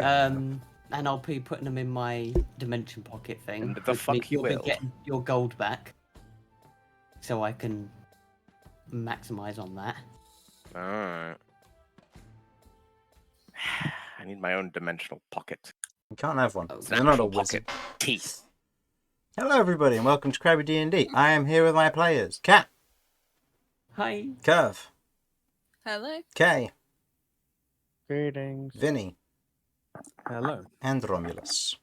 And I'll be putting them in my dimension pocket thing. And the fuck you You'll be will. getting your gold back, so I can maximize on that. Alright. I need my own dimensional pocket. You can't have one. Oh, You're not a Actual wizard. pocket. Teeth. Hello, everybody, and welcome to Crabby D&D. I am here with my players: Cat, Hi. Kirv, Hello. Kay, Greetings. Vinny, Hello. and Romulus.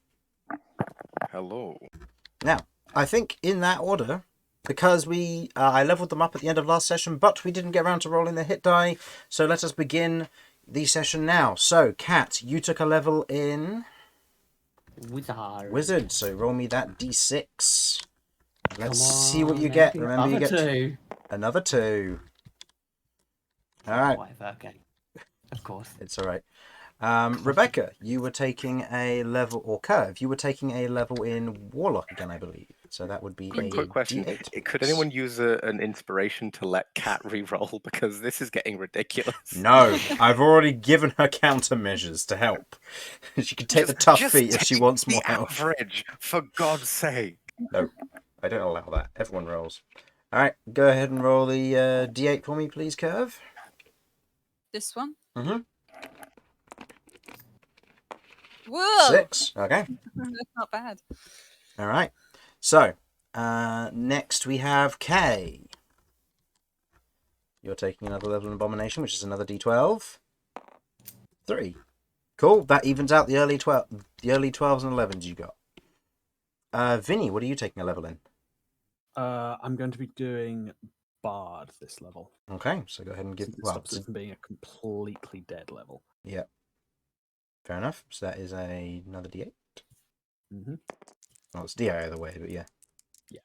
Hello. Now, I think in that order, because I leveled them up at the end of last session, but we didn't get around to rolling the hit die, so let us begin the session now. So, Cat, you took a level in Wizard, so roll me that d6. Let's see what you get. Remember, you get two. another 2. All right. Whatever, okay. Of course. It's all right. Rebecca, you were taking a level, or Kirv, you were taking a level in Warlock again, I believe. So that would be a Quick question. D8. Could anyone use an inspiration to let Cat re-roll? Because this is getting ridiculous. No, I've already given her countermeasures to help. She can take the tough feat if she wants more help. Average, for God's sake. No, I don't allow that. Everyone rolls. All right, go ahead and roll the D8 for me, please, Kirv. This one. Mm-hmm. Whoa. 6. Okay. That's not bad. All right. So, next we have Kay. You're taking another level in Abomination, which is another D12. 3. Cool. That evens out the early 12s and 11s you got. Vinny, what are you taking a level in? I'm going to be doing Bard this level. Okay, so go ahead and give. It Well, stops it from being a completely dead level. yeah. Fair enough. So that is another D8. Mm-hmm. Well, it's D8 either way, but yeah. Yeah.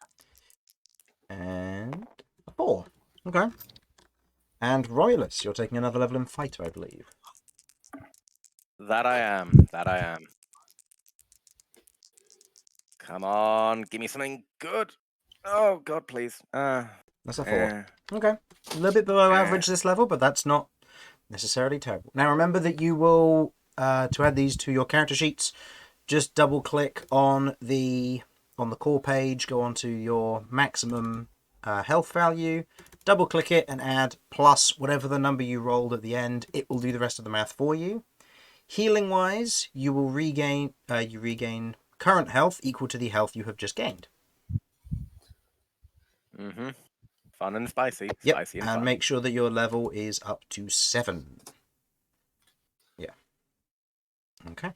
And a 4. Okay. And Royalist, you're taking another level in Fighter, I believe. That I am. Come on, give me something good. Oh God, please. That's a 4. Okay. A little bit below average this level, but that's not necessarily terrible. Now remember that you will, to add these to your character sheets, just double click on the core page, go onto your maximum health value, double click it and add plus whatever the number you rolled at the end. It will do the rest of the math for you. Healing wise, you will regain current health equal to the health you have just gained. Mm-hmm. Fun and spicy. Yep. Spicy and And fun. make sure that your level is up to 7. Yeah. Okay.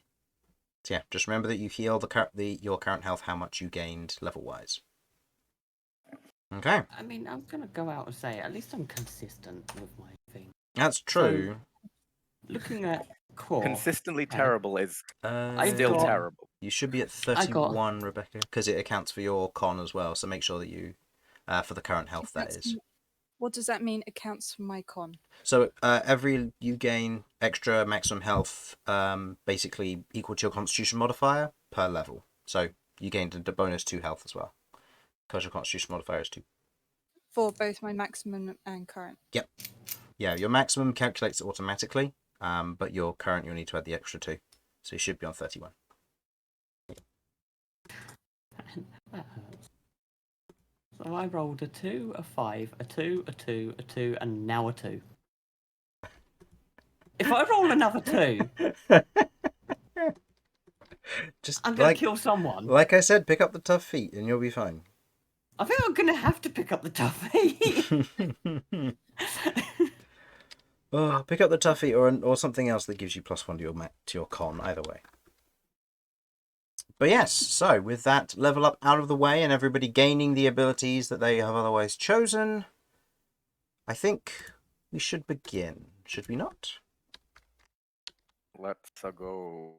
So yeah, just remember that you heal your current health, how much you gained level wise. Okay. I mean, I'm gonna go out and say at least I'm consistent with my thing. That's true. So, looking at core, Consistently terrible is I still got- terrible. You should be at 31, Rebecca, because it accounts for your con as well. So make sure that you, for the current health, that is. What does that mean? Accounts for my con. So every you gain extra maximum health, basically equal to your Constitution modifier per level. So you gained a bonus 2 health as well, because your Constitution modifier is 2. For both my maximum and current. Yep. Yeah, your maximum calculates it automatically, but your current you'll need to add the extra 2, so you should be on 31. That hurts. So I rolled a 2, a 5, a 2, a 2, a 2, and now a 2. If I roll another 2, Just I'm gonna kill someone. Like I said, pick up the tough feat and you'll be fine. I think I'm gonna have to pick up the toughy. Oh, pick up the tough feat or something else that gives you +1 to your con. Either way. But yes, so with that level up out of the way and everybody gaining the abilities that they have otherwise chosen, I think we should begin. Should we not? Let's go.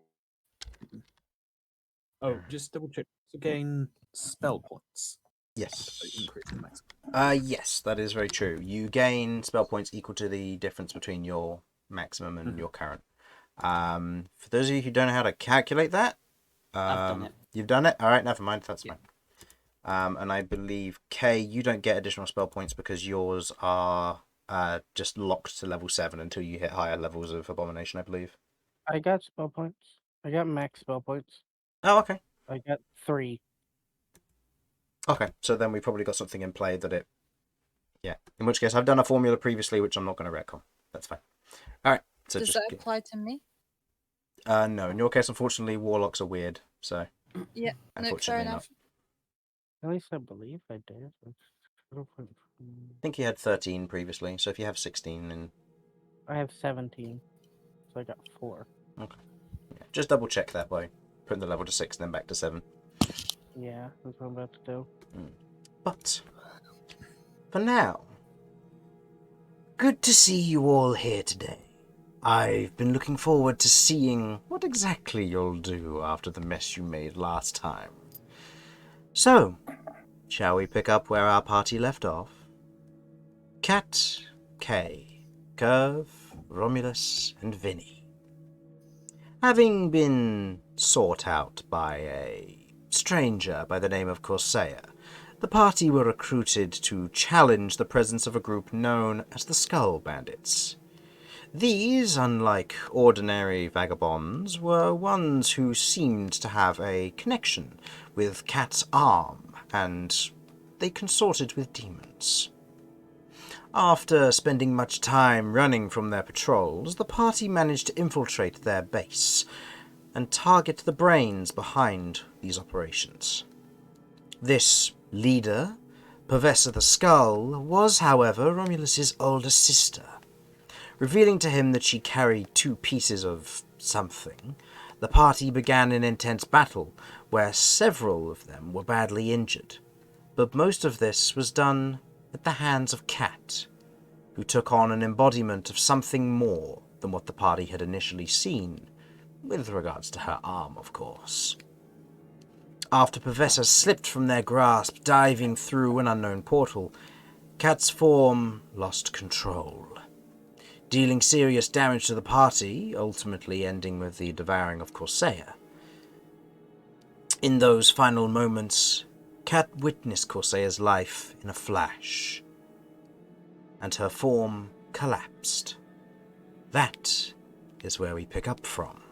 Oh, just double check. To gain spell points. Yes. Increase the maximum. Yes, that is very true. You gain spell points equal to the difference between your maximum and your current. For those of you who don't know how to calculate that, I've done it. You've done it? All right, never mind. That's fine. And I believe, Kay, you don't get additional spell points because yours are just locked to level 7 until you hit higher levels of Abomination, I believe. I got spell points. I got max spell points. Oh, okay. I got 3. Okay, so then we probably got something in play that it... Yeah, in which case I've done a formula previously, which I'm not going to retcon. That's fine. All right, so Does just... that apply to me? No, in your case, unfortunately, warlocks are weird, so... Yeah, no, fair Unfortunately not. enough. At least I believe I did. I think you had 13 previously, so if you have 16, then... I have 17, so I got 4. Okay. Yeah, just double check that by putting the level to 6 and then back to 7. Yeah, that's what I'm about to do. But, for now, good to see you all here today. I've been looking forward to seeing what exactly you'll do after the mess you made last time. So, shall we pick up where our party left off? Cat, Kay, Kirv, Romulus, and Vinny. Having been sought out by a stranger by the name of Corsair, the party were recruited to challenge the presence of a group known as the Skull Bandits. These, unlike ordinary vagabonds, were ones who seemed to have a connection with Cat's arm, and they consorted with demons. After spending much time running from their patrols, the party managed to infiltrate their base and target the brains behind these operations. This leader, Pervessa the Skull, was, however, Romulus's older sister. Revealing to him that she carried 2 pieces of something, the party began an intense battle where several of them were badly injured. But most of this was done at the hands of Cat, who took on an embodiment of something more than what the party had initially seen, with regards to her arm, of course. After Pervessa slipped from their grasp, diving through an unknown portal, Cat's form lost control, dealing serious damage to the party, ultimately ending with the devouring of Corsair. In those final moments, Cat witnessed Corsair's life in a flash, and her form collapsed. That is where we pick up from.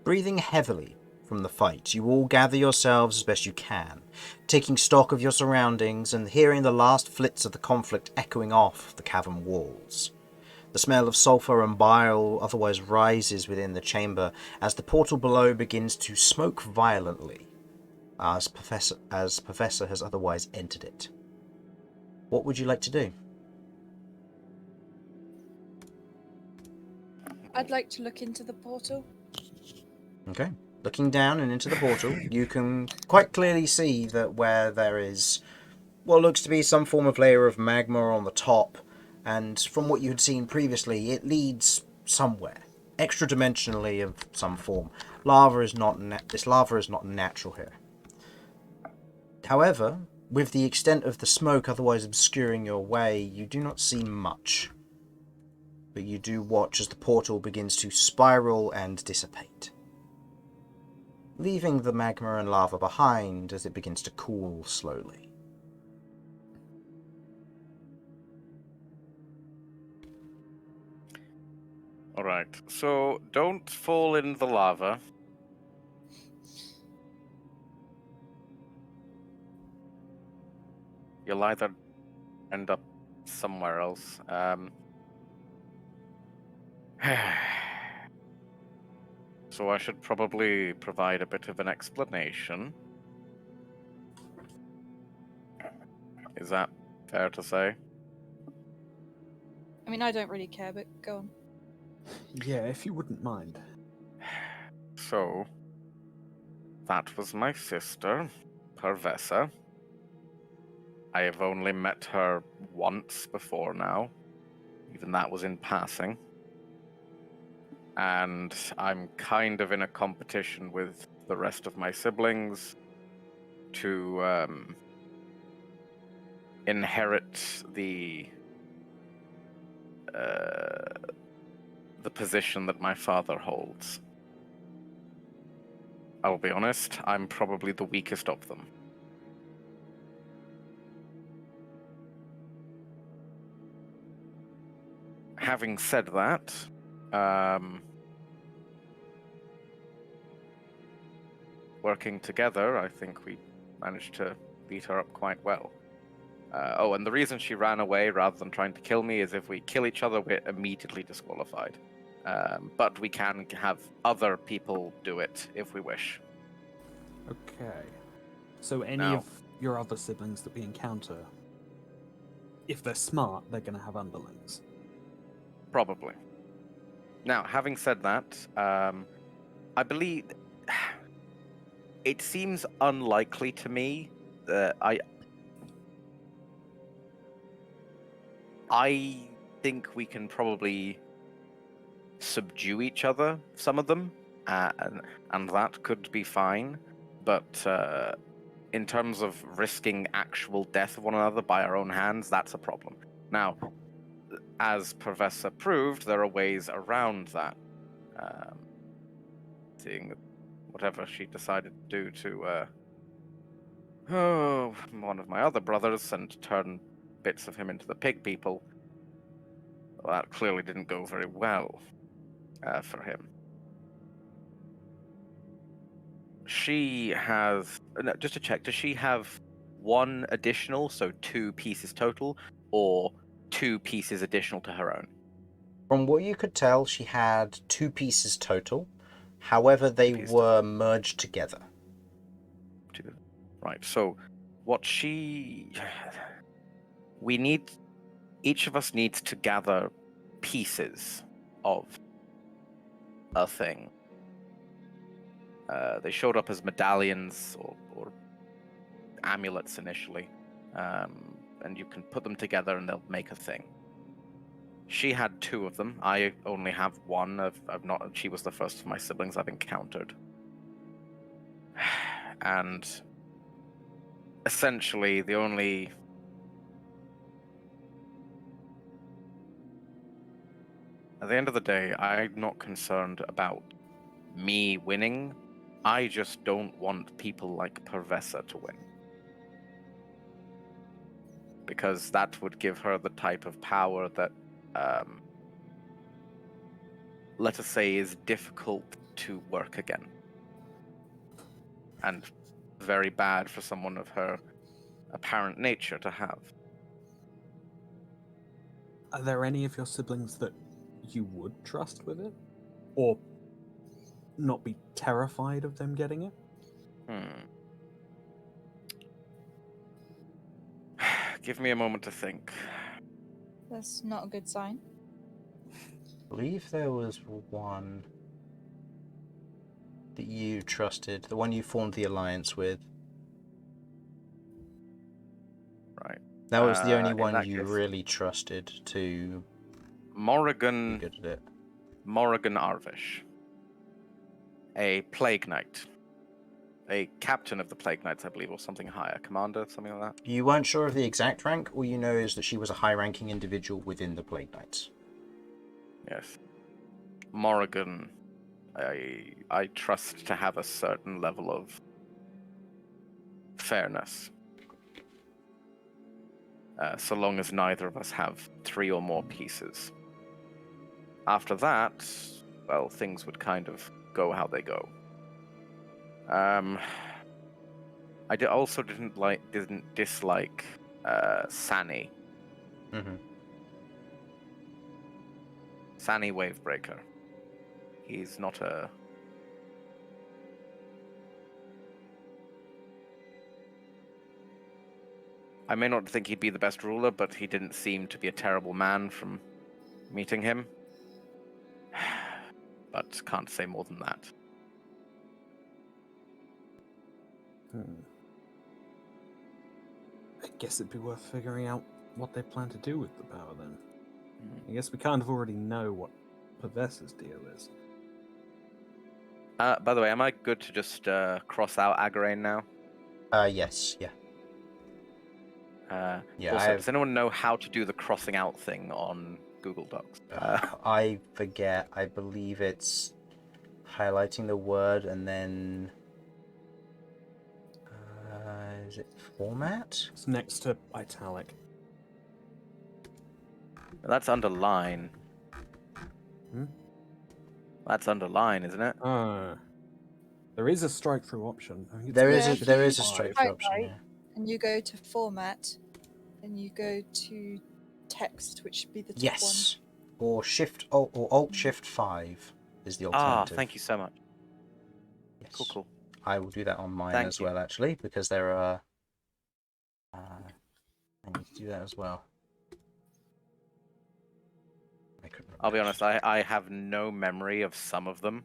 Breathing heavily from the fight, you all gather yourselves as best you can, taking stock of your surroundings and hearing the last flits of the conflict echoing off the cavern walls. The smell of sulfur and bile otherwise rises within the chamber as the portal below begins to smoke violently, as Pervessa has otherwise entered it. What would you like to do? I'd like to look into the portal. Okay. Looking down and into the portal, you can quite clearly see that where there is what looks to be some form of layer of magma on the top, and from what you had seen previously, it leads somewhere, extra-dimensionally of some form. This lava is not natural here. However, with the extent of the smoke otherwise obscuring your way, you do not see much. But you do watch as the portal begins to spiral and dissipate, leaving the magma and lava behind as it begins to cool slowly. Alright, so don't fall in the lava. You'll either end up somewhere else. So I should probably provide a bit of an explanation. Is that fair to say? I mean, I don't really care, but go on. Yeah, if you wouldn't mind. So, that was my sister, Pervessa. I have only met her once before now. Even that was in passing. And I'm kind of in a competition with the rest of my siblings to inherit the position that my father holds. I'll be honest, I'm probably the weakest of them. Having said that, working together, I think we managed to beat her up quite well. Oh, and the reason she ran away rather than trying to kill me is if we kill each other, we're immediately disqualified. But we can have other people do it if we wish. Okay. So any Now- of your other siblings that we encounter, if they're smart, they're going to have underlings. Probably. Now, having said that, I believe it seems unlikely to me that I think we can probably subdue each other, some of them, and that could be fine. But in terms of risking actual death of one another by our own hands, that's a problem. Now, as Pervessa proved, there are ways around that. Seeing whatever she decided to do to one of my other brothers and turn bits of him into the pig people, well, that clearly didn't go very well for him. She has, just to check, does she have one additional, so 2 pieces total, or 2 pieces additional to her own? From what you could tell, she had 2 pieces total. However, they Pieces were merged together. Right, so what we need, each of us needs to gather pieces of a thing. They showed up as medallions or amulets initially, and you can put them together and they'll make a thing. She had 2 of them. I only have 1. I've not. She was the first of my siblings I've encountered, and essentially the only. At the end of the day, I'm not concerned about me winning. I just don't want people like Pervessa to win. Because that would give her the type of power that, let us say, is difficult to work again. And very bad for someone of her apparent nature to have. Are there any of your siblings that you would trust with it? Or not be terrified of them getting it? Give me a moment to think. That's not a good sign. I believe there was one that you trusted, the one you formed the alliance with. Right. That was the only In one that you case- really trusted to be Morrigan good at it. Arvish. A Plague Knight. A captain of the Plague Knights, I believe, or something higher. Commander, something like that. You weren't sure of the exact rank. All you know is that she was a high-ranking individual within the Plague Knights. Yes. Morrigan, I trust to have a certain level of fairness. So long as neither of us have 3 or more pieces. After that, well, things would kind of go how they go. I also didn't dislike Sani. Mm-hmm. Sani Wavebreaker. He's not a... I may not think he'd be the best ruler, but he didn't seem to be a terrible man from meeting him. But can't say more than that. I guess it'd be worth figuring out what they plan to do with the power then. I guess we kind of already know what Pervessa's deal is. By the way, am I good to just cross out Agarain now? Yes, yeah. Yeah, Also, does anyone know how to do the crossing out thing on Google Docs? I forget. I believe it's highlighting the word and then... is it format? It's next to italic. That's underline. Hmm? That's underline, isn't it? There is a strike through option. I think it's There is is a- there is a 5. straight Right, option. right. Yeah. And you go to format, and you go to text, which should be the top Yes. Or Alt Shift 5 is the alternative. Thank you so much. Yes. Cool. I will do that on mine Thank as you. well, actually, because there are. I need to do that as well. I couldn't I'll be remember. honest, I have no memory of some of them.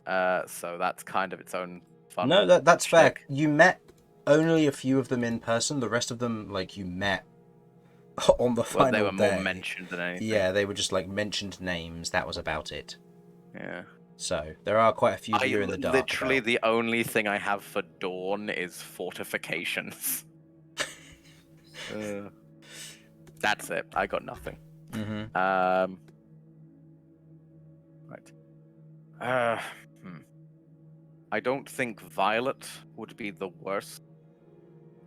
So that's kind of its own fun. No, that's fair. shtick. You met only a few of them in person. The rest of them, like, you met on the final Well, they were day. more mentioned than anything. Yeah, they were just like mentioned names. That was about it. Yeah. So there are quite a few that you're in the dark Literally, about. the only thing I have for Dawn is fortifications. That's it. I got nothing. Mm-hmm. Right. I don't think Violet would be the worst,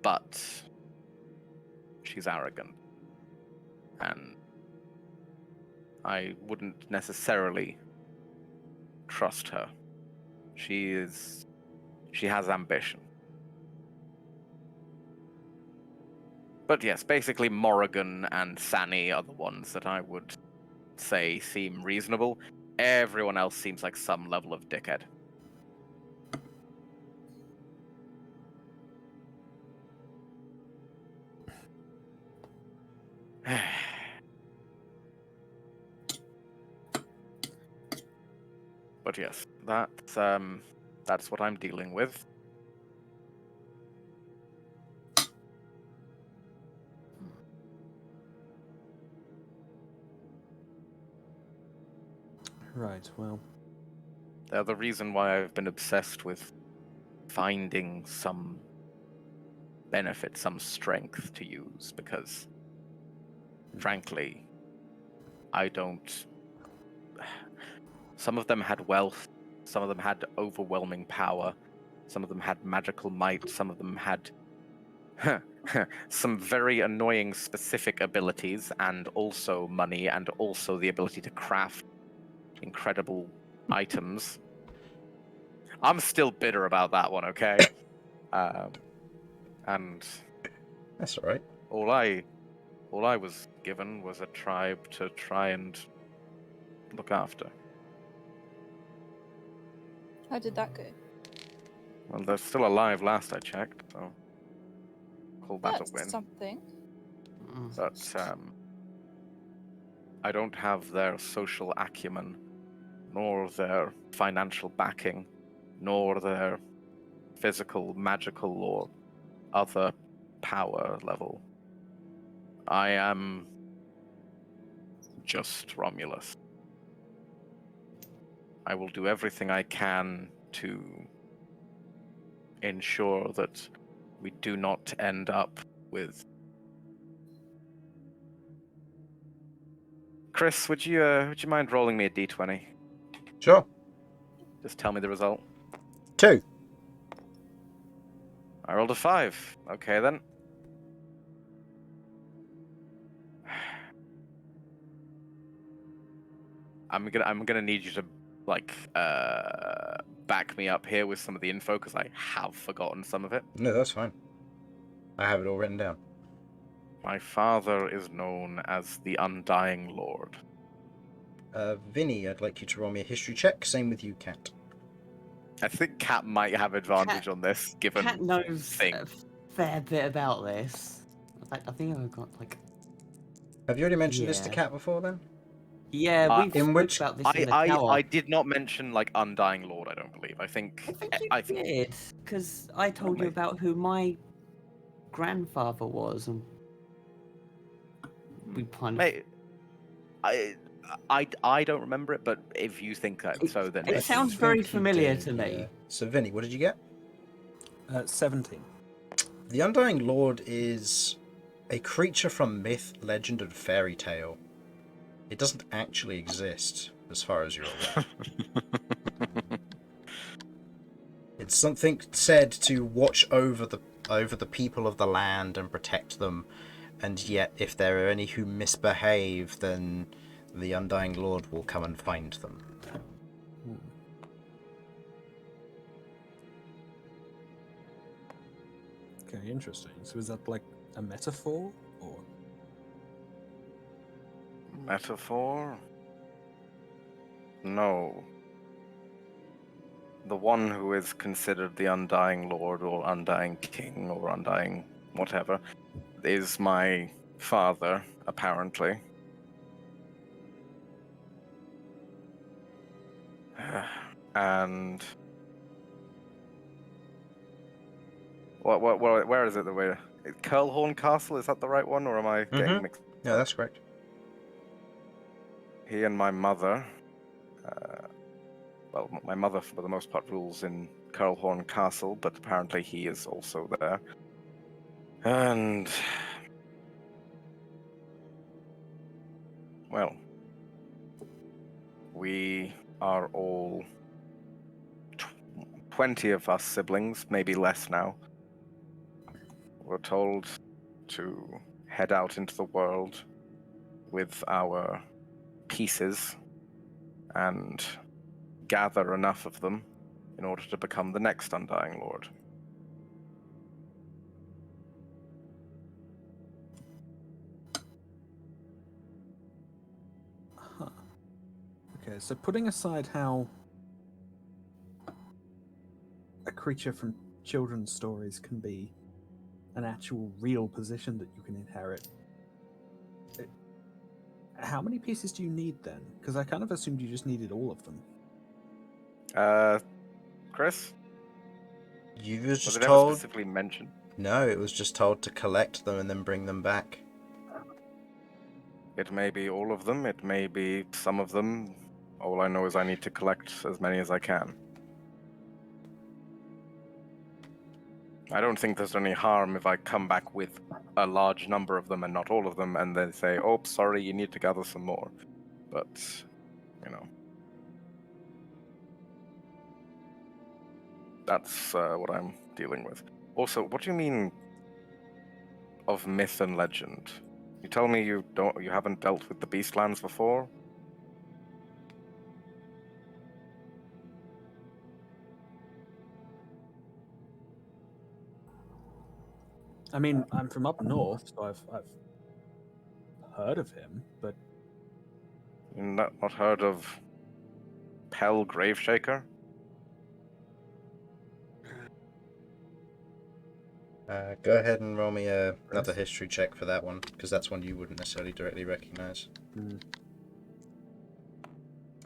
but she's arrogant, and I wouldn't necessarily trust her. She has ambition. But yes, basically Morrigan and Sani are the ones that I would say seem reasonable. Everyone else seems like some level of dickhead. But yes, that's what I'm dealing with. Right, well. They're the reason why I've been obsessed with finding some benefit, some strength to use, because frankly, I don't. Some of them had wealth, some of them had overwhelming power, some of them had magical might, some of them had some very annoying specific abilities, and also money, and also the ability to craft incredible items. I'm still bitter about that one, okay? And That's all right. all I was given was a tribe to try and look after. How did that go? Well, they're still alive last I checked, so call that That's a win. something. But I don't have their social acumen, nor their financial backing, nor their physical, magical, or other power level. I am just Romulus. I will do everything I can to ensure that we do not end up with. Chris, would you mind rolling me a d20? Sure. Just tell me the result. 2. I rolled a 5. Okay then. I'm gonna need you to back me up here with some of the info, because I have forgotten some of it. No, that's fine. I have it all written down. My father is known as the Undying Lord. Vinny, I'd like you to roll me a history check. Same with you, Cat. I think Cat might have advantage on this, given Cat knows thing. a fair bit about this. I think I've got like. Have you already mentioned this to Yeah. Cat before, then? Yeah, we've in spoke which- about this in the tower. I did not mention Undying Lord. I don't believe. I think I think you did, because I told you Probably. about who my grandfather was, and we kind of. Mate, I don't remember it, but if you think so, then It it's- sounds very familiar to me. Yeah. So, Vinny, what did you get? 17. The Undying Lord is a creature from myth, legend, and fairy tale. It doesn't actually exist, as far as you're aware. It's something said to watch over the people of the land and protect them, and yet if there are any who misbehave, then the Undying Lord will come and find them. Okay, interesting. So is that like a metaphor, or? Metaphor? No. The one who is considered the Undying Lord or Undying King or Undying whatever is my father, apparently. And where is it that we're... Curlhorn Castle, is that the right one, or am I getting mixed No, up? that's correct. He and my mother, well, my mother for the most part rules in Curlhorn Castle, but apparently he is also there. And... well, we are all 20 of us siblings, maybe less now. We're told to head out into the world with our pieces and gather enough of them in order to become the next Undying Lord. Huh. Okay, so putting aside how a creature from children's stories can be an actual real position that you can inherit, how many pieces do you need then? Because I kind of assumed you just needed all of them. Chris? You was Was just it ever told. specifically mentioned? No, it was just told to collect them and then bring them back. It may be all of them, it may be some of them. All I know is I need to collect as many as I can. I don't think there's any harm if I come back with a large number of them and not all of them, and then say, oh, sorry, you need to gather some more. But, you know. That's what I'm dealing with. Also, what do you mean of myth and legend? You tell me you haven't dealt with the Beastlands before? I mean, I'm from up north, so I've heard of him, but You've not heard of Pell Graveshaker? Go ahead and roll me another history check for that one, because that's one you wouldn't necessarily directly recognize.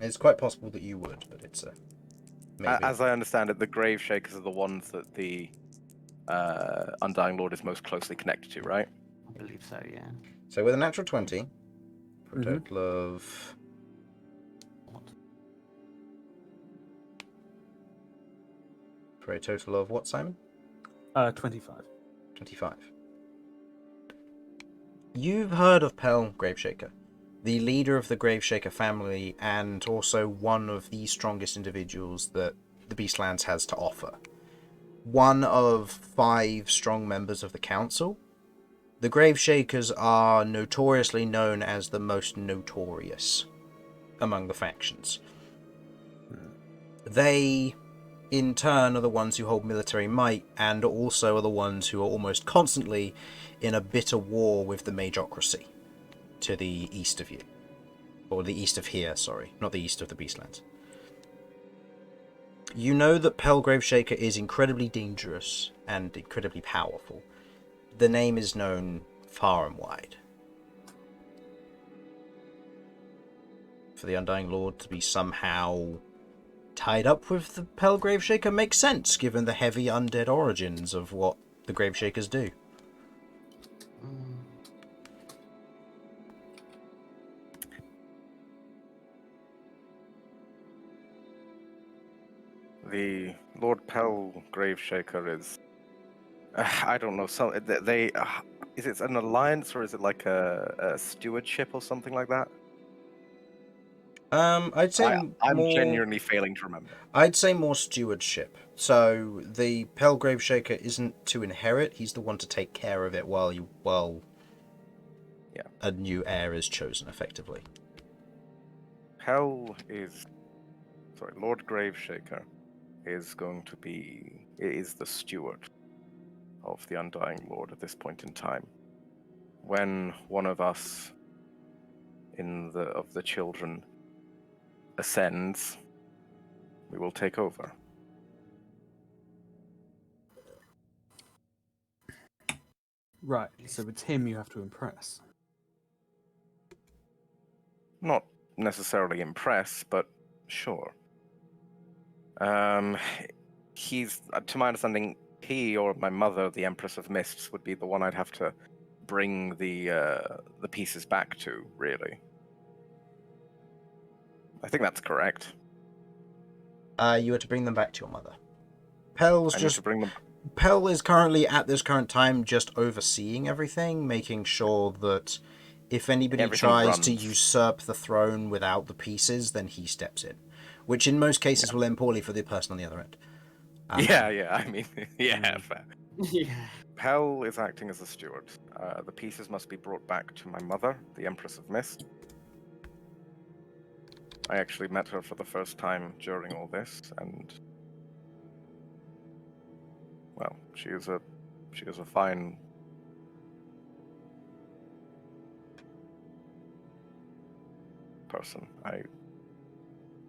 It's quite possible that you would, but it's a maybe. As I understand it, the Graveshakers are the ones that the Undying Lord is most closely connected to, right? I believe so, yeah. So with a natural 20, for a Mhm. total of... What? For a total of what, Simon? 25. 25. You've heard of Pell Graveshaker, the leader of the Graveshaker family, and also one of the strongest individuals that the Beastlands has to offer. One of 5 strong members of the council. The Graveshakers are notoriously known as the most notorious among the factions. They, in turn, are the ones who hold military might, and also are the ones who are almost constantly in a bitter war with the Majocracy to the east of you. Or the east of here, sorry, not the east of the Beastlands. You know that Pell Graveshaker is incredibly dangerous and incredibly powerful. The name is known far and wide. For the Undying Lord to be somehow tied up with the Pell Graveshaker makes sense, given the heavy undead origins of what the Graveshakers do. The Lord Pell Graveshaker is... I don't know. Is it an alliance or is it like a stewardship or something like that? I'd say I'm more... genuinely failing to remember. I'd say more stewardship. So the Pell Graveshaker isn't to inherit; he's the one to take care of it while a new heir is chosen, effectively. Lord Graveshaker is the steward of the Undying Lord at this point in time. When one of us of the children ascends, we will take over. Right, so it's him you have to impress. Not necessarily impress, but sure. He's, to my understanding, he or my mother, the Empress of Mists, would be the one I'd have to bring the pieces back to, really. I think that's correct. You were to bring them back to your mother. Pel's I need just... to bring them. Pel is currently, at this current time, just overseeing everything, making sure that if anybody Everything tries to runs. usurp the throne without the pieces, then he steps in. Which in most cases will end poorly for the person on the other end. Yeah, I mean, yeah, fair. Yeah. Pel is acting as a steward. The pieces must be brought back to my mother, the Empress of Mist. I actually met her for the first time during all this, and well, she is a fine person.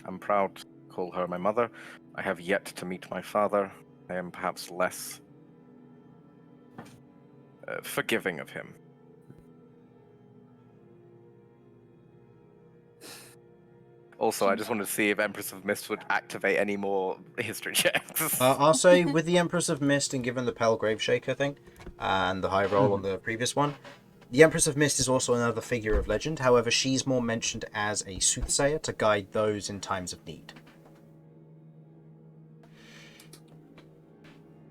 I'm proud to call her my mother. I have yet to meet my father. I am perhaps less forgiving of him. Also, I just wanted to see if Empress of Mist would activate any more history checks. I'll say, with the Empress of Mist and given the Pel Graveshaker thing, and the high roll on the previous one, the Empress of Mist is also another figure of legend. However, she's more mentioned as a soothsayer to guide those in times of need.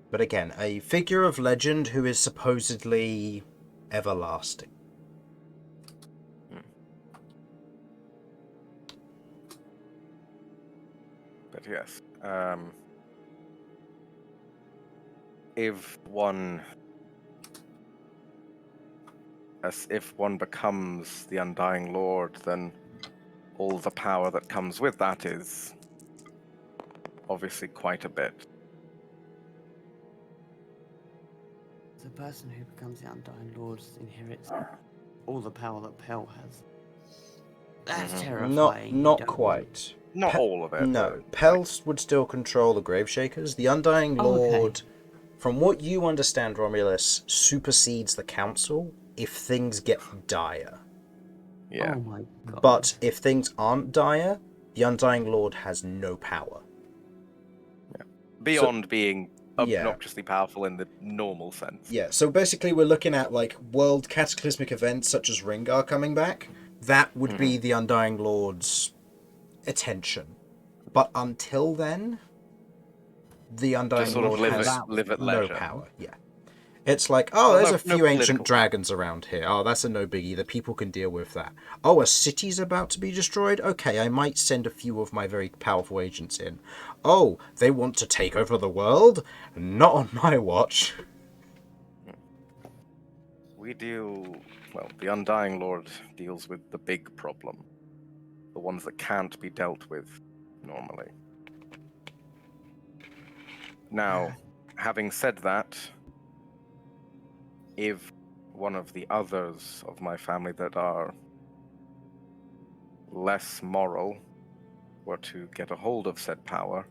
But again, a figure of legend who is supposedly everlasting. But yes, if one becomes the Undying Lord, then all the power that comes with that is obviously quite a bit. The person who becomes the Undying Lord inherits all the power that Pel has. That's terrifying. Not You don't quite. Not all of it. No, but, Pel would still control the Graveshakers. The Undying Oh, okay. Lord, from what you understand, Romulus, supersedes the Council if things get dire. yeah. Oh my god. But if things aren't dire, the Undying Lord has no power. Beyond being yeah. obnoxiously powerful in the normal sense. Yeah, so basically we're looking at like world cataclysmic events such as Ringar coming back. That would be the Undying Lord's attention. But until then, the Undying Just sort Lord of live has at no leisure. power. Yeah. It's like, oh, Well, there's no- a few no ancient political dragons around here. Oh, that's a no biggie. The people can deal with that. Oh, a city's about to be destroyed? Okay, I might send a few of my very powerful agents in. Oh, they want to take over the world? Not on my watch. The Undying Lord deals with the big problem. The ones that can't be dealt with normally. Now, having said that, if one of the others of my family that are less moral were to get a hold of said power,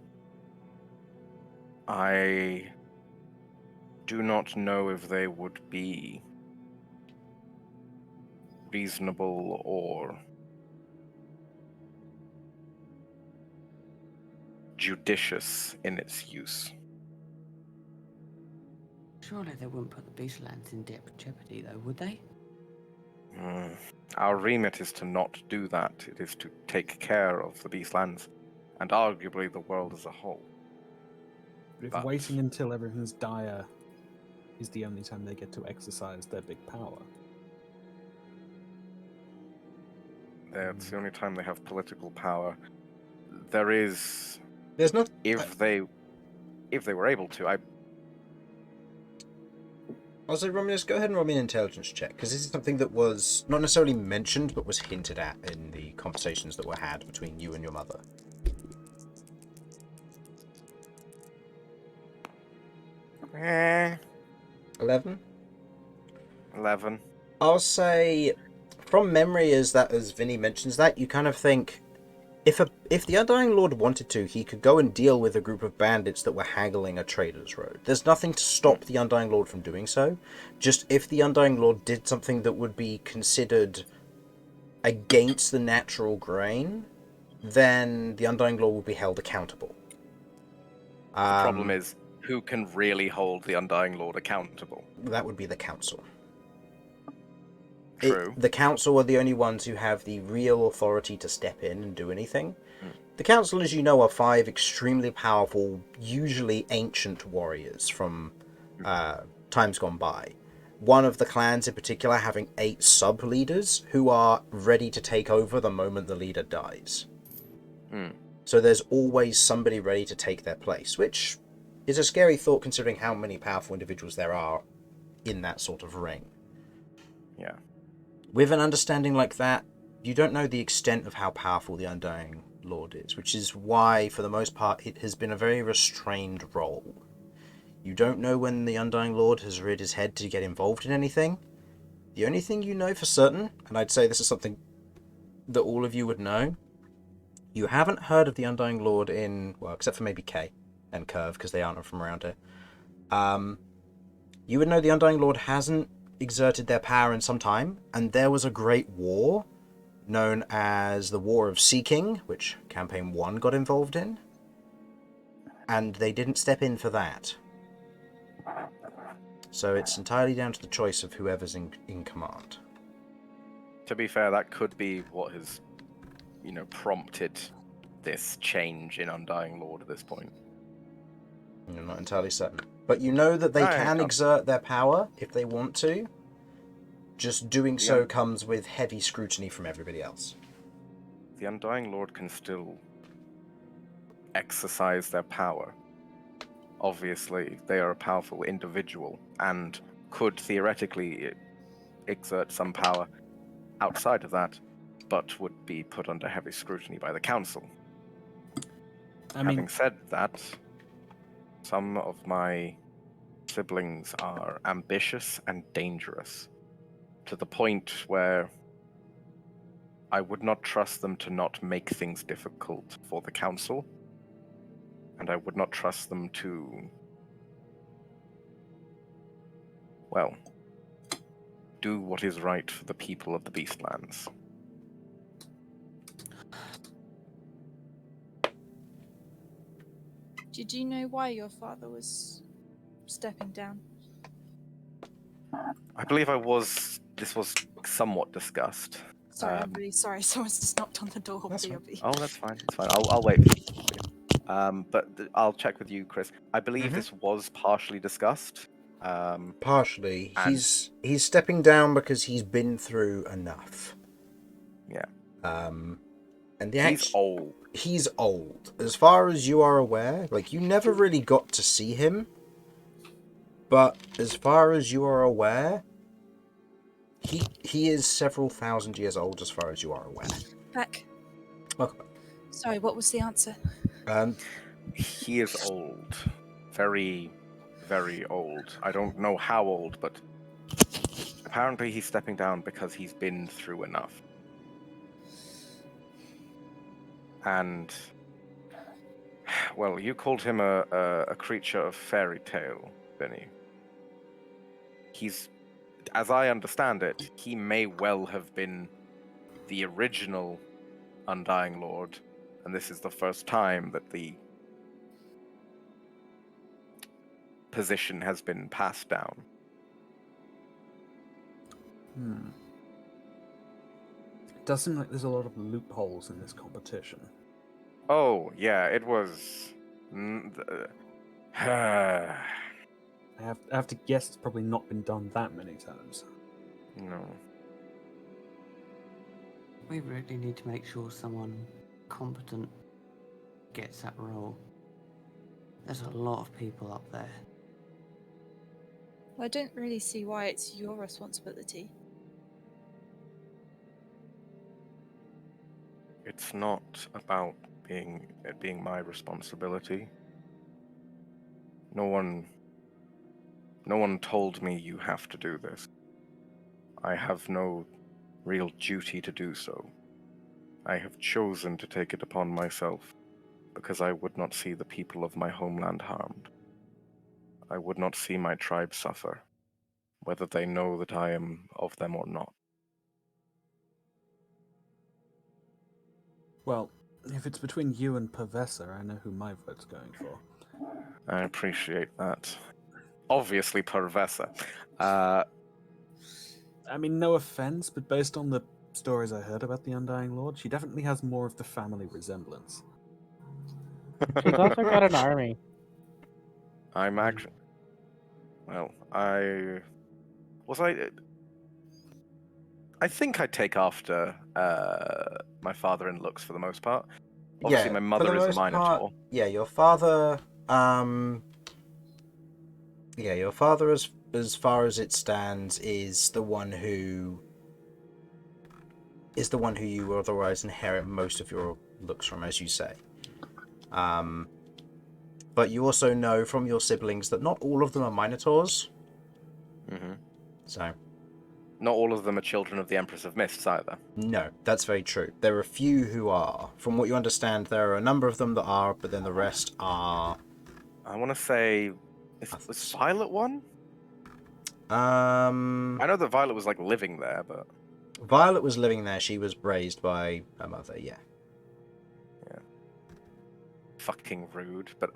I do not know if they would be reasonable or judicious in its use. Surely they wouldn't put the Beastlands in jeopardy, though, would they? Our remit is to not do that. It is to take care of the Beastlands, and arguably the world as a whole. But if But- waiting until everything's dire is the only time they get to exercise their big power. It's the only time they have political power. There is, There's not... if they were able to, I'll say, Romulus, go ahead and roll me an intelligence check, because this is something that was not necessarily mentioned, but was hinted at in the conversations that were had between you and your mother. 11? 11. I'll say, from memory, as Vinny mentions that, you kind of think, if the Undying Lord wanted to, he could go and deal with a group of bandits that were haggling a trader's road. There's nothing to stop the Undying Lord from doing so. Just if the Undying Lord did something that would be considered against the natural grain, then the Undying Lord will be held accountable. The problem is, who can really hold the Undying Lord accountable? That would be the Council. True. The Council are the only ones who have the real authority to step in and do anything. The Council, as you know, are 5 extremely powerful, usually ancient warriors from times gone by. One of the clans in particular having 8 sub-leaders who are ready to take over the moment the leader dies. So there's always somebody ready to take their place, which is a scary thought considering how many powerful individuals there are in that sort of ring. Yeah. With an understanding like that, you don't know the extent of how powerful the Undying Lord is, which is why, for the most part, it has been a very restrained role. You don't know when the Undying Lord has reared his head to get involved in anything. The only thing you know for certain, and I'd say this is something that all of you would know, you haven't heard of the Undying Lord in, well, except for maybe Kay and Kirv, because they aren't from around here. You would know the Undying Lord hasn't exerted their power in some time, and there was a great war known as the War of Seeking, which Campaign 1 got involved in, and they didn't step in for that. So it's entirely down to the choice of whoever's in command. To be fair, that could be what has, prompted this change in Undying Lord at this point. I'm not entirely certain. But you know that they can exert their power if they want to. Just doing so comes with heavy scrutiny from everybody else. The Undying Lord can still exercise their power. Obviously, they are a powerful individual and could theoretically exert some power outside of that, but would be put under heavy scrutiny by the Council. Having said that, some of my siblings are ambitious and dangerous, to the point where I would not trust them to not make things difficult for the Council, and I would not trust them to, do what is right for the people of the Beastlands. Did you know why your father was stepping down? I believe this was somewhat discussed. Sorry, I'm really sorry. Someone's just knocked on the door. BRB. Oh, that's fine. It's fine. I'll wait for you. But I'll check with you, Chris. I believe this was partially discussed. Partially. He's stepping down because he's been through enough. Yeah. And he's old. He's old. As far as you are aware, you never really got to see him. But as far as you are aware, he is several thousand years old as far as you are aware. Back. Welcome back. Sorry, what was the answer? He is old. Very, very old. I don't know how old, but apparently he's stepping down because he's been through enough. And, well, you called him a creature of fairy tale, Vinny. As I understand it, he may well have been the original Undying Lord, and this is the first time that the position has been passed down. It does seem like there's a lot of loopholes in this competition. Oh, yeah, it was... I have to guess it's probably not been done that many times. No. We really need to make sure someone competent gets that role. There's a lot of people up there. I don't really see why it's your responsibility. It's not about it being my responsibility. No one No one told me you have to do this. I have no real duty to do so. I have chosen to take it upon myself because I would not see the people of my homeland harmed. I would not see my tribe suffer, whether they know that I am of them or not. Well, if it's between you and Pervessa, I know who my vote's going for. I appreciate that. Obviously, Pervessa. I mean, no offense, but based on the stories I heard about the Undying Lord, she definitely has more of the family resemblance. She's also got an army. I'm actually. Well, I think I take after my father in looks for the most part. Obviously, my for the mother is a most Minotaur. part, yeah, your father. Your father, as far as it stands, is the one who you otherwise inherit most of your looks from, as you say. But you also know from your siblings that not all of them are Minotaurs. Mm-hmm. So. Not all of them are children of the Empress of Mists either. No, that's very true. There are a few who are. From what you understand, there are a number of them that are, but then the rest are... I want to say... Was Violet one? I know that Violet was, living there, but... Violet was living there. She was raised by her mother, yeah. Yeah. Fucking rude, but,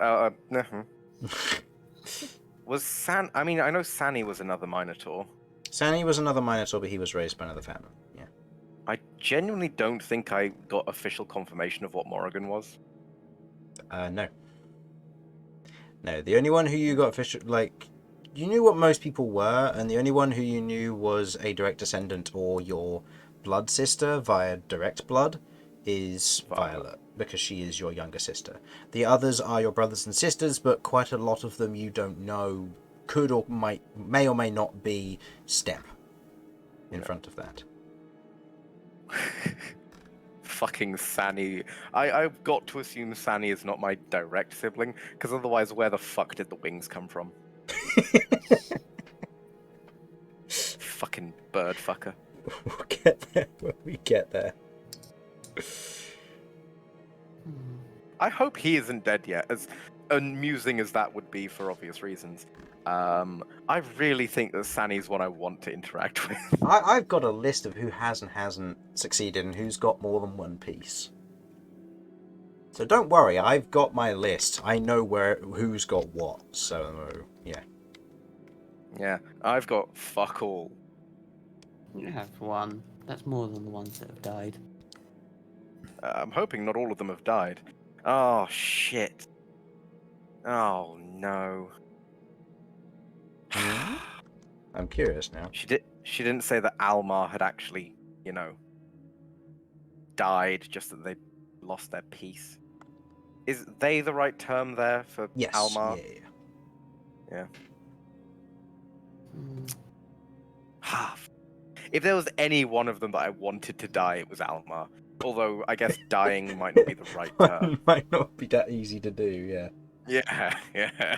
Was San... I mean, I know Sani was another Minotaur. Sani was another Minotaur, but he was raised by another family, yeah. I genuinely don't think I got official confirmation of what Morrigan was. No. No, the only one who you got official... you knew what most people were, and the only one who you knew was a direct descendant or your blood sister via direct blood is Violet, because she is your younger sister. The others are your brothers and sisters, but quite a lot of them you don't know could or may or may not be step in front of that. Fucking Sani. I've got to assume Sani is not my direct sibling, because otherwise where the fuck did the wings come from? Fucking bird fucker. We'll get there when we get there. I hope he isn't dead yet, as amusing as that would be for obvious reasons. I really think that Sani's one I want to interact with. I've got a list of who has and hasn't succeeded and who's got more than one piece. So don't worry, I've got my list. I know who's got what, so yeah. Yeah, I've got fuck all. You have one. That's more than the ones that have died. I'm hoping not all of them have died. Oh, shit. Oh, no. I'm curious now. She didn't say that Almar had actually, died, just that they lost their peace. Is they the right term there for Yes, Almar? Yeah. If there was any one of them that I wanted to die, it was Almar. Although, I guess dying might not be the right term. Might not be that easy to do, yeah. Yeah.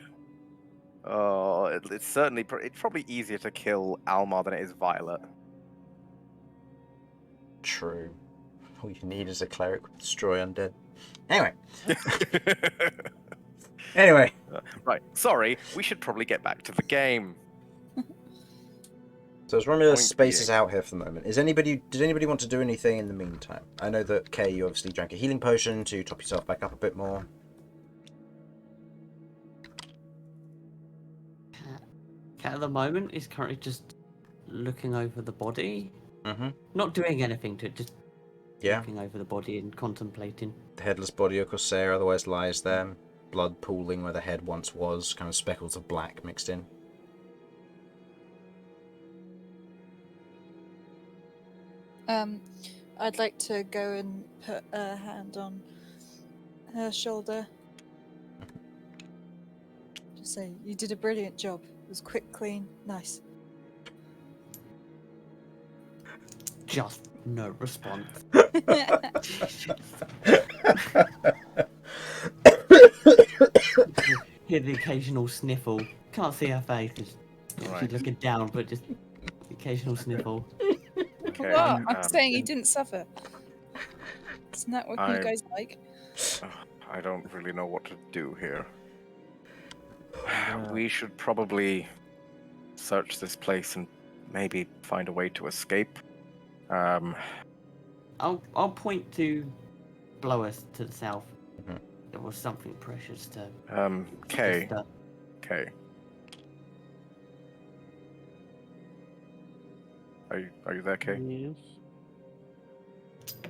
Oh, it's certainly... It's probably easier to kill Almar than it is Violet. True. All you need is a cleric with destroy undead. Anyway. Anyway. Right, sorry. We should probably get back to the game. So as Romulus Point spaces being. out here for the moment, does anybody want to do anything in the meantime? I know that Kay, you obviously drank a healing potion to top yourself back up a bit more. Cat at the moment is currently just looking over the body. Mm-hmm. Not doing anything to it, just Yeah. looking over the body and contemplating. The headless body of Corsair otherwise lies there, blood pooling where the head once was, kind of speckles of black mixed in. I'd like to go and put a hand on her shoulder. Just say, you did a brilliant job. It was quick, clean, nice. Just no response. Hear the occasional sniffle. Can't see her face. Just She's Right. looking down, but just occasional sniffle. Okay. What? I'm saying he didn't suffer. Isn't that what you I- guys like? I don't really know what to do here. Yeah. We should probably search this place and maybe find a way to escape. I'll point to Blowers to the south. Mhm. There was something precious to Kay. sister. Kay. Are you there, Kay? Yes.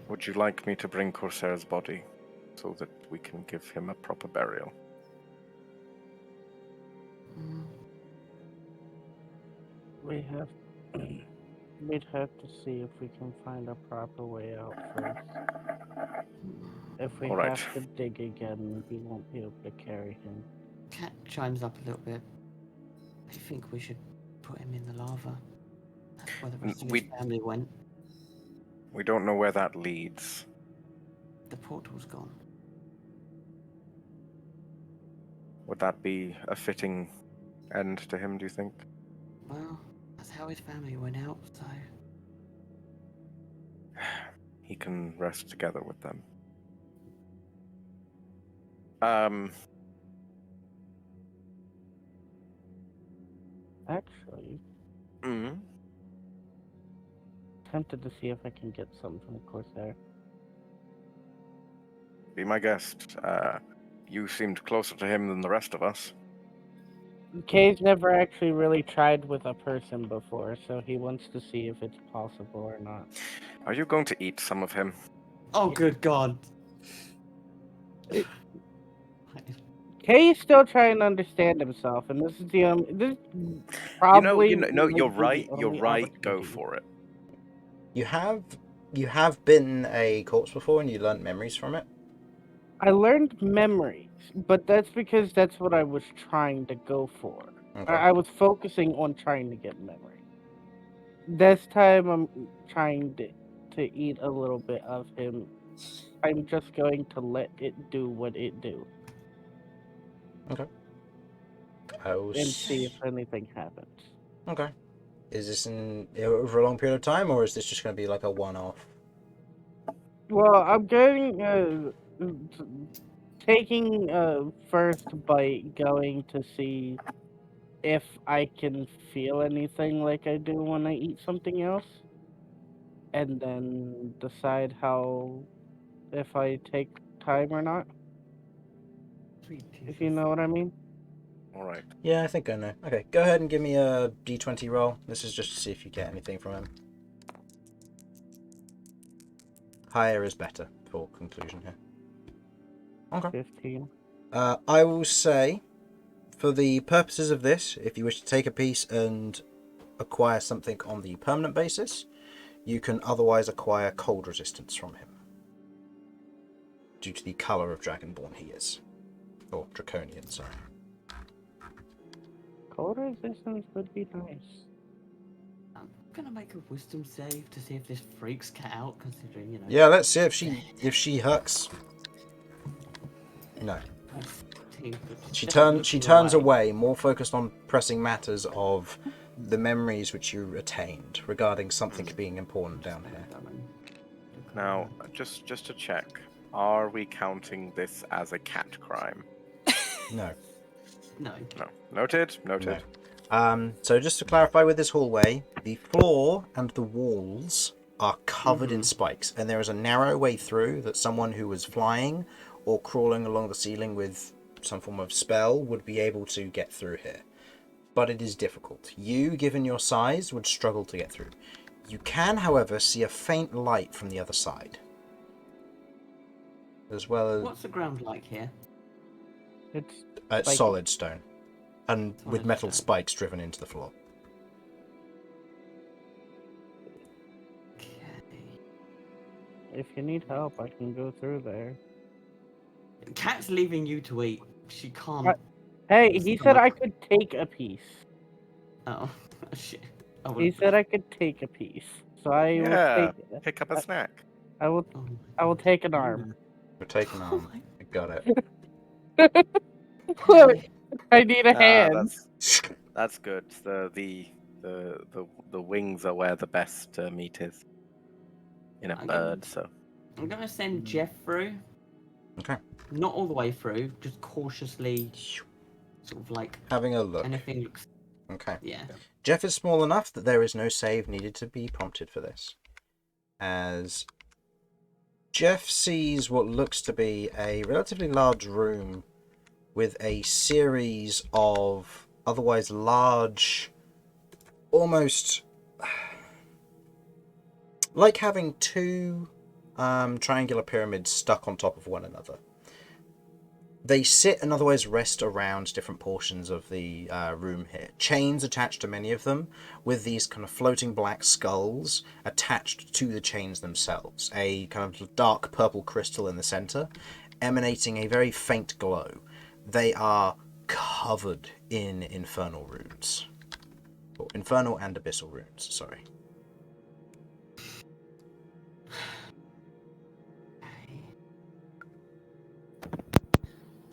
Would you like me to bring Corsair's body so that we can give him a proper burial? Mm, We'd have to see if we can find a proper way out first. If we All right. have to dig again, we won't be able to carry him. Cat chimes up a little bit. I think we should put him in the lava. That's where the rest of his family went. We don't know where that leads. The portal's gone. Would that be a fitting end to him, do you think? Well, that's how his family went out, so... He can rest together with them. Actually, mm, tempted to see if I can get something from Corsair. Be my guest. You seemed closer to him than the rest of us. Kay's never actually really tried with a person before, so he wants to see if it's possible or not. Are you going to eat some of him? Oh, good God! Kay's still trying to understand himself, and this is the this is probably No, you're might be right. the You're only right. Go opportunity. for it. You have been a corpse before and you learnt memories from it. I learned memories, but that's because that's what I was trying to go for. Okay. I was focusing on trying to get memory. This time I'm trying to eat a little bit of him. I'm just going to let it do what it do I will and see if anything happens. Okay. Is this over a long period of time, or is this just going to be like a one-off? Well, I'm going taking first bite, going to see if I can feel anything like I do when I eat something else, and then decide if I take time or not, if you know what I mean. All right. Yeah, I think I know. Okay, go ahead and give me a d20 roll. This is just to see if you get anything from him. Higher is better for conclusion here. Okay. 15. I will say, for the purposes of this, if you wish to take a piece and acquire something on the permanent basis, you can otherwise acquire cold resistance from him. Due to the colour of Dragonborn he is. Or Draconian, sorry. Cold resistance would be nice. I'm gonna make a wisdom save to see if this freaks Cat out, considering, you know... Yeah, let's see if she hucks. No. She turns away, more focused on pressing matters of the memories which you attained regarding something being important down here. Now, just to check, are we counting this as a cat crime? No. No. No. Noted. No. So just to clarify with this hallway, the floor and the walls are covered in spikes, and there is a narrow way through that someone who was flying or crawling along the ceiling with some form of spell would be able to get through here. But it is difficult. You, given your size, would struggle to get through. You can, however, see a faint light from the other side. As well as... What's the ground like here? It's It's solid stone. And with Solid metal stone. spikes driven into the floor. Okay. if you need help, I can go through there. Cat's leaving you to eat. She can't. What? Hey, he said Stomach. I could take a piece. Oh, shit. He said I could take a piece, so I will Yeah, take. pick up a snack. I will. Oh, I will take an arm. We're taking Oh on. my- Got it. Look, I need a hand. That's That's good. The wings are where the best meat is in a I'm bird. So gonna send Jeff through. Okay. Not all the way through, just cautiously, sort of like Having a look. anything looks. Okay. Yeah. Jeff is small enough that there is no save needed to be prompted for this. As Jeff sees what looks to be a relatively large room with a series of otherwise large, almost like having two triangular pyramids stuck on top of one another. They sit and otherwise rest around different portions of the room here. Chains attached to many of them, with these kind of floating black skulls attached to the chains themselves. A kind of dark purple crystal in the center, emanating a very faint glow. They are covered in infernal runes. Or infernal and abyssal runes, sorry.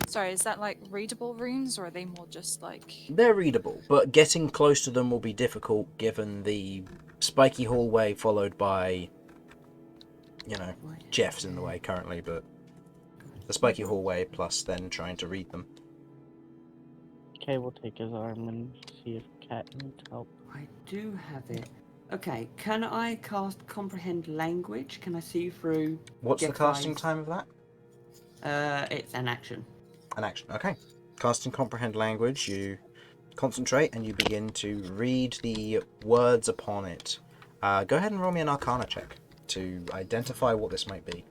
Sorry, is that like readable runes, or are they more just like? They're readable, but getting close to them will be difficult given the spiky hallway followed by, Jeff's in the way currently, but the spiky hallway plus then trying to read them. Okay, we'll take his arm and see if Cat needs help. I do have it. Okay, can I cast Comprehend Language? Can I see through? What's the Jeff's casting eyes? time of that? It's an action. An action, okay. Casting Comprehend Language, you concentrate and you begin to read the words upon it. Go ahead and roll me an Arcana check to identify what this might be.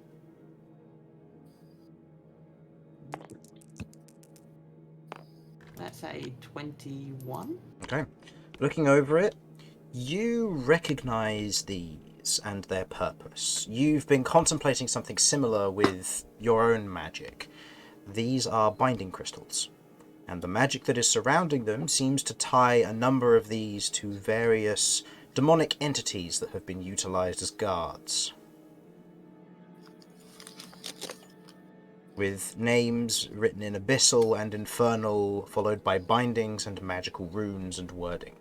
That's a 21. Okay. Looking over it, you recognize these and their purpose. You've been contemplating something similar with your own magic. These are binding crystals, and the magic that is surrounding them seems to tie a number of these to various demonic entities that have been utilized as guards. With names written in abyssal and infernal, followed by bindings and magical runes and wording.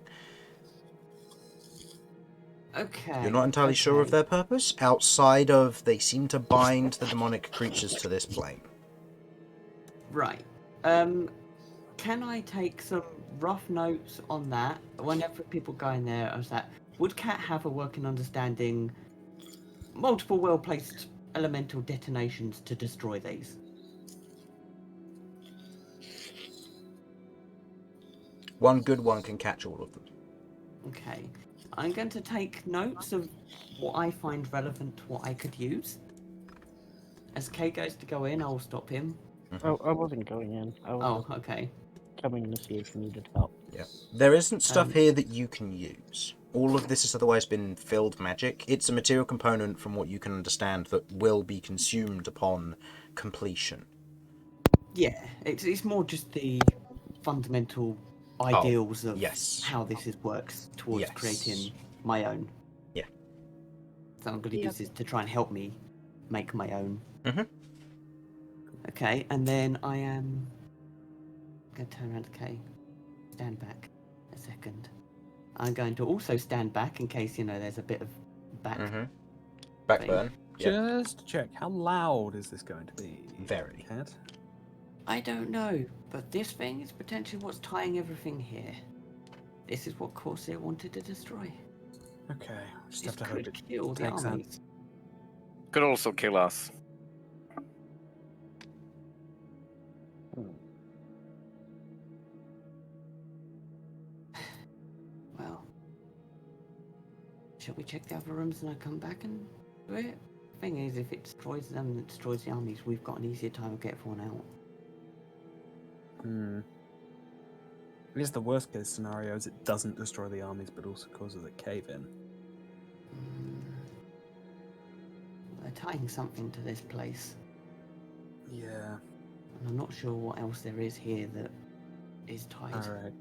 Okay. You're not entirely sure of their purpose, outside of they seem to bind the demonic creatures to this plane. Right. Can I take some rough notes on that? Whenever people go in there, I was like, would Cat have a working understanding multiple well-placed elemental detonations to destroy these? One good one can catch all of them. Okay. I'm going to take notes of what I find relevant, what I could use. As Kay goes to go in, I'll stop him. Oh, I wasn't going in. I was just Okay. coming to see if you needed help. Yeah. There isn't stuff here that you can use. All of this has otherwise been filled magic. It's a material component from what you can understand that will be consumed upon completion. Yeah, it's more just the fundamental ideals of how this works towards creating my own. Yeah. So I'm going to use this to try and help me make my own. Mm-hmm. Okay, and then I am going to turn around to Kay. Stand back a second. I'm going to also stand back in case, there's a bit of back. Backburn. Just to check, how loud is this going to be? Very. Cat? I don't know, but this thing is potentially what's tying everything here. This is what Corsair wanted to destroy. Okay, just This have to hope could it kill the takes armies. that. could also kill us. Well, shall we check the other rooms and I come back and do it? Thing is, if it destroys them and it destroys the armies, we've got an easier time of getting one out. I guess the worst case scenario is it doesn't destroy the armies but also causes a cave-in. They're tying something to this place. Yeah. And I'm not sure what else there is here that is tied. Alright.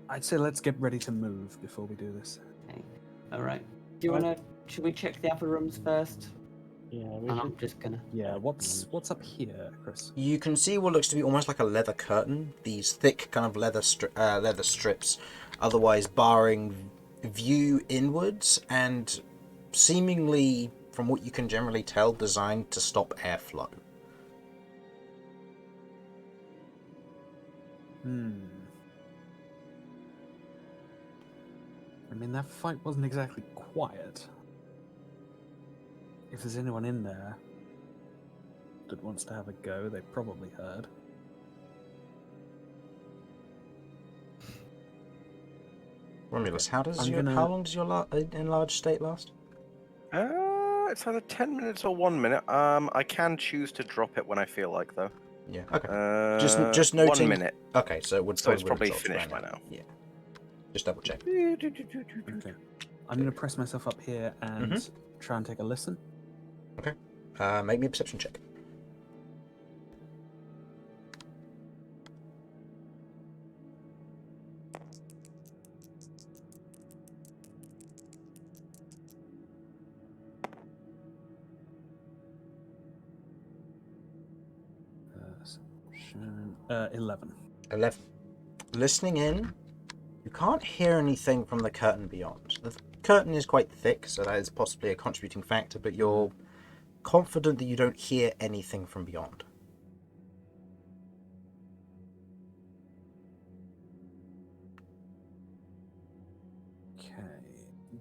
I'd say let's get ready to move before we do this. Okay. Alright. Do you want to... Should we check the other rooms first? Yeah, we And I'm should. just gonna. Yeah, what's up here, Chris? You can see what looks to be almost like a leather curtain. These thick kind of leather strips, otherwise barring view inwards, and seemingly, from what you can generally tell, designed to stop airflow. I mean, that fight wasn't exactly quiet. If there's anyone in there that wants to have a go, they probably heard. Romulus, how I'm how long does your enlarged state last? It's either 10 minutes or 1 minute. I can choose to drop it when I feel like, though. Yeah. Okay. Just just noting. 1 minute. Okay, so it would So it's would have probably dropped finished by by now. Yeah. Just double check. Okay. I'm going to press myself up here and try and take a listen. Okay. Make me a perception check. Perception, 11. 11. Listening in, you can't hear anything from the curtain beyond. The curtain is quite thick, so that is possibly a contributing factor, but you're confident that you don't hear anything from beyond. Okay,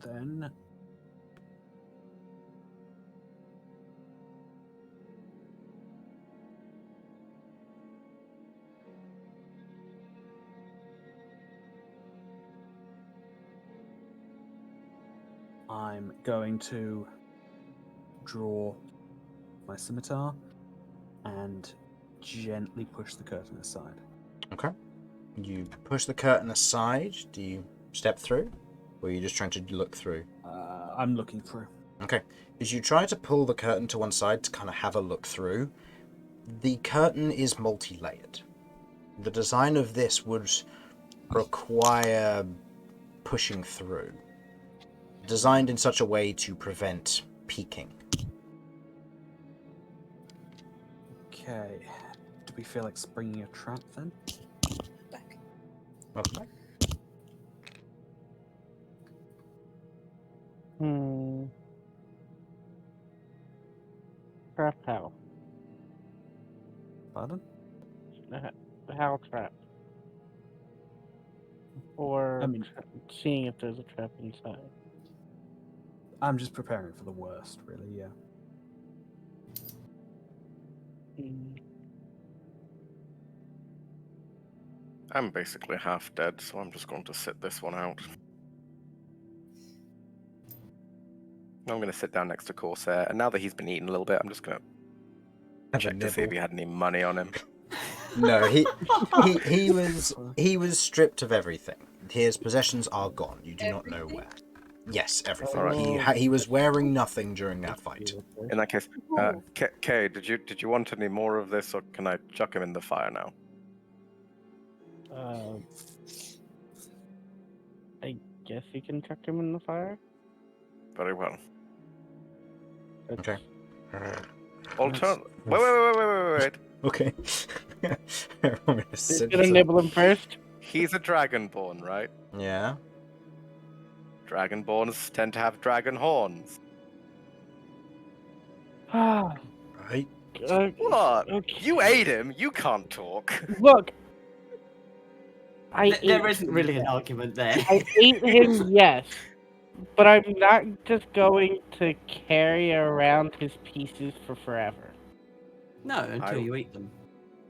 then... I'm going to draw my scimitar and gently push the curtain aside. Okay. You push the curtain aside. Do you step through? Or are you just trying to look through? I'm looking through. Okay. As you try to pull the curtain to one side to kind of have a look through, the curtain is multi-layered. The design of this would require pushing through. Designed in such a way to prevent peeking. Okay. Do we feel like springing a trap then? Back. Welcome back. Trap how? Pardon? How trap? Or I mean- seeing if there's a trap inside. I'm just preparing for the worst, really, yeah. I'm basically half dead, so I'm just going to sit this one out. I'm going to sit down next to Corsair, and now that he's been eating a little bit, I'm just going to check to see if he had any money on him. No, he was stripped of everything. His possessions are gone. You do not know where. Yes, everything. Alright. He was wearing nothing during that fight. In that case, Kay, did you want any more of this, or can I chuck him in the fire now? I guess you can chuck him in the fire. Very well. Okay. Wait. Okay. He's gonna nibble him first. He's a dragonborn, right? Yeah. Dragonborns tend to have dragon horns. Right. What? Okay. You ate him. You can't talk. Look, There isn't really an argument there. I ate him, yes, but I'm not just going to carry around his pieces for forever. No, until you eat them.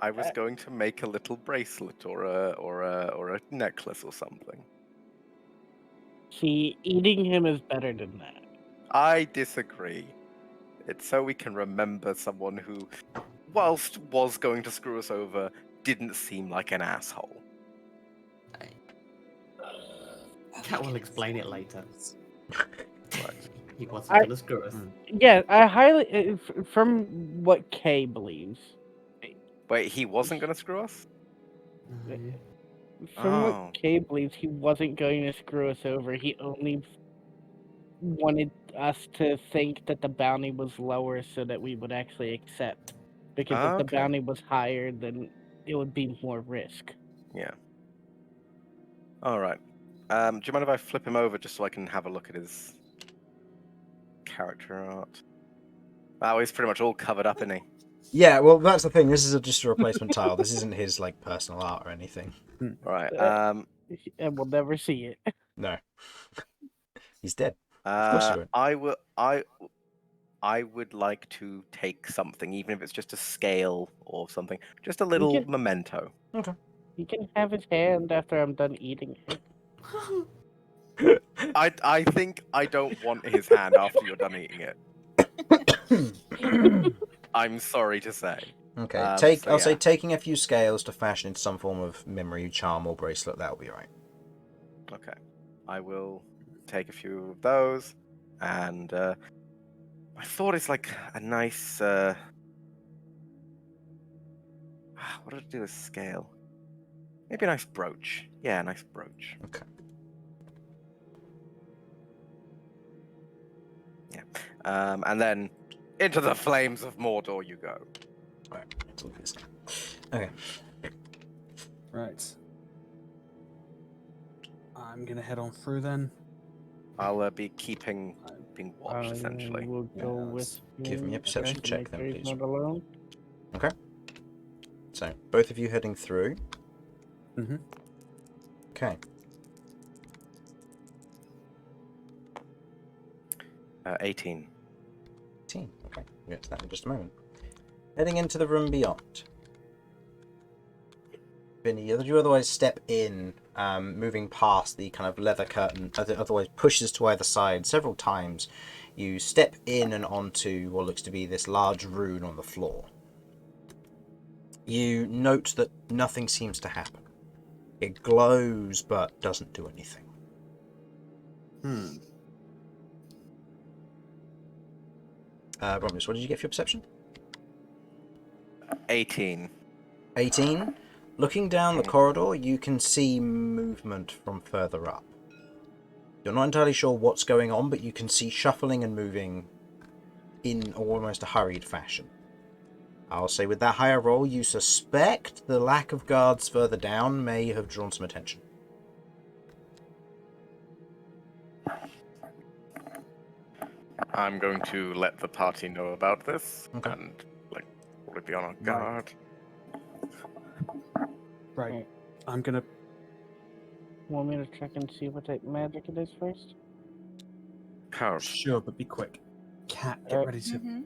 I was going to make a little bracelet or a necklace or something. See, eating him is better than that. I disagree. It's so we can remember someone who, whilst was going to screw us over, didn't seem like an asshole. Cat will explain it later. Right. He wasn't gonna screw us. Yeah, I highly, from what Kay believes, Wait, he wasn't going to screw us? No. from Oh. what Kay believes, he wasn't going to screw us over. He only wanted us to think that the bounty was lower so that we would actually accept. Because if the Okay. bounty was higher, then it would be more risk. Yeah. All right. Do you mind if I flip him over just so I can have a look at his character art? Oh, he's pretty much all covered up, isn't he? Yeah, well, that's the thing. This is just a replacement tile. This isn't his like personal art or anything. Right. And we'll never see it. No, he's dead. Of course you won't. I would like to take something, even if it's just a scale or something, just a little can- memento. Okay. You can have his hand after I'm done eating it. I think I don't want his hand after you're done eating it. I'm sorry to say. Okay. I'll say taking a few scales to fashion into some form of memory, charm, or bracelet. That'll be right. Okay. I will take a few of those, and I thought it's like a nice. What did I do with scale? Maybe a nice brooch. Yeah, a nice brooch. Okay. Yeah. And then into the flames of Mordor you go. Right. Let's look at this. Okay. Right. I'm gonna head on through then. I'll be being watched essentially. We'll go let's with give me a you perception to check make then, sure he's please. not alone. Okay. So both of you heading through. Mm-hmm. Okay. 18. 18. Okay. We'll get to that in just a moment. Heading into the room beyond. Vinny, you otherwise step in, moving past the kind of leather curtain, otherwise pushes to either side several times. You step in and onto what looks to be this large rune on the floor. You note that nothing seems to happen. It glows but doesn't do anything. Romulus, what did you get for your perception? 18. 18. Looking down the corridor, you can see movement from further up. You're not entirely sure what's going on, but you can see shuffling and moving in almost a hurried fashion. I'll say with that higher roll, you suspect the lack of guards further down may have drawn some attention. I'm going to let the party know about this Okay. and probably be on our guard. Right. I'm gonna. Want me to check and see what type of magic it is first? Kirv. Sure, but be quick. Cat, get ready to. Mm-hmm.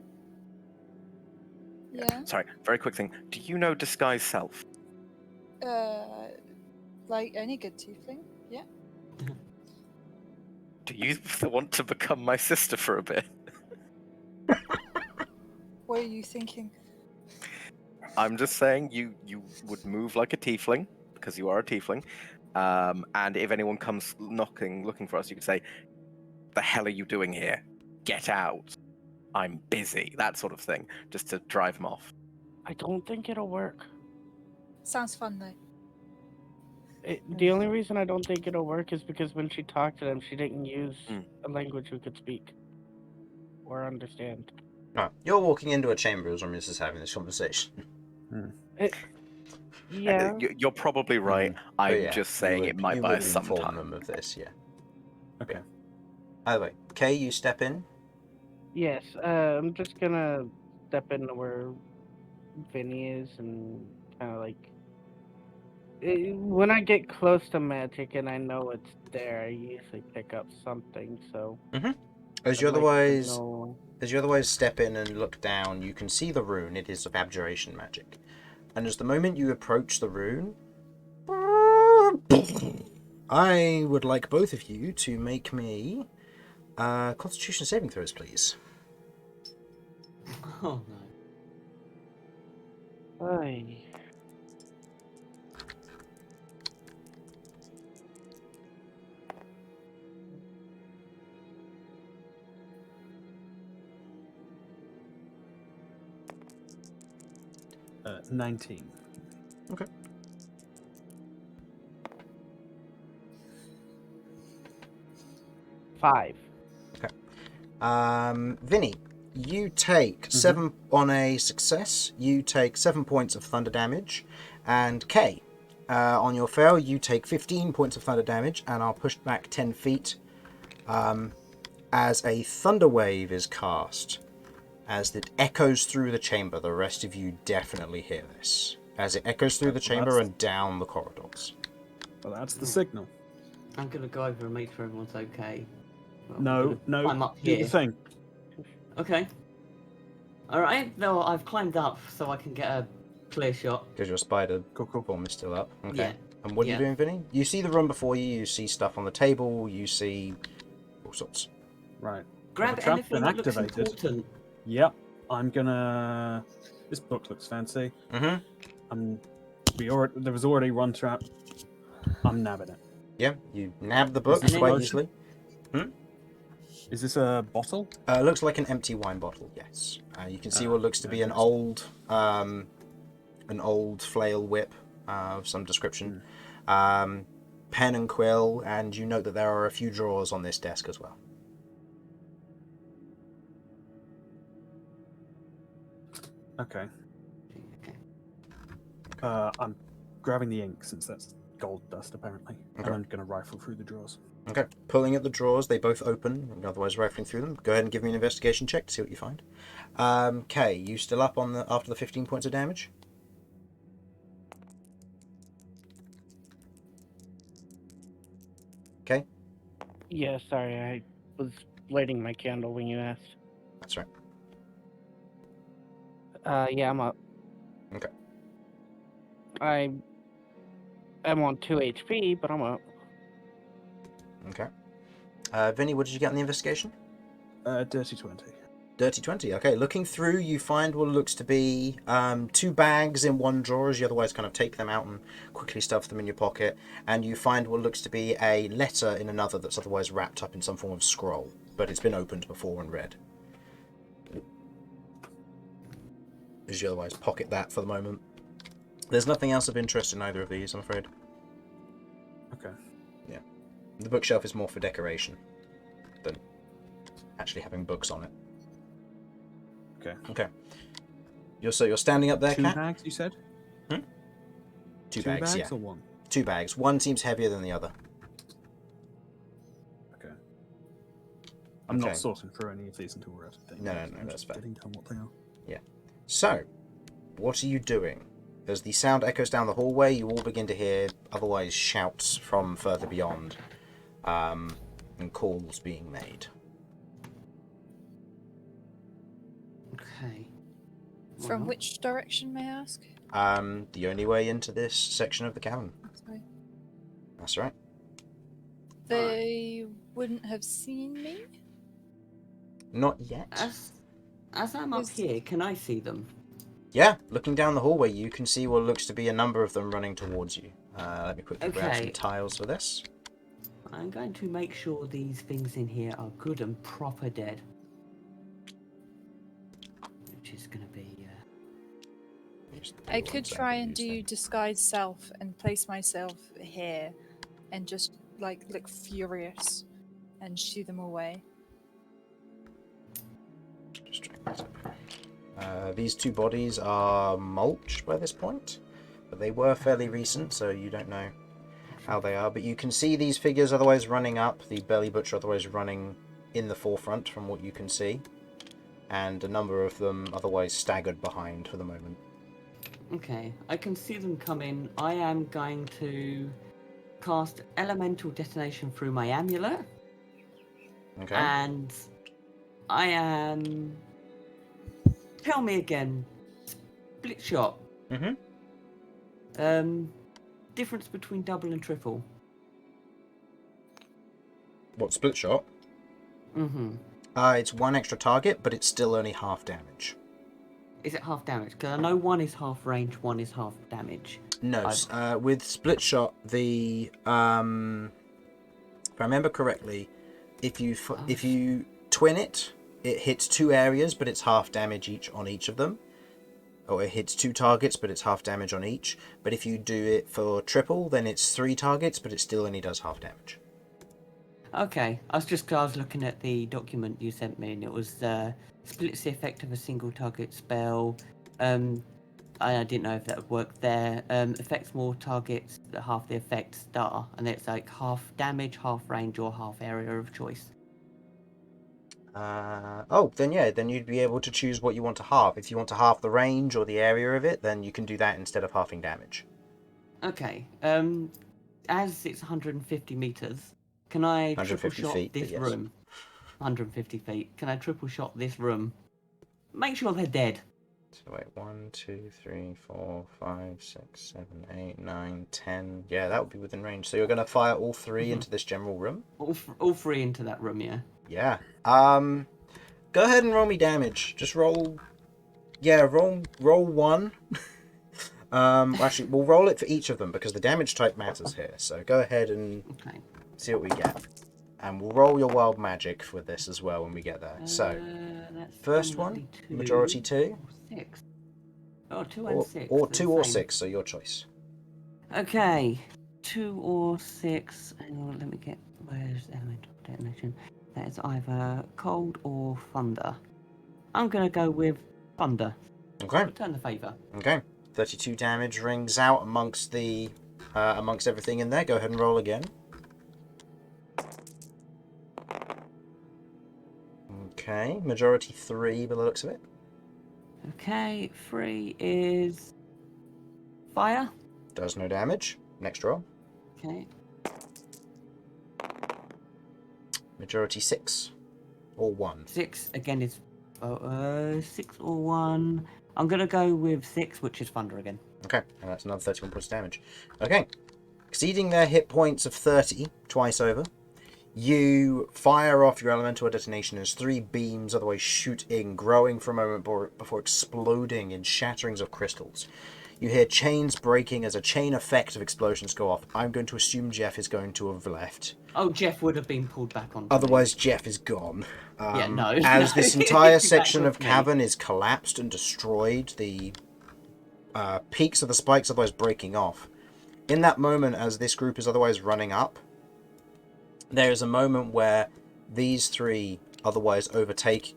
Yeah. Sorry, very quick thing. Do you know disguise self? Like any good tiefling. Yeah. Do you want to become my sister for a bit? What are you thinking? I'm just saying you would move like a tiefling, because you are a tiefling. And if anyone comes knocking, looking for us, you could say, "The hell are you doing here? Get out. I'm busy." That sort of thing, just to drive them off. I don't think it'll work. Sounds fun though. The only reason I don't think it'll work is because when she talked to them, she didn't use Mm. a language we could speak or understand. Right. You're walking into a chamber as Romulus is having this conversation. Yeah. You're probably right. I'm just saying it might buy us some inform time. them of this, yeah. Okay. Either way, Kay, you step in. Yes. I'm just gonna step into where Vinny is and kind of like. When I get close to magic and I know it's there, I usually pick up something. So. As you I'd like to otherwise know- As you otherwise step in and look down, you can see the rune. It is of abjuration magic. And as the moment you approach the rune, I would like both of you to make me Constitution saving throws, please. Oh no. Aye. Uh, 19. Okay. Five. Okay. Vinny, you take 7 on a success. You take 7 points of thunder damage, and Kay, on your fail, you take 15 points of thunder damage, and are pushed back 10 feet. As a thunder wave is cast, as it echoes through the chamber. The rest of you definitely hear this as it echoes through the chamber and down the corridors. Well, that's the signal. I'm gonna go over and make sure everyone's okay. Well, No, I'm up do here. the thing. Okay. Alright, no, I've climbed up so I can get a clear shot. Because your spider Cool. form is still up. Okay. Yeah. And what are you Yeah. doing, Vinny? You see the room before you. You see stuff on the table. You see all sorts. Right. Grab the trap's anything been that looks activated. important. Yep. I'm gonna. This book looks fancy. There was already one trap. I'm nabbing it. Yeah, you nab the book this quite potion? easily. Is this a bottle? Looks like an empty wine bottle. Yes. You can see what looks to be an old flail whip of some description. Pen and quill, and you note that there are a few drawers on this desk as well. Okay. I'm grabbing the ink since that's gold dust apparently, Okay. and I'm gonna rifle through the drawers. Okay. Pulling at the drawers, they both open, otherwise rifling through them. Go ahead and give me an investigation check to see what you find. Kay, you still up on after the 15 points of damage? Okay. Yeah, sorry, I was lighting my candle when you asked. That's right. Yeah, I'm up. Okay. I'm on 2 HP, but I'm up. Okay. Vinny, what did you get on the investigation? Dirty 20. Dirty 20. Okay, looking through, you find what looks to be 2 bags in one drawer, as you otherwise kind of take them out and quickly stuff them in your pocket, and you find what looks to be a letter in another that's otherwise wrapped up in some form of scroll, but it's been opened before and read. As you otherwise pocket that for the moment. There's nothing else of interest in either of these, I'm afraid. Okay. Yeah. The bookshelf is more for decoration than actually having books on it. Okay. Okay. You're standing up there, 2 Kat? bags, you said? Two bags, yeah. or 1? 2 bags. One seems heavier than the other. Okay. I'm Okay. not sorting through any of these until we're at the thing. No, I'm that's just fair. getting done what they are. So, what are you doing? As the sound echoes down the hallway, you all begin to hear otherwise shouts from further beyond, and calls being made. Okay. From Well, which direction, may I ask? The only way into this section of the cavern. Sorry. That's right. They wouldn't have seen me? Not yet. As I'm up Is- here, can I see them? Yeah, looking down the hallway, you can see what looks to be a number of them running towards you. Let me quickly grab some Okay. tiles for this. I'm going to make sure these things in here are good and proper dead. Which is going to be... I could try and do disguise self and place myself here and just like look furious and shoo them away. Just trying this up. These 2 bodies are mulch by this point, but they were fairly recent, so you don't know how they are. But you can see these figures otherwise running up, the belly butcher otherwise running in the forefront from what you can see, and a number of them otherwise staggered behind for the moment. Okay, I can see them coming. I am going to cast Elemental Detonation through my amulet. Okay. And I am... Tell me again. Split shot. Mm-hmm. Difference between double and triple. What, split shot? Mm-hmm. It's 1 extra target, but it's still only half damage. Is it half damage? Because I know 1 is half range, 1 is half damage. No, with split shot, the if I remember correctly, if you twin it, it hits 2 areas, but it's half damage each on each of them. Or it hits 2 targets, but it's half damage on each. But if you do it for triple, then it's 3 targets, but it still only does half damage. Okay, I was looking at the document you sent me, and it was splits the effect of a single target spell. I didn't know if that would work there. Affects more targets, half the effect star, and it's like half damage, half range, or half area of choice. Then you'd be able to choose what you want to halve. If you want to halve the range or the area of it, then you can do that instead of halving damage. Okay. As it's 150 meters, can I triple 150 shot feet, but this yes. room? 150 feet. Can I triple shot this room? Make sure they're dead. So wait, 1, 2, 3, 4, 5, 6, 7, 8, 9, 10. Yeah, that would be within range. So you're going to fire all three into this general room? All three into that room, yeah. Yeah. Go ahead and roll me damage. Just roll. Yeah, roll one. Actually, we'll roll it for each of them because the damage type matters here. So go ahead and see what we get. And we'll roll your wild magic for this as well when we get there. So, that's first one, majority 2. 6. Oh, 2 and 6. Or they're 2 the or same. 6, so your choice. Okay. 2 or 6. Hang on, let me get. Where's elemental detonation? That is either cold or thunder. I'm going to go with thunder. Okay. Return the favour. Okay. 32 damage rings out amongst the amongst everything in there. Go ahead and roll again. Okay, majority 3 by the looks of it. Okay, 3 is fire. Does no damage. Next roll. Okay. Majority 6 or 1. 6 again is 6 or 1. I'm gonna go with 6, which is thunder again. Okay, and that's another 31 points of damage. Okay, exceeding their hit points of 30 twice over. You fire off your elemental detonation as 3 beams otherwise shoot in, growing for a moment before exploding in shatterings of crystals. You hear chains breaking as a chain effect of explosions go off. I'm going to assume Jeff is going to have left. Oh, Jeff would have been pulled back on. Otherwise, Jeff is gone. Yeah, no. As this entire section of with me. cavern is collapsed and destroyed, the peaks of the spikes otherwise breaking off. In that moment, as this group is otherwise running up, there is a moment where these 3 otherwise take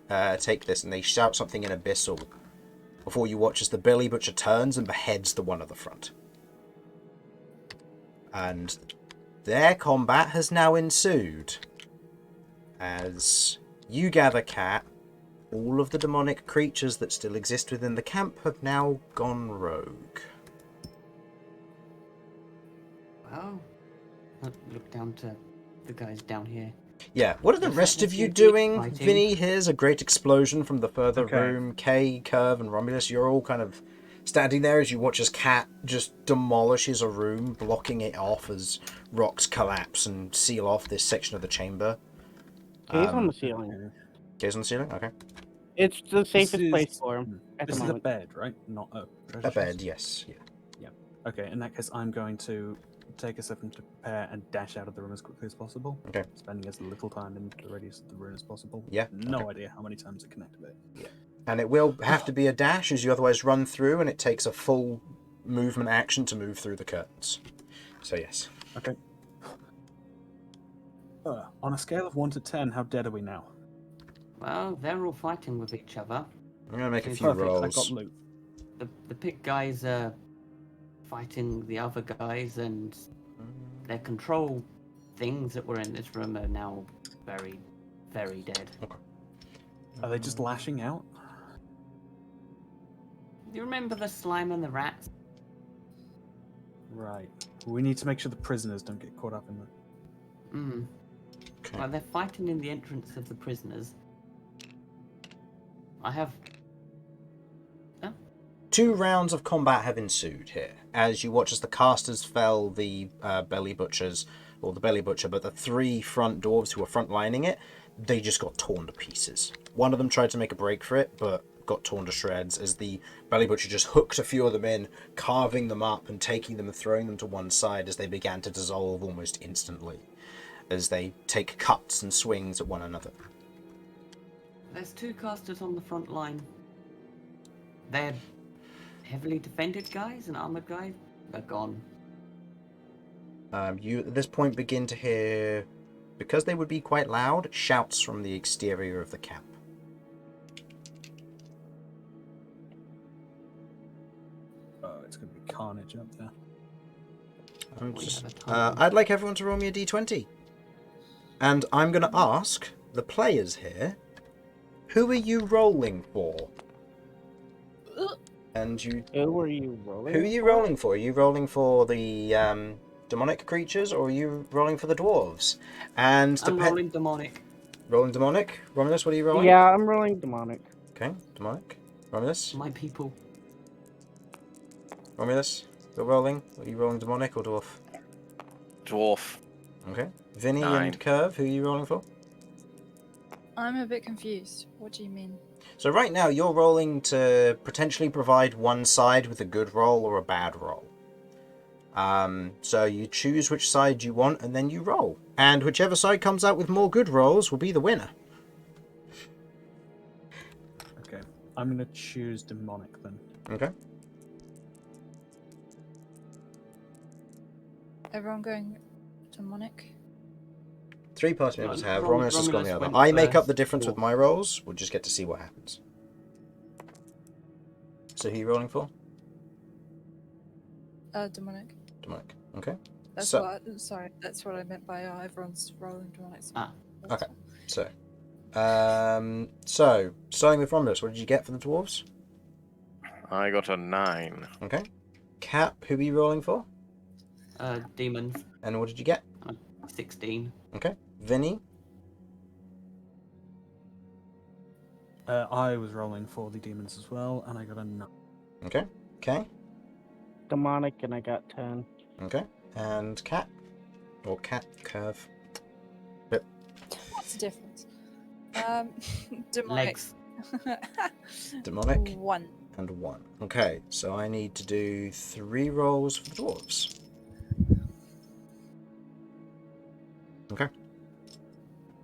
this, and they shout something in abyssal before you watch as the belly butcher turns and beheads the one at the front. And their combat has now ensued. As you gather, Cat, all of the demonic creatures that still exist within the camp have now gone rogue. Well, I'll look down to the guys down here. Yeah, what are the Yes, rest that of was you indeed doing? exciting. Vinny hears a great explosion from the further Okay. room. Kay, Kirv, and Romulus, you're all kind of standing there as you watch as Cat just demolishes a room, blocking it off as rocks collapse and seal off this section of the chamber. He's on the ceiling. Kay's on the ceiling? Okay. It's the safest This place is- for him at the This is a moment. bed, right? Not a treasure A bed, chest? yes. Yeah. Okay, in that case, I'm going to take a second to prepare and dash out of the room as quickly as possible. Okay. Spending as little time in the radius of the room as possible. Yeah, No idea how many times I can activate. And it will have to be a dash as you otherwise run through, and it takes a full movement action to move through the curtains. So, yes. Okay. On a scale of 1 to 10, how dead are we now? Well, they're all fighting with each other. I'm going to make a Okay, few Perfect, I rolls. got loot. The pig guys are fighting the other guys, and their control things that were in this room are now very, very dead. Are they just lashing out? You remember the slime and the rats? Right. We need to make sure the prisoners don't get caught up in that. Mm. Okay. Well, they're fighting in the entrance of the prisoners. I have... 2 rounds of combat have ensued here, as you watch as the casters fell the belly butchers, or the belly butcher, but the 3 front dwarves who were frontlining it, they just got torn to pieces. One of them tried to make a break for it, but got torn to shreds as the belly butcher just hooked a few of them in, carving them up and taking them and throwing them to one side as they began to dissolve almost instantly, as they take cuts and swings at one another. There's 2 casters on the front line. They're heavily defended guys and armored guys. They're gone. You at this point begin to hear because they would be quite loud, shouts from the exterior of the camp. Oh, it's going to be carnage up there. I'd like everyone to roll me a d20. And I'm going to ask the players here, who are you rolling for? And you... Who are you rolling Who are you rolling for? Are you rolling for the demonic creatures, or are you rolling for the dwarves? And I'm rolling demonic. Rolling demonic? Romulus, what are you rolling? Yeah, I'm rolling demonic. Okay, demonic. Romulus? My people. Romulus, you're rolling. Are you rolling demonic or dwarf? Dwarf. Okay. Vinny 9. and Kirv, who are you rolling for? I'm a bit confused. What do you mean? So right now you're rolling to potentially provide one side with a good roll or a bad roll. So you choose which side you want and then you roll. And whichever side comes out with more good rolls will be the winner. Okay, I'm going to choose demonic then. Okay. Everyone going demonic? 3 party members have. Romulus Romulus has gone the other. went I make up first. the difference with my rolls. We'll just get to see what happens. So who are you rolling for? Demonic. Demonic. Okay. That's So- what. Sorry, that's what I meant by everyone's rolling demonic. Ah, That's okay. fine. So starting with Romulus, what did you get for the dwarves? I got a 9. Okay. Cap, who are you rolling for? demons. And what did you get? 16. Okay. Vinny. I was rolling for the demons as well, and I got a 9. Okay. Okay. Demonic, and I got 10. Okay. And Cat. Or Cat Curve. What's the difference? Demonic. Legs. Demonic. 1. And 1. Okay. So I need to do 3 rolls for the dwarves. Okay.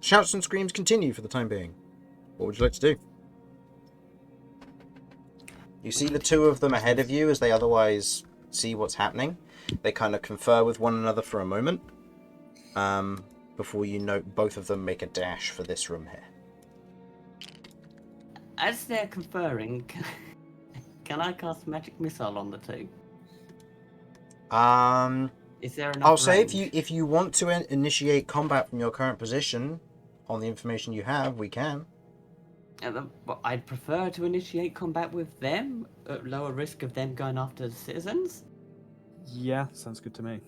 Shouts and screams continue for the time being. What would you like to do? You see the two of them ahead of you as they otherwise see what's happening. They kind of confer with one another for a moment. Before you note both of them make a dash for this room here. As they're conferring, can I cast magic missile on the two? Is there enough I'll say range? if you want to initiate combat from your current position, on the information you have, we can. But I'd prefer to initiate combat with them at lower risk of them going after the citizens. Yeah, sounds good to me.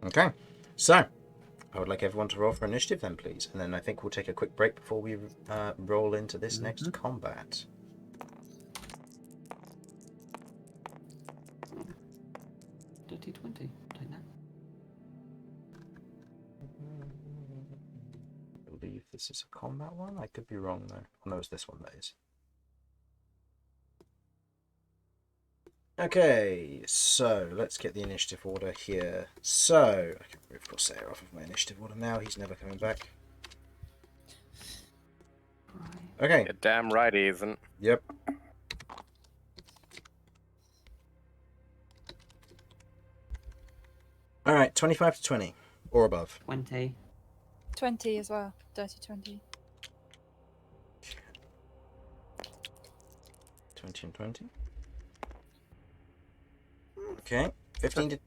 Okay, so I would like everyone to roll for initiative then, please, and then I think we'll take a quick break before we roll into this next combat. Dirty 20. Take that. I believe this is a combat one. I could be wrong though. Oh, no, it's this one that is. Okay, so let's get the initiative order here. So I can remove Corsair off of my initiative order now. He's never coming back. Right. Okay. You're damn right he isn't. Yep. All right, 25 to 20 or above. 20. 20 as well. Dirty 20. 20 and 20. Okay, 15 to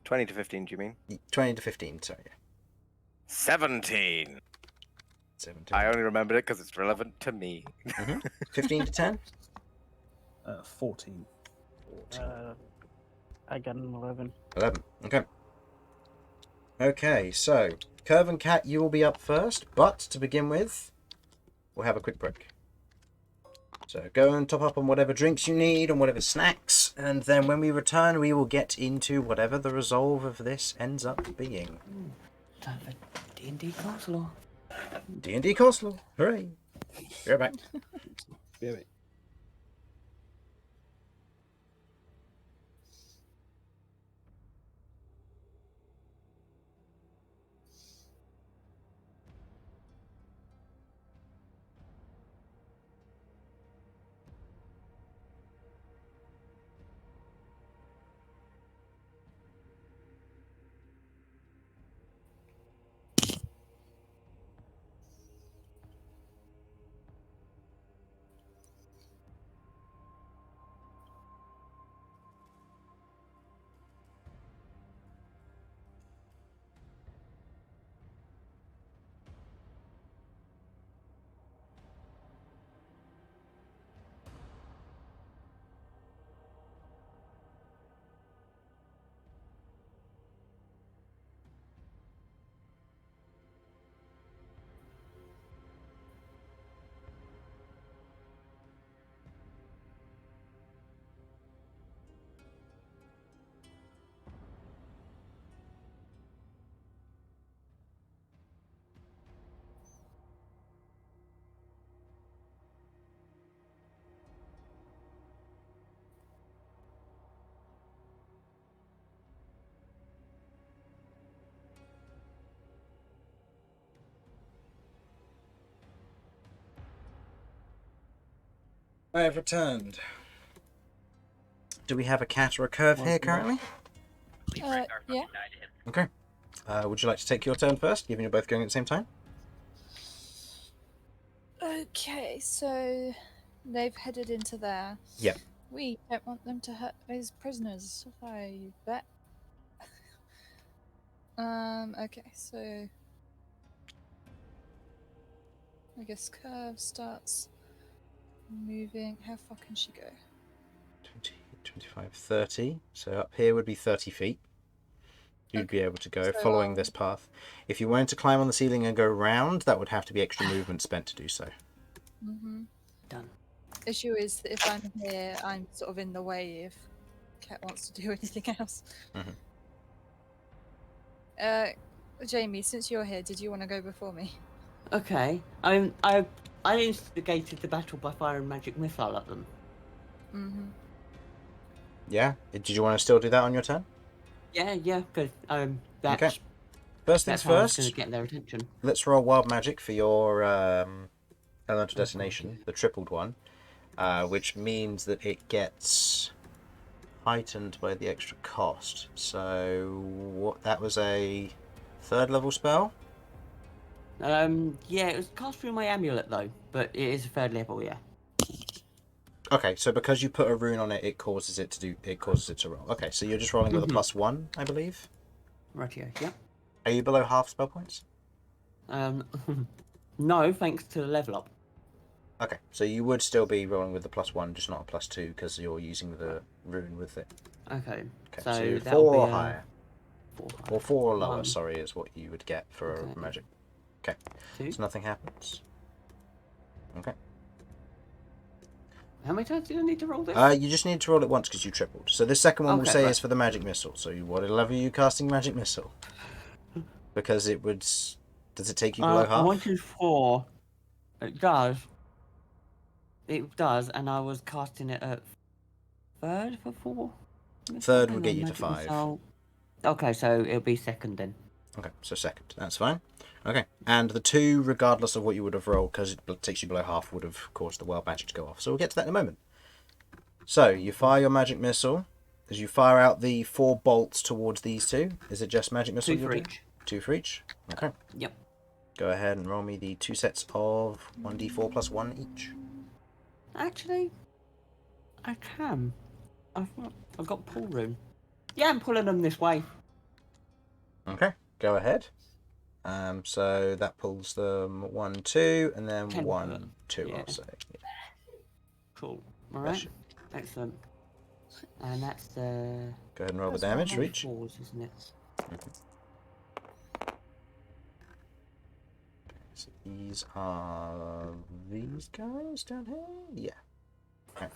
20 to 15, do you mean? 20 to 15. Sorry, 17. 17. I only remembered it because it's relevant to me. 15 to 10. 14. 14. I got an 11. 11. Okay. Okay, so Kirv and Cat, you will be up first, but to begin with, we'll have a quick break. So go and top up on whatever drinks you need and whatever snacks, and then when we return, we will get into whatever the resolve of this ends up being. Time for D&D Castle. D&D Castle. Hooray! Be right back. Yeah, mate. I have returned. Do we have a cat or a curve here currently? Yeah. Okay. Would you like to take your turn first, given you're both going at the same time? Okay, so they've headed into there. Yep. We don't want them to hurt those prisoners, I bet. Okay, so I guess Kirv starts moving. How far can she go? 20, 25, 30. So up here would be 30 feet. You'd be able to go So, following this path. If you wanted to climb on the ceiling and go round, that would have to be extra movement spent to do so. Done. Issue is that if I'm here, I'm sort of in the way if Cat wants to do anything else. Jamie, since you're here, did you want to go before me? Okay. I instigated the battle by firing magic missile at them. Yeah? Did you want to still do that on your turn? Yeah, because that's Okay. First things that's how I was first, going to get their attention. let's roll wild magic for your elemental detonation, the tripled one, which means that it gets heightened by the extra cost. So that was a 3rd level spell? Yeah, it was cast through my amulet though, but it is a 3rd level, yeah. Okay, so because you put a rune on it, it causes it to roll. Okay, so you're just rolling with a +1, I believe. Rightio, yeah. Are you below half spell points? No, thanks to the level up. Okay, so you would still be rolling with the +1, just not a +2, because you're using the rune with it. Okay, Okay, so so that'll 4 be or a higher. 4 higher. Or 4 or lower, 1. sorry, is what you would get for Okay. magic. Okay, 2. so nothing happens. Okay. How many times do I need to roll this? You just need to roll it once because you tripled. So this second one we'll Okay, say right. is for the magic missile. So what level are you casting magic missile? Because it would... Does it take you below I half? wanted 4. It does. It does, and I was casting it at 3rd for 4. 3rd would And get then you to magic 5. missile. Okay, so it'll be 2nd then. Okay, so 2nd. That's fine. Okay, and the 2, regardless of what you would have rolled, because it takes you below half, would have caused the wild magic to go off. So we'll get to that in a moment. So, you fire your magic missile. As you fire out the 4 bolts towards these 2, is it just magic missile 2 you're for doing? each. 2 for each? Okay. Yep. Go ahead and roll me the 2 sets of 1d4 plus 1 each. Actually, I can. I've got pull rune. Yeah, I'm pulling them this way. Okay, go ahead. So that pulls them 1, 2, and then 10 1, 2, yeah. I'll say. Yeah. Cool. Bless Alright. you. Excellent. And that's the... Go ahead and roll the that's damage one for on each. 4s, isn't it? So these are these guys down here? Yeah. Okay.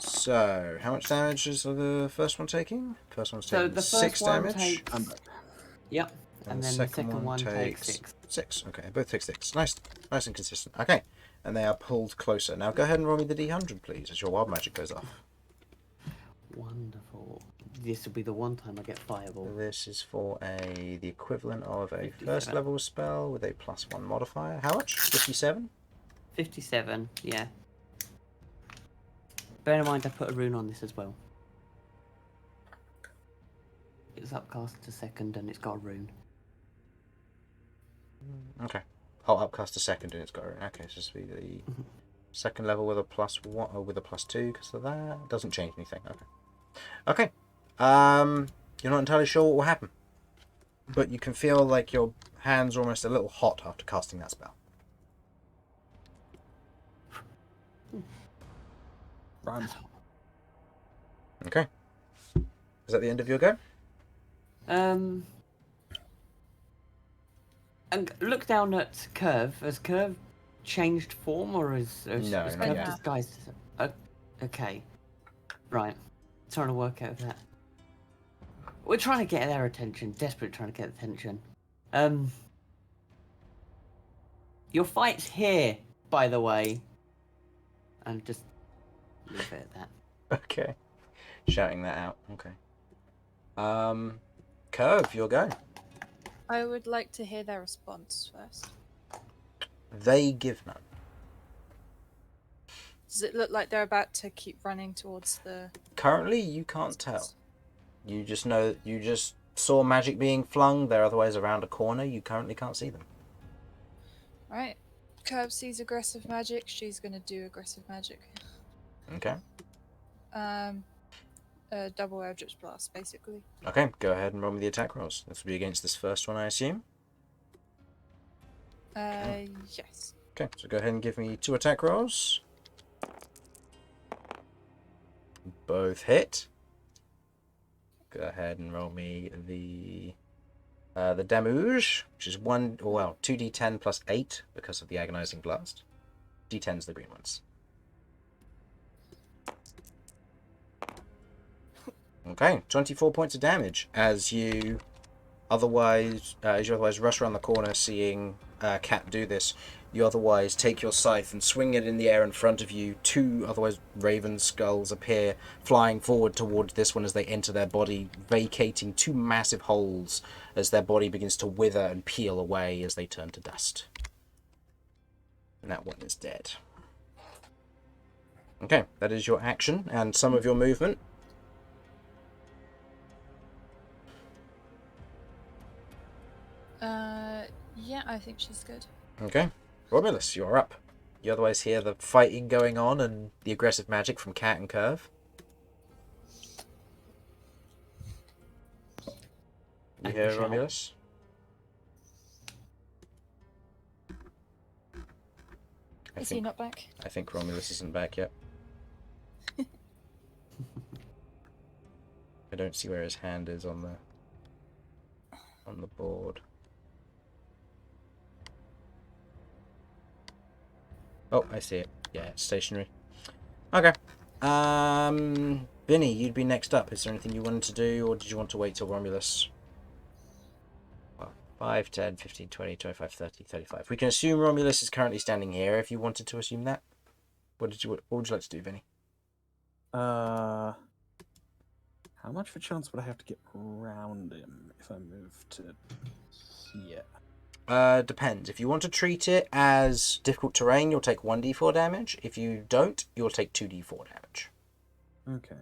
So, how much damage is the first one taking? First one's So taking the 6 first one damage. takes... Yep. And then the second one takes 6. 6. Okay, both take 6. Nice and consistent. Okay, and they are pulled closer. Now go ahead and roll me the d100, please, as your wild magic goes off. Wonderful. This will be the one time I get fireball. This is for the equivalent of a 57. first level spell with a +1 modifier. How much? 57? 57, yeah. Bear in mind I put a rune on this as well. It's upcast to 2nd and it's got a rune. Okay. Oh, upcast to 2nd and it's got a rune. Okay, so this will be the 2nd level with a +1 or with a +2 because of that. Doesn't change anything. Okay. Okay. You're not entirely sure what will happen, but you can feel like your hands are almost a little hot after casting that spell. Run. Okay. Is that the end of your go? And look down at Kirv. Has Kirv changed form or is No, is not Kirv yet. disguised? Okay. Right. Trying to work out that. We're trying to get their attention. Desperate trying to get attention. Your fight's here, by the way. And just leave it at that. Okay. Shouting that out. Okay. Kirv, your go. I would like to hear their response first. They give none. Does it look like they're about to keep running towards the... Currently, you can't tell. You just know, you just saw magic being flung. They're otherwise around a corner. You currently can't see them. Right. Kirv sees aggressive magic. She's gonna do aggressive magic. Okay. A double Eldritch Blast, basically. Okay, go ahead and roll me the attack rolls. This will be against this first one, I assume. Yes. Okay, so go ahead and give me 2 attack rolls. Both hit. Go ahead and roll me the damage, which is 2d10 plus 8 because of the agonizing blast. D10's the green ones. Okay, 24 points of damage as you otherwise rush around the corner, seeing Cat do this. You otherwise take your scythe and swing it in the air in front of you. 2 otherwise raven skulls appear, flying forward towards this one as they enter their body, vacating 2 massive holes as their body begins to wither and peel away as they turn to dust. And that one is dead. Okay, that is your action and some of your movement. Yeah, I think she's good. Okay. Romulus, you're up. You otherwise hear the fighting going on and the aggressive magic from Cat and Kirv. You hear Romulus? Is he not back? I think Romulus isn't back yet. I don't see where his hand is on the board. Oh, I see it. Yeah, it's stationary. Okay. Vinny, you'd be next up. Is there anything you wanted to do, or did you want to wait till Romulus? Well, 5, 10, 15, 20, 25, 30, 35. We can assume Romulus is currently standing here if you wanted to assume that. What would you like to do, Vinny? How much of a chance would I have to get around him if I move to here? Depends. If you want to treat it as difficult terrain, you'll take 1d4 damage. If you don't, you'll take 2d4 damage. Okay.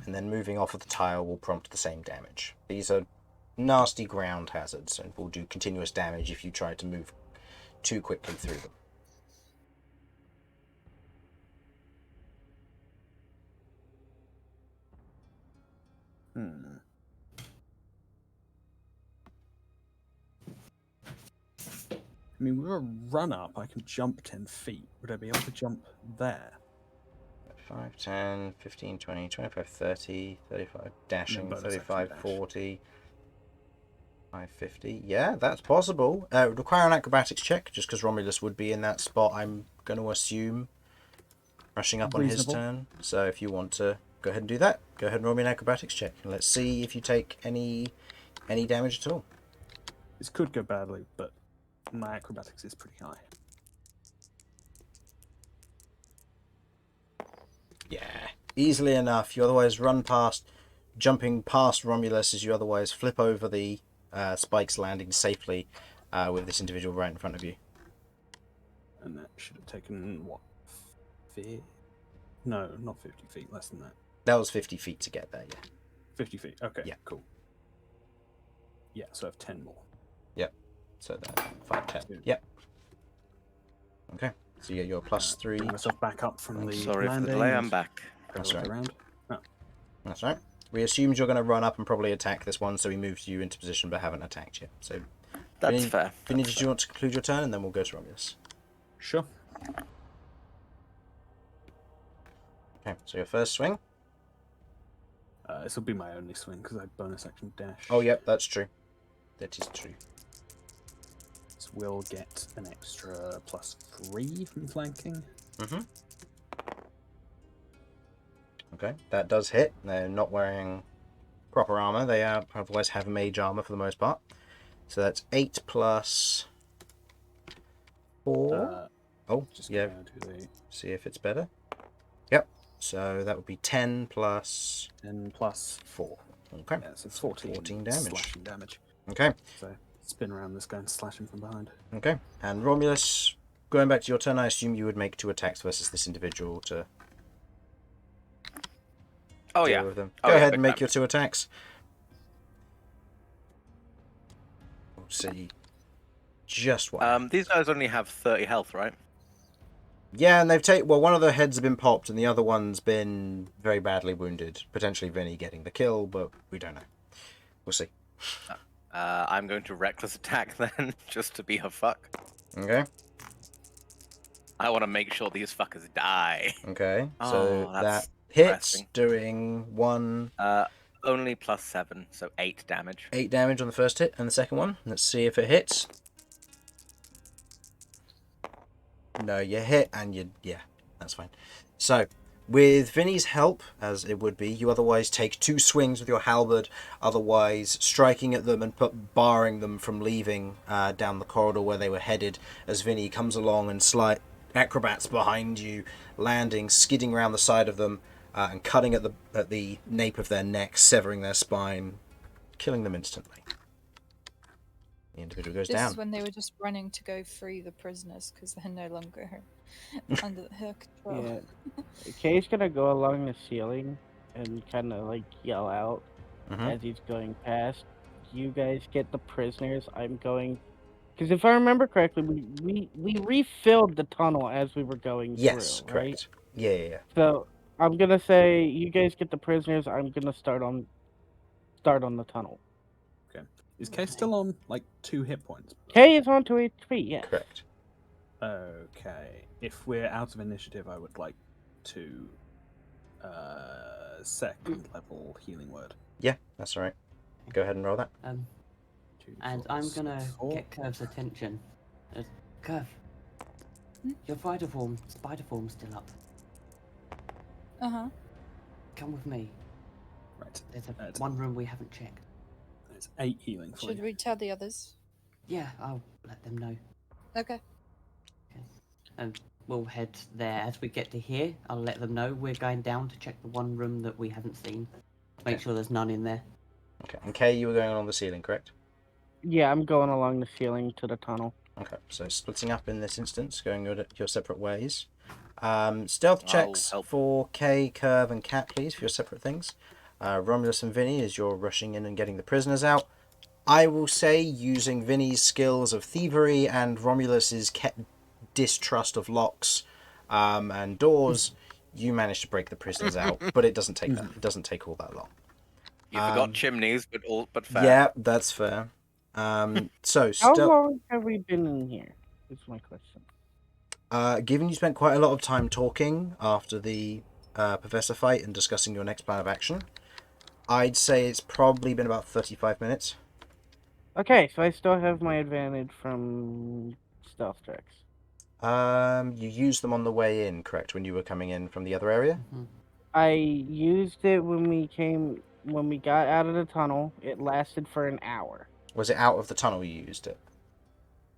And then moving off of the tile will prompt the same damage. These are nasty ground hazards and will do continuous damage if you try to move too quickly through them. I mean, with a run-up, I can jump 10 feet. Would I be able to jump there? 5, 10, 15, 20, 25, 30, 35, dashing, bonus 35, action dash. 40, 5, 50. Yeah, that's possible. It would require an acrobatics check, just because Romulus would be in that spot, I'm going to assume, rushing up on his Reasonable. turn. So if you want to go ahead and do that, go ahead and roll me an acrobatics check. And let's see if you take any damage at all. This could go badly, but my acrobatics is pretty high. Yeah, easily enough. You otherwise run past, jumping past Romulus as you otherwise flip over the spikes, landing safely with this individual right in front of you. And that should have taken, what, 50? No, not 50 feet, less than that. That was 50 feet to get there, yeah. 50 feet, okay, Yeah. cool. Yeah, so I have 10 more. So that 5, 10. Yep. Okay. So you get your +3. Bring myself back up from the Sorry for the landing. delay, I'm back. That's Look right. around. Oh, That's right. We assumed you're going to run up and probably attack this one, so we moved you into position but haven't attacked yet. So, That's Vinny, fair. Vinny, did you want to conclude your turn, and then we'll go to Romulus? sure. Okay. So your first swing. This will be my only swing because I bonus action dash. Oh, yep, that's true. That is true. So we'll get an extra +3 from flanking. Mm-hmm. Okay, that does hit. They're not wearing proper armor. They otherwise have mage armor for the most part. So that's 8 plus 4. Oh, Just yeah. gonna do the See if it's better. Yep. So that would be 10 plus 10 plus 4. Okay. Yeah, so 14 damage. slashing damage. Okay. So spin around this guy and slash him from behind. Okay. And Romulus, going back to your turn, I assume you would make 2 attacks versus this individual to Oh deal yeah. with them. Oh, Go yeah, ahead big and make time. your 2 attacks. We'll see just what. These guys only have 30 health, right? Yeah, and they've taken. Well, one of their heads have been popped, and the other one's been very badly wounded. Potentially Vinny getting the kill, but we don't know. We'll see. I'm going to reckless attack then, just to be a fuck. Okay. I want to make sure these fuckers die. Okay. Oh, So that's that hits, depressing. doing 1. Only +7, so 8 damage. 8 damage on the first hit, and the second one. Let's see if it hits. No, you hit, and you... Yeah, that's fine. So, with Vinny's help, as it would be, you otherwise take 2 swings with your halberd, otherwise striking at them and barring them from leaving down the corridor where they were headed, as Vinny comes along and slight acrobats behind you, landing, skidding around the side of them, and cutting at the nape of their neck, severing their spine, killing them instantly. The individual goes This down. is when they were just running to go free the prisoners because they're no longer under her control. Yeah. Kay's gonna go along the ceiling and kind of like yell out Mhm. as he's going past. You guys get the prisoners. I'm going. Because if I remember correctly, we refilled the tunnel as we were going Yes, through, correct. right? Yeah. So I'm gonna say you guys get the prisoners. I'm gonna start on the tunnel. Is Kay still on like 2 hit points? Kay is on 2 HP. Yes. Correct. Okay. If we're out of initiative, I would like to second level healing word. Yeah, that's all right. Go ahead and roll that. 2, And 4, I'm 6, gonna 4. get Kirv's attention. Kirv, your spider form's still up. Uh-huh. Come with me. Right. There's That's- one room we haven't checked. It's 8 healing for Should you. we tell the others? Yeah, I'll let them know. Okay. And we'll head there. As we get to here, I'll let them know we're going down to check the one room that we haven't seen. Make sure there's none in there. Okay. And Kay, you were going along the ceiling, correct? Yeah, I'm going along the ceiling to the tunnel. Okay. So splitting up in this instance, going your separate ways. Stealth checks help. for Kay, Kirv, and Cat, please, for your separate things. Romulus and Vinny, as you're rushing in and getting the prisoners out. I will say, using Vinny's skills of thievery and Romulus's distrust of locks and doors, you managed to break the prisoners out, but it doesn't take that. It doesn't take all that long. You forgot chimneys, but fair. Yeah, that's fair. So How long have we been in here? Is my question. given you spent quite a lot of time talking after the Pervessa fight and discussing your next plan of action, I'd say it's probably been about 35 minutes. Okay, so I still have my advantage from stealth checks. You used them on the way in, correct? When you were coming in from the other area? Mhm. I used it when we got out of the tunnel. It lasted for an hour. Was it out of the tunnel you used it?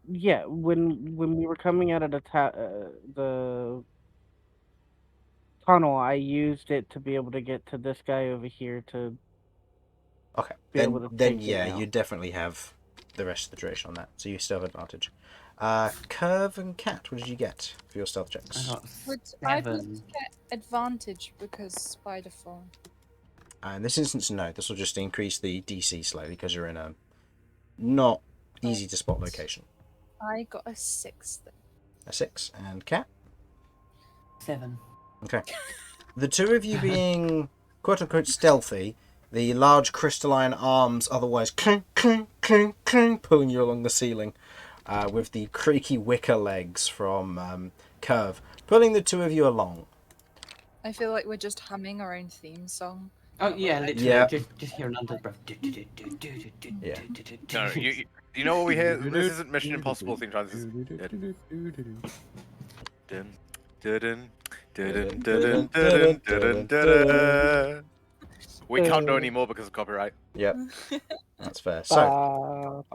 Yeah, when we were coming out of the tunnel, I used it to be able to get to this guy over here to Okay. be able to Then take yeah, him out. you definitely have the rest of the duration on that, so you still have advantage. Kirv and Cat, what did you get for your stealth I checks? got I 7. would get advantage because spider form. In this instance, no. This will just increase the DC slightly because you're in a not easy to spot location. I got a 6. A 6. And Cat? 7. Okay. The two of you being quote-unquote stealthy, the large crystalline arms otherwise clink, clink, clink, clink, pulling you along the ceiling, with the creaky wicker legs from Kirv, pulling the two of you along. I feel like we're just humming our own theme song. Oh yeah, literally. Yeah. Just hearing under the breath. Yeah. No, you know what we hear? This isn't Mission Impossible theme song. This is dun, dun, dun, dun, dun, dun, dun, dun, dun. We can't do any more because of copyright. Yep. That's fair. So,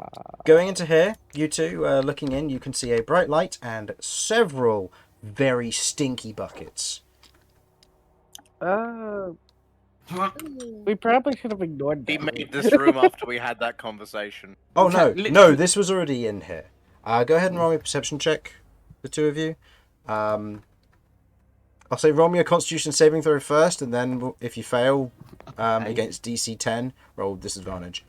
going into here, you two looking in, you can see a bright light and several very stinky buckets. We probably should have ignored He that. made this room after we had that conversation. Oh no, Literally- no, this was already in here. Go ahead and roll me a perception check. the two of you. I'll say roll me a Constitution saving throw first, and then if you fail Okay. against DC 10, roll disadvantage.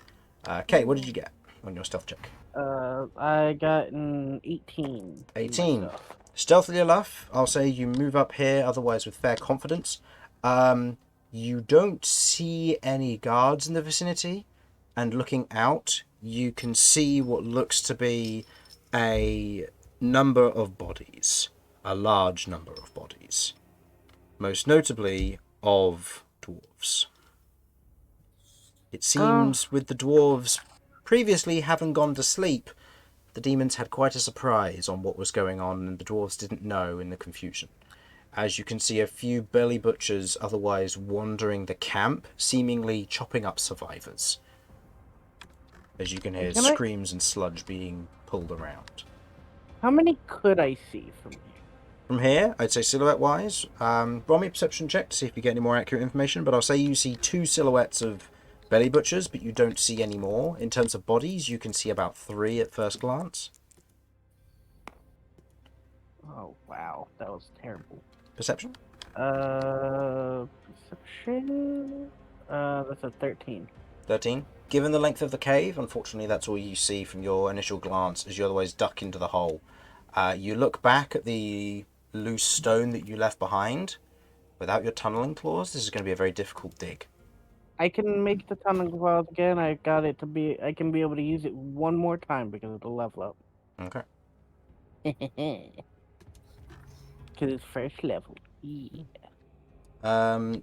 Kate, what did you get on your stealth check? I got an 18. 18. myself. Stealthily enough, I'll say you move up here, otherwise with fair confidence. You don't see any guards in the vicinity, and looking out, you can see what looks to be a number of bodies. A large number of bodies. Most notably of dwarves. It seems with the dwarves previously having gone to sleep, the demons had quite a surprise on what was going on, and the dwarves didn't know in the confusion. As you can see, a few burly butchers otherwise wandering the camp, seemingly chopping up survivors. As you can hear screams and sludge being pulled around. How many could I see from here? From here, I'd say silhouette-wise, roll me a perception check to see if you get any more accurate information, but I'll say you see 2 silhouettes of belly butchers, but you don't see any more. In terms of bodies, you can see about 3 at first glance. Oh, wow. That was terrible. Perception? Perception? That's a 13. 13. Given the length of the cave, unfortunately that's all you see from your initial glance as you otherwise duck into the hole. You look back at the loose stone that you left behind. Without your tunneling claws, this is going to be a very difficult dig. I can make the tunneling claws again. I got it to be. I can be able to use it one more time because of the level up. Okay. Because it's first level. Yeah.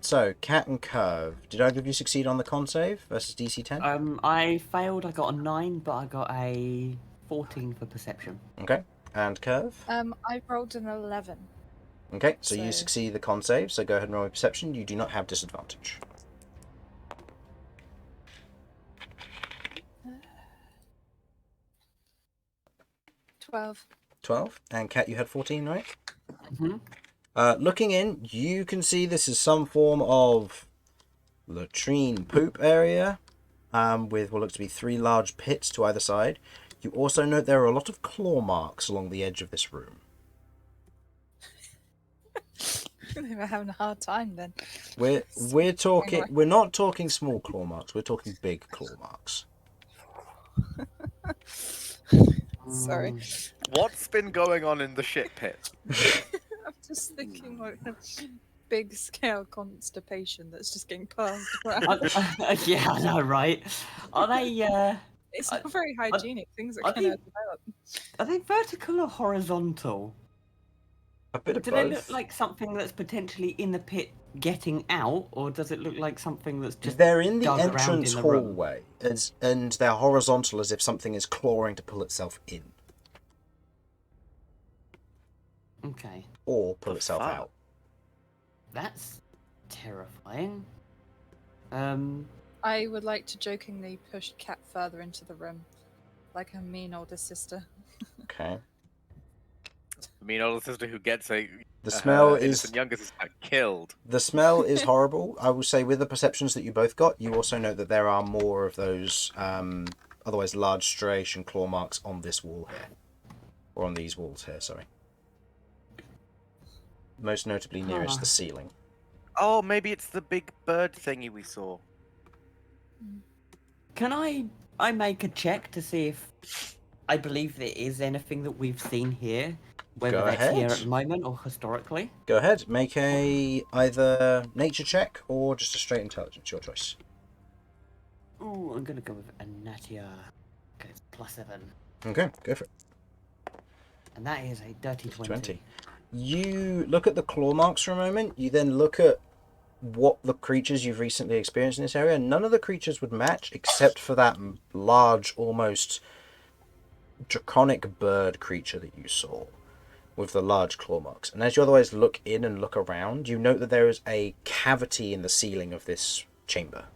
So, Cat and Kirv. Did either of you succeed on the con save versus DC 10? I failed. I got a 9, but I got a 14 for perception. Okay. And Kirv? I rolled an 11. Okay, so you So- succeed the con save, so go ahead and roll a perception. You do not have disadvantage. 12. 12. And Cat, you had 14, right? Mm-hmm. Looking in, you can see this is some form of latrine poop area with what looks to be 3 large pits to either side. You also note there are a lot of claw marks along the edge of this room. They were having a hard time then. We're not talking small claw marks, we're talking big claw marks. Sorry. What's been going on in the shit pit? I'm just thinking like a big scale constipation that's just getting passed around. Yeah, I know, right? Are they It's not very hygienic. Things are going to develop. are they vertical or horizontal? A bit of Do both. they look like something that's potentially in the pit getting out, or does it look like something that's just They're in the dug around entrance in the room? hallway, and they're horizontal as if something is clawing to pull itself in. Okay, Or pull The itself fuck? out. that's terrifying. I would like to jokingly push Cat further into the room, like a mean older sister. Okay. I mean, older sister who gets a The smell is innocent younger sister killed. the smell is horrible. I will say with the perceptions that you both got, you also know that there are more of those otherwise large striation claw marks on this wall here. Or on these walls here, sorry. Most notably nearest the ceiling. Oh, maybe it's the big bird thingy we saw. Can I make a check to see if I believe there is anything that we've seen here, whether Go that's here ahead. at the moment or historically? Go ahead, make a either nature check or just a straight intelligence, your choice. Ooh, I'm gonna go with a Natia. Okay, it's +7. Okay, go for it. And that is a dirty 20. 20. You look at the claw marks for a moment, you then look at what the creatures you've recently experienced in this area. None of the creatures would match except for that large, almost draconic bird creature that you saw with the large claw marks. And as you otherwise look in and look around, you note that there is a cavity in the ceiling of this chamber.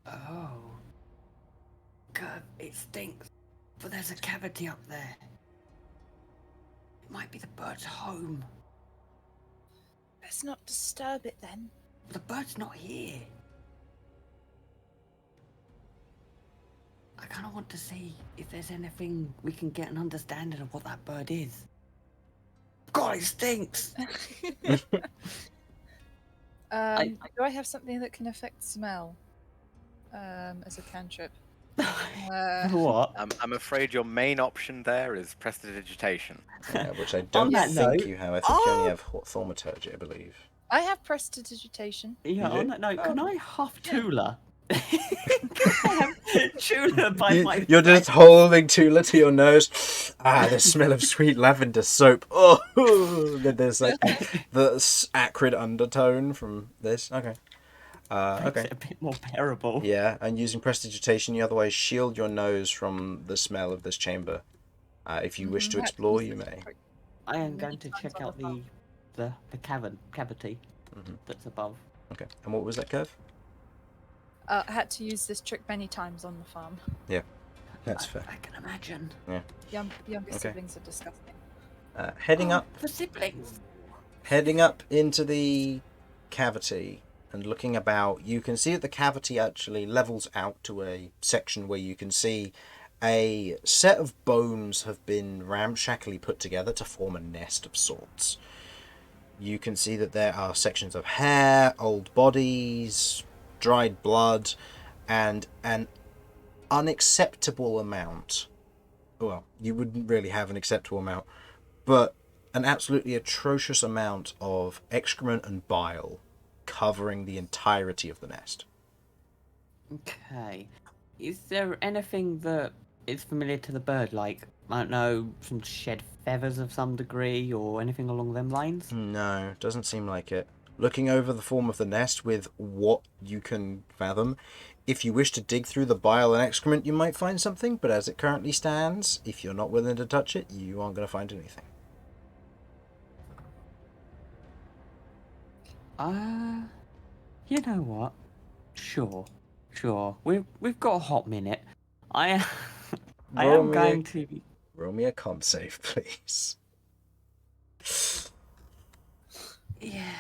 Oh. God, it stinks. But there's a cavity up there. It might be the bird's home. Let's not disturb it then. The bird's not here. I kind of want to see if there's anything we can get an understanding of what that bird is. God, it stinks! Do I have something that can affect smell as a cantrip? What? I'm afraid your main option there is prestidigitation. Yeah, which I On don't that think note- you have. I think you only have thaumaturgy, I believe. I have prestidigitation. Yeah, You on do? that note, can I huff Yeah. Tula? Can I have Tula by my You're just holding Tula to your nose. Ah, the smell of sweet lavender soap. Oh, then there's like the acrid undertone from this. Okay. Makes Okay. it a bit more bearable. Yeah, and using prestidigitation, you otherwise shield your nose from the smell of this chamber. If you wish to explore, you may. I am Many going to times check on out the farm. the cavity that's above. Okay. And what was that, Kirv? I had to use this trick many times on the farm. That's fair. I can imagine. Younger Okay. siblings are disgusting. Heading up The siblings. Heading up into the cavity and looking about, you can see that the cavity actually levels out to a section where you can see a set of bones have been ramshackly put together to form a nest of sorts. You can see that there are sections of hair, old bodies, dried blood, and an unacceptable amount. Well, you wouldn't really have an acceptable amount, but an absolutely atrocious amount of excrement and bile covering the entirety of the nest. Okay. Is there anything that is familiar to the bird, like, I don't know, some shed feathers of some degree or anything along them lines? No, doesn't seem like it. Looking over the form of the nest with what you can fathom, if you wish to dig through the bile and excrement, you might find something, but as it currently stands, if you're not willing to touch it, you aren't going to find anything. You know what? Sure. We've got a hot minute. I am going to. Roll me a con save, please. Yeah.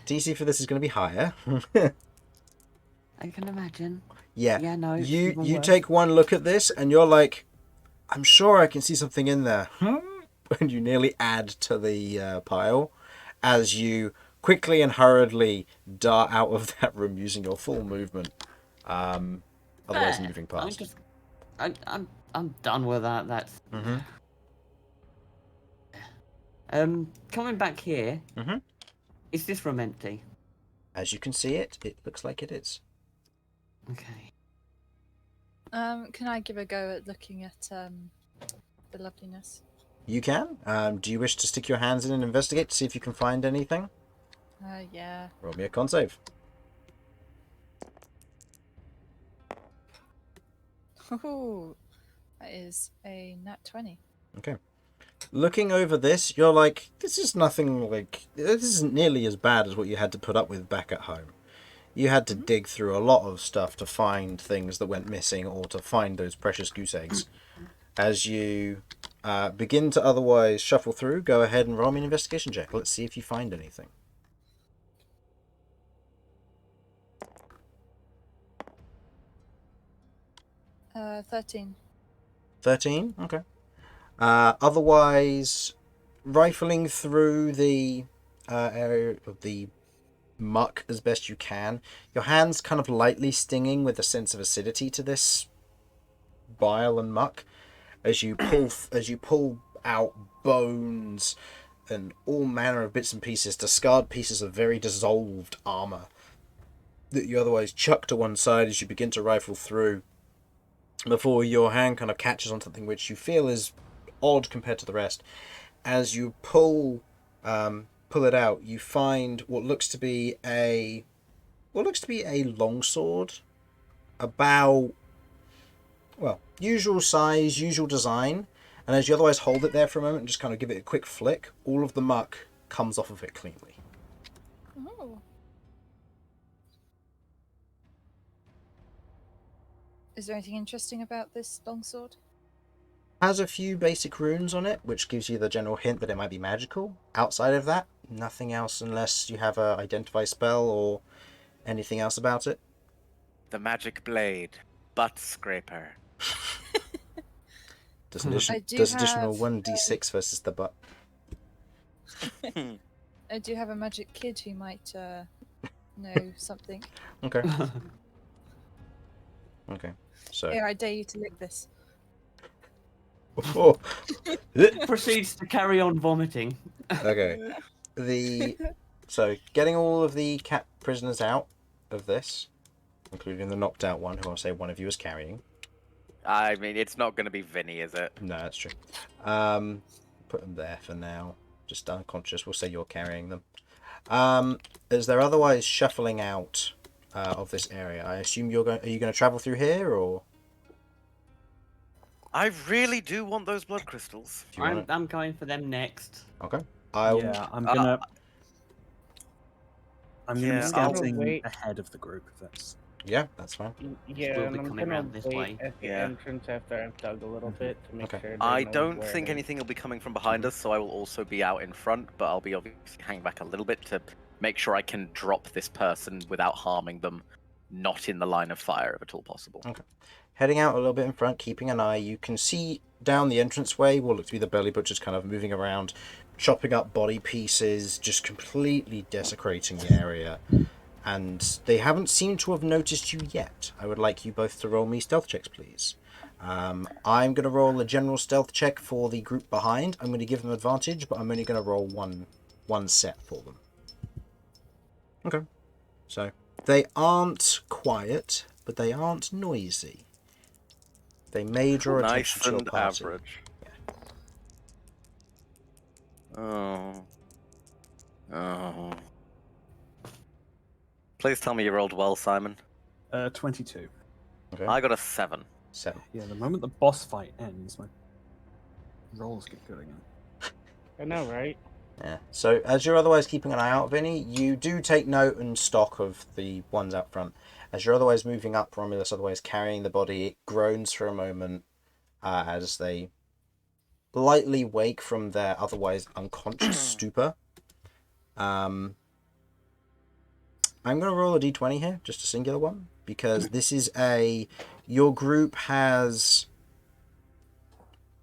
DC for this is going to be higher. I can imagine. Yeah. Yeah, no. it's You even you worse. take one look at this and you're like, I'm sure I can see something in there. And you nearly add to the pile as you quickly and hurriedly dart out of that room using your full movement. Otherwise moving past. I'm done with that. That's coming back here. Mhm. Is this room empty? As you can see it looks like it is. Okay. Can I give a go at looking at the loveliness? You can. Do you wish to stick your hands in and investigate to see if you can find anything? Yeah. Roll me a con save. Ooh, that is a nat 20. Okay. Looking over this, you're like, this is nothing like... This isn't nearly as bad as what you had to put up with back at home. You had to dig through a lot of stuff to find things that went missing or to find those precious goose eggs. As you begin to otherwise shuffle through, go ahead and roll me an investigation check. Let's see if you find anything. 13. 13? Okay. Otherwise, rifling through the area of the muck as best you can, your hands kind of lightly stinging with a sense of acidity to this bile and muck as you pull out bones and all manner of bits and pieces, discard pieces of very dissolved armor that you otherwise chuck to one side as you begin to rifle through, before your hand kind of catches on something which you feel is odd compared to the rest. As you pull it out, you find what looks to be a longsword, about, well, usual size, usual design, and as you otherwise hold it there for a moment and just kind of give it a quick flick, all of the muck comes off of it cleanly. Oh. Is there anything interesting about this longsword? Has a few basic runes on it, which gives you the general hint that it might be magical. Outside of that, nothing else unless you have a identify spell or anything else about it. The magic blade. butt scraper. Does I do additional have, 1d6 versus the butt. I do have a magic kid who might know something. Okay. Okay. So. Here, I dare you to lick this. Oh. Proceeds to carry on vomiting. Okay. So getting all of the cat prisoners out of this, including the knocked out one, who I'll say one of you is carrying. I mean, it's not going to be Vinny, is it? No, that's true. Put them there for now. Just unconscious. We'll say you're carrying them. As they're otherwise shuffling out of this area, I assume you're going. Are you going to travel through here, or? I really do want those blood crystals. If you want I'm going for them next. Okay. Yeah, I'm gonna. I'm gonna yeah, be I'll scouting wait. ahead of the group. If that's Yeah, that's fine. Yeah, We'll and be I'm coming gonna around this wait way. at the Yeah. entrance after I've dug a little bit to make Okay. sure. I they know don't where think to- anything will be coming from behind us, so I will also be out in front, but I'll be obviously hanging back a little bit to make sure I can drop this person without harming them, not in the line of fire if at all possible. Okay. Heading out a little bit in front, keeping an eye. You can see down the entranceway what looks to be the belly butchers kind of moving around, chopping up body pieces, just completely desecrating the area. And they haven't seemed to have noticed you yet. I would like you both to roll me stealth checks, please. I'm going to roll a general stealth check for the group behind. I'm going to give them advantage, but I'm only going to roll one set for them. Okay. So, they aren't quiet, but they aren't noisy. They may draw attention Nice to your and party. average. Oh. Oh. Please tell me you rolled well, Simon. 22. Okay. I got a 7. 7. Yeah, the moment the boss fight ends, my rolls get good again. I know, right? Yeah. So as you're otherwise keeping an eye out, Vinny, you do take note and stock of the ones out front. As you're otherwise moving up, Romulus otherwise carrying the body, it groans for a moment as they lightly wake from their otherwise unconscious stupor. I'm going to roll a d20 here, just a singular one, because this is your group has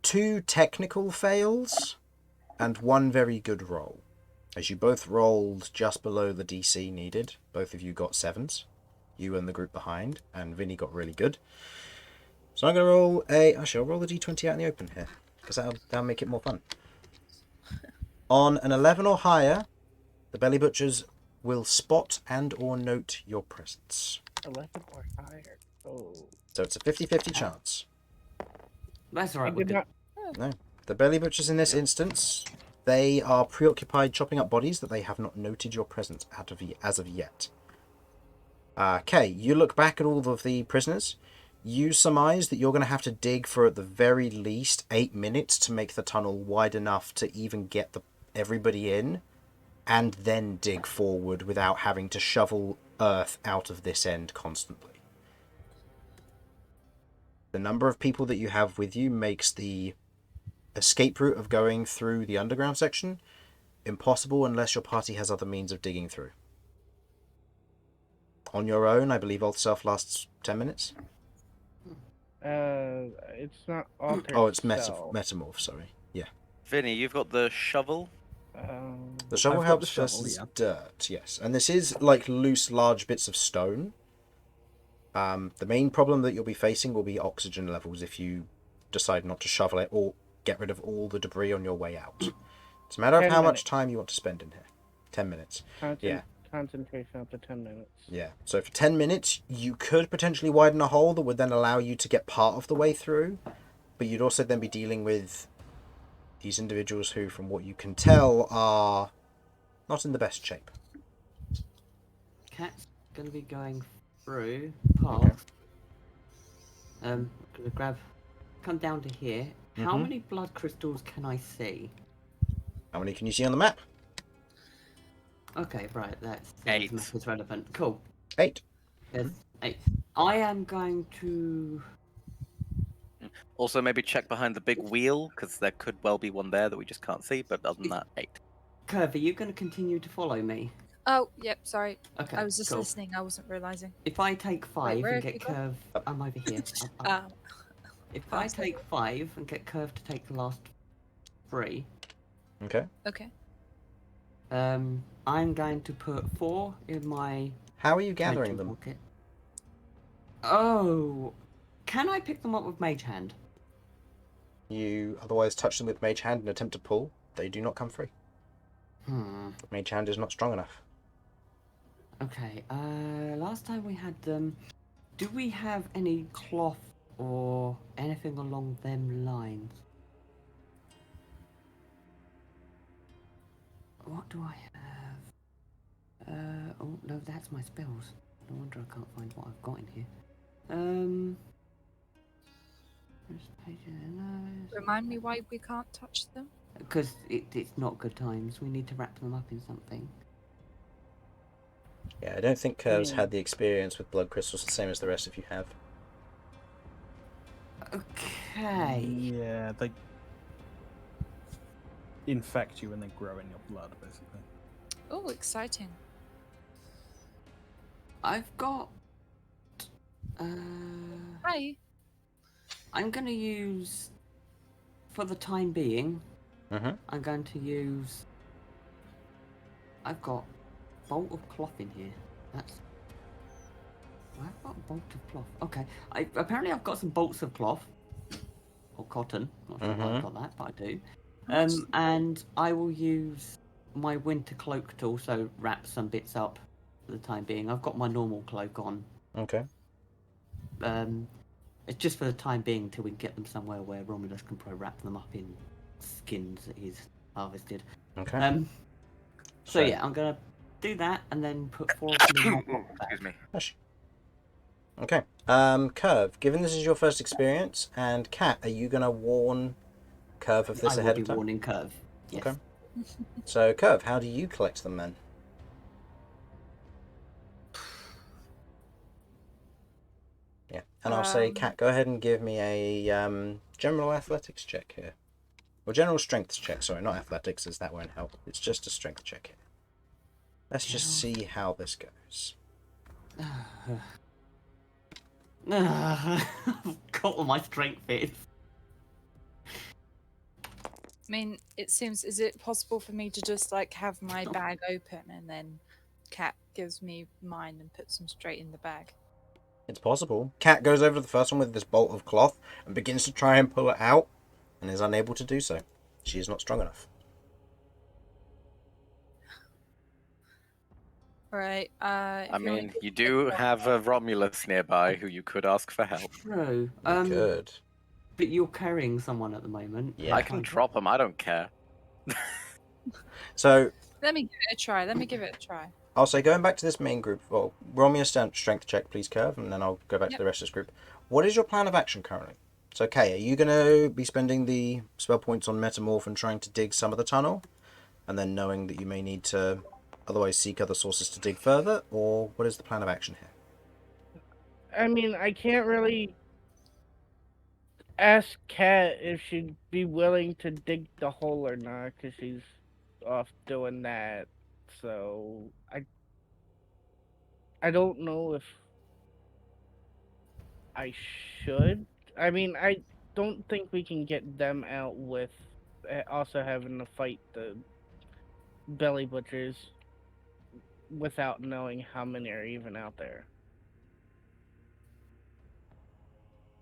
2 technical fails and 1 very good roll. As you both rolled just below the DC needed, both of you got 7s. You and the group behind, and Vinny got really good. So I'm going to roll I'll roll the d20 out in the open here, because that'll make it more fun. On an 11 or higher, the belly butchers will spot and or note your presence. 11 or higher. Oh. So it's a 50-50 chance. That's I alright. We're did good. not. No. The belly butchers in this instance, they are preoccupied chopping up bodies that they have not noted your presence as of yet. Okay, you look back at all of the prisoners. You surmise that you're going to have to dig for at the very least 8 minutes to make the tunnel wide enough to even get everybody in, and then dig forward without having to shovel earth out of this end constantly. The number of people that you have with you makes the escape route of going through the underground section impossible unless your party has other means of digging through. On your own, I believe Alt Self lasts 10 minutes. It's not altered. Oh, it's self. Metamorph, sorry. Yeah. Vinny, you've got the shovel. The shovel I've got helps the shovel, versus yeah. dirt, yes. And this is like loose, large bits of stone. The main problem that you'll be facing will be oxygen levels if you decide not to shovel it or get rid of all the debris on your way out. It's a matter of 10 how much minutes. time you want to spend in here. 10 minutes. Yeah. Concentration up to 10 minutes. Yeah. So for 10 minutes, you could potentially widen a hole that would then allow you to get part of the way through, but you'd also then be dealing with these individuals who, from what you can tell, are not in the best shape. Cat's gonna be going through past. Okay. Gonna come down to here. How Mhm. many blood crystals can I see? How many can you see on the map? Okay, right, that's 8. map is relevant. Cool. 8. There's 8. I am going to. Also, maybe check behind the big wheel, because there could well be one there that we just can't see, but other than that, 8. Kirv, are you going to continue to follow me? Oh, yep, sorry. Okay, I was just cool. listening, I wasn't realising. If I take 5 where and have get you gone? Kirv, I'm over here. If I past it. take 5 and get Kirv to take the last 3, Okay. Okay. I'm going to put 4 in my How are you mental gathering them? pocket. Oh, can I pick them up with Mage Hand? You otherwise touch them with Mage Hand and attempt to pull. They do not come free. Mage Hand is not strong enough. Okay, last time we had them, do we have any cloth or anything along them lines? What do I have? Oh no, that's my spells. No wonder I can't find what I've got in here. Remind me why we can't touch them? Because it's not good times. We need to wrap them up in something. Yeah, I don't think Kirv's had the experience with blood crystals the same as the rest of you have. Okay. Yeah, they infect you and they grow in your blood, basically. Oh, exciting. I've got. Hi. I'm going to use, for the time being, I'm going to use. I've got bolt of cloth in here. That's. I've got bolt of cloth. Okay. Apparently I've got some bolts of cloth. Or cotton. Not sure why I've got that, but I do. And I will use my winter cloak to also wrap some bits up for the time being. I've got my normal cloak on. Okay. It's just for the time being until we can get them somewhere where Romulus can probably wrap them up in skins that he's harvested. Okay. So yeah, I'm gonna do that and then put 4 of them in my pocket bag. Excuse me. Hush. Okay. Kirv, given this is your first experience, and Kat, are you gonna warn Kirv of this I ahead will of be time? warning Kirv. Yes. Okay. So Kirv, how do you collect them then? Yeah, and I'll say, Kat, go ahead and give me a general athletics check here. Or general strength check, sorry, not athletics, as that won't help. It's just a strength check here. Let's just see how this goes. I've got all my strength is. I mean, it seems, is it possible for me to just like have my bag open and then Kat gives me mine and puts them straight in the bag? It's possible. Kat goes over to the first one with this bolt of cloth and begins to try and pull it out and is unable to do so. She is not strong enough. Right. I mean, you do have a Romulus nearby who you could ask for help. True. Good. But you're carrying someone at the moment. Yeah. I can drop him, I don't care. So Let me give it a try. Let me give it a try. I'll say, going back to this main group, well, roll me a strength check, please, Kirv, and then I'll go back to the rest of this group. What is your plan of action currently? So, Kay, are you going to be spending the spell points on Metamorph and trying to dig some of the tunnel? And then knowing that you may need to otherwise seek other sources to dig further? Or what is the plan of action here? I mean, I can't really ask Kat if she'd be willing to dig the hole or not, because she's off doing that. So, I don't know if I should. I mean, I don't think we can get them out with also having to fight the belly butchers without knowing how many are even out there.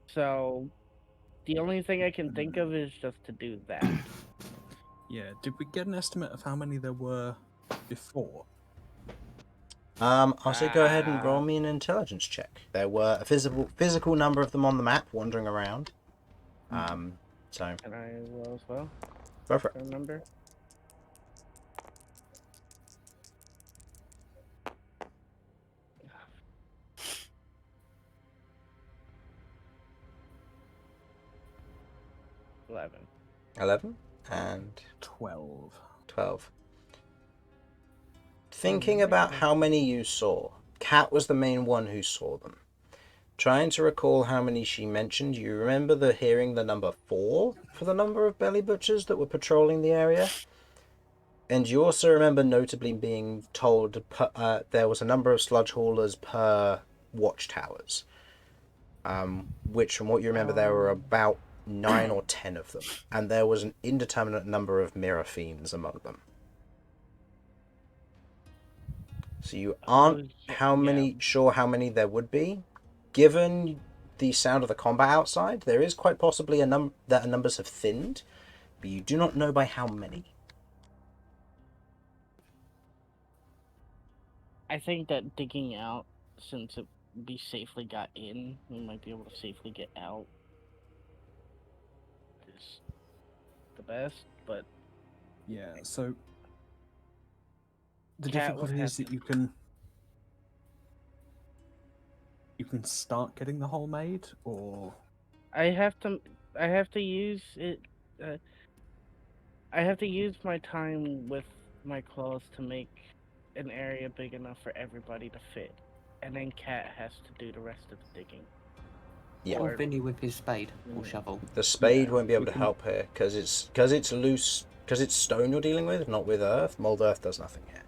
So, the only thing I can think of is just to do that. Yeah, did we get an estimate of how many there were before? I'll say go ahead and roll me an intelligence check. There were a physical number of them on the map wandering around. So. And I will as well. Go for it. Remember. $11. 11 and 12. 12. Thinking about how many you saw, Kat was the main one who saw them. Trying to recall how many she mentioned, you remember hearing the number 4 for the number of belly butchers that were patrolling the area? And you also remember notably being told there was a number of sludge haulers per watchtowers, which, from what you remember, there were about 9 or 10 of them, and there was an indeterminate number of mirror fiends among them. So you aren't sure how many there would be. Given the sound of the combat outside, there is quite possibly that numbers have thinned, but you do not know by how many. I think that digging out, since we safely got in, we might be able to safely get out. Is the best, but Yeah, so the Cat would difficulty is have that you can start getting the hole made, or I have to use it. I have to use my time with my claws to make an area big enough for everybody to fit, and then Cat has to do the rest of the digging. Yeah. Or Vinny with his spade or shovel. The spade Yeah, won't be able you to can- help here because it's loose, because it's stone you're dealing with, not with earth. Mold earth does nothing here.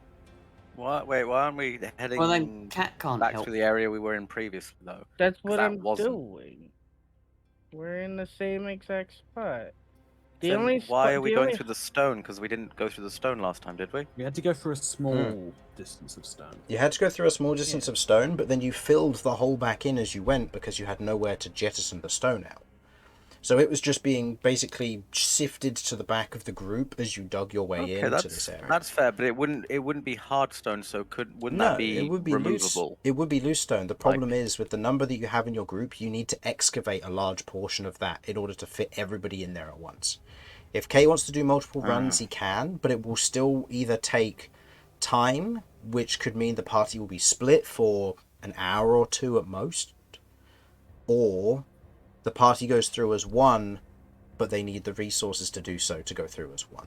What? Wait, why aren't we heading Well, then Cat can't back help. to the area we were in previously, though? That's what that I'm wasn't- doing. We're in the same exact spot. Then why are we going through the stone? Because we didn't go through the stone last time, did we? we had to go through a small distance of stone. You had to go through a small distance of stone, but then you filled the hole back in as you went because you had nowhere to jettison the stone out. So it was just being basically sifted to the back of the group as you dug your way into this area. That's fair, but it wouldn't be hard stone, so wouldn't No, that be it would be removable? loose. It would be loose stone. The problem is with the number that you have in your group, you need to excavate a large portion of that in order to fit everybody in there at once. If Kay wants to do multiple runs, he can, but it will still either take time, which could mean the party will be split for an hour or two at most, or the party goes through as one, but they need the resources to do so to go through as one.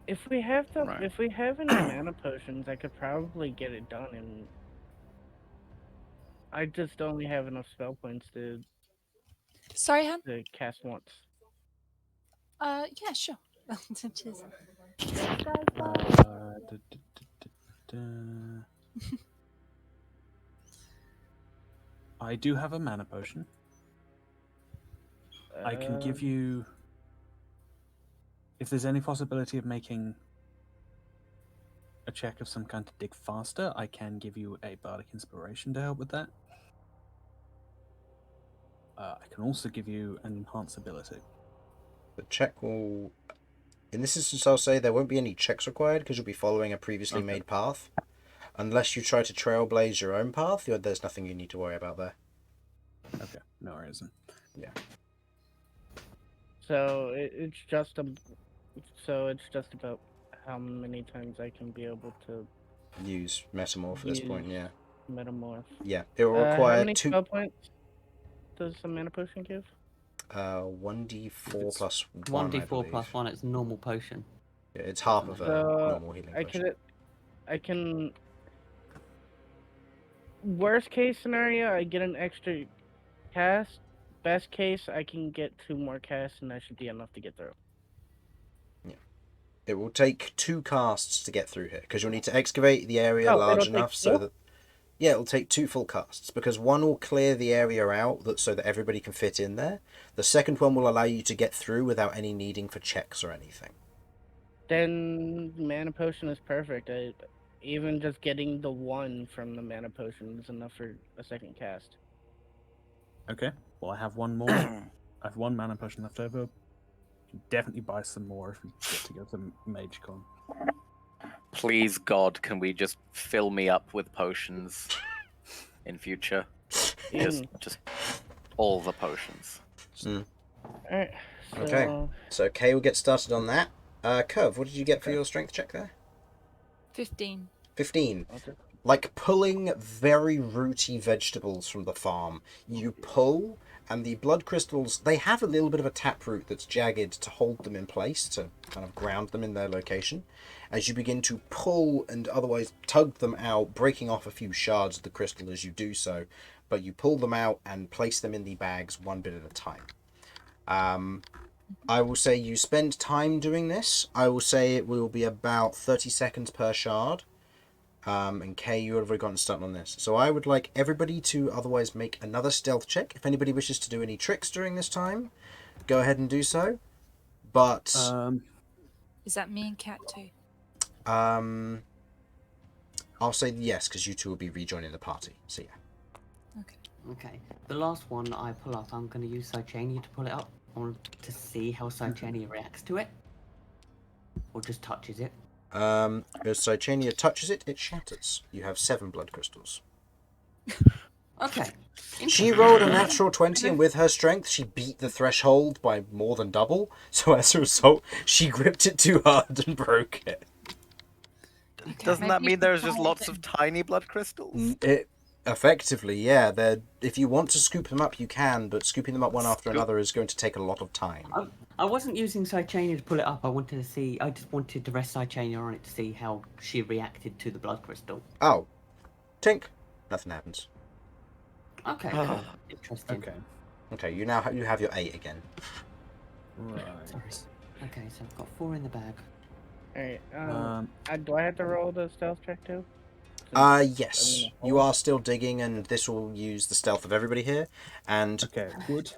If we have Right. if we have any mana potions, I could probably get it done. And I just only have enough spell points to Sorry, Han? cast once. Yeah, sure. Cheers. I do have a mana potion. I can give you, if there's any possibility of making a check of some kind to dig faster, I can give you a bardic inspiration to help with that. I can also give you an enhance ability. The check will... In this instance, I'll say there won't be any checks required because you'll be following a previously made path. Unless you try to trailblaze your own path, there's nothing you need to worry about there. Okay, no worries. Yeah. So it's just about how many times I can be able to Use Metamorph at this point, yeah. metamorph. Yeah, it will How require many 2... spell points does a mana potion give? 1d4 plus 1, 1d4 plus 1, it's a normal potion. Yeah, it's half of a normal healing potion. I can. Worst case scenario, I get an extra cast. Best case, I can get 2 more casts, and that should be enough to get through. Yeah. It will take 2 casts to get through here, because you'll need to excavate the area large enough so that... Yeah, it'll take 2 full casts, because one will clear the area out so that everybody can fit in there. The second one will allow you to get through without any needing for checks or anything. Then mana potion is perfect. Even just getting the 1 from the mana potion is enough for a second cast. Okay, well I have one more. I have 1 mana potion left over. You can definitely buy some more if we get to go to MageCon. Please, God, can we just fill me up with potions in future? Just all the potions. Alright. So, Okay, so Kay will get started on that. Kirv, what did you get for your strength check there? 15. 15. Like pulling very rooty vegetables from the farm. You pull, and the blood crystals, they have a little bit of a taproot that's jagged to hold them in place, to kind of ground them in their location. As you begin to pull and otherwise tug them out, breaking off a few shards of the crystal as you do so, but you pull them out and place them in the bags one bit at a time. I will say you spend time doing this. I will say it will be about 30 seconds per shard. And Kay, you have already gotten started on this. So I would like everybody to otherwise make another stealth check. If anybody wishes to do any tricks during this time, go ahead and do so. But Is that me and Cat too? I'll say yes, because you two will be rejoining the party. So yeah. Okay. Okay. The last one I pull up, I'm going to use Cychania to pull it up. I want to see how Cychania reacts to it. Or just touches it. As Cychania touches it, it shatters. You have 7 blood crystals. Okay. She rolled a natural 20, and with her strength, she beat the threshold by more than double. So as a result, she gripped it too hard and broke it. Okay. Doesn't that Maybe mean there's try just lots of tiny blood crystals? It effectively, yeah. If you want to scoop them up, you can, but scooping them up one after another is going to take a lot of time. I wasn't using Cychania to pull it up. I just wanted to rest Cychania on it to see how she reacted to the blood crystal. Oh, tink, nothing happens. Okay, cool. Interesting. Okay. You have your 8 again. Right. Okay, so I've got 4 in the bag. Alright, do I have to roll the stealth check too? Yes. You are still digging, and this will use the stealth of everybody here. And Okay, wood.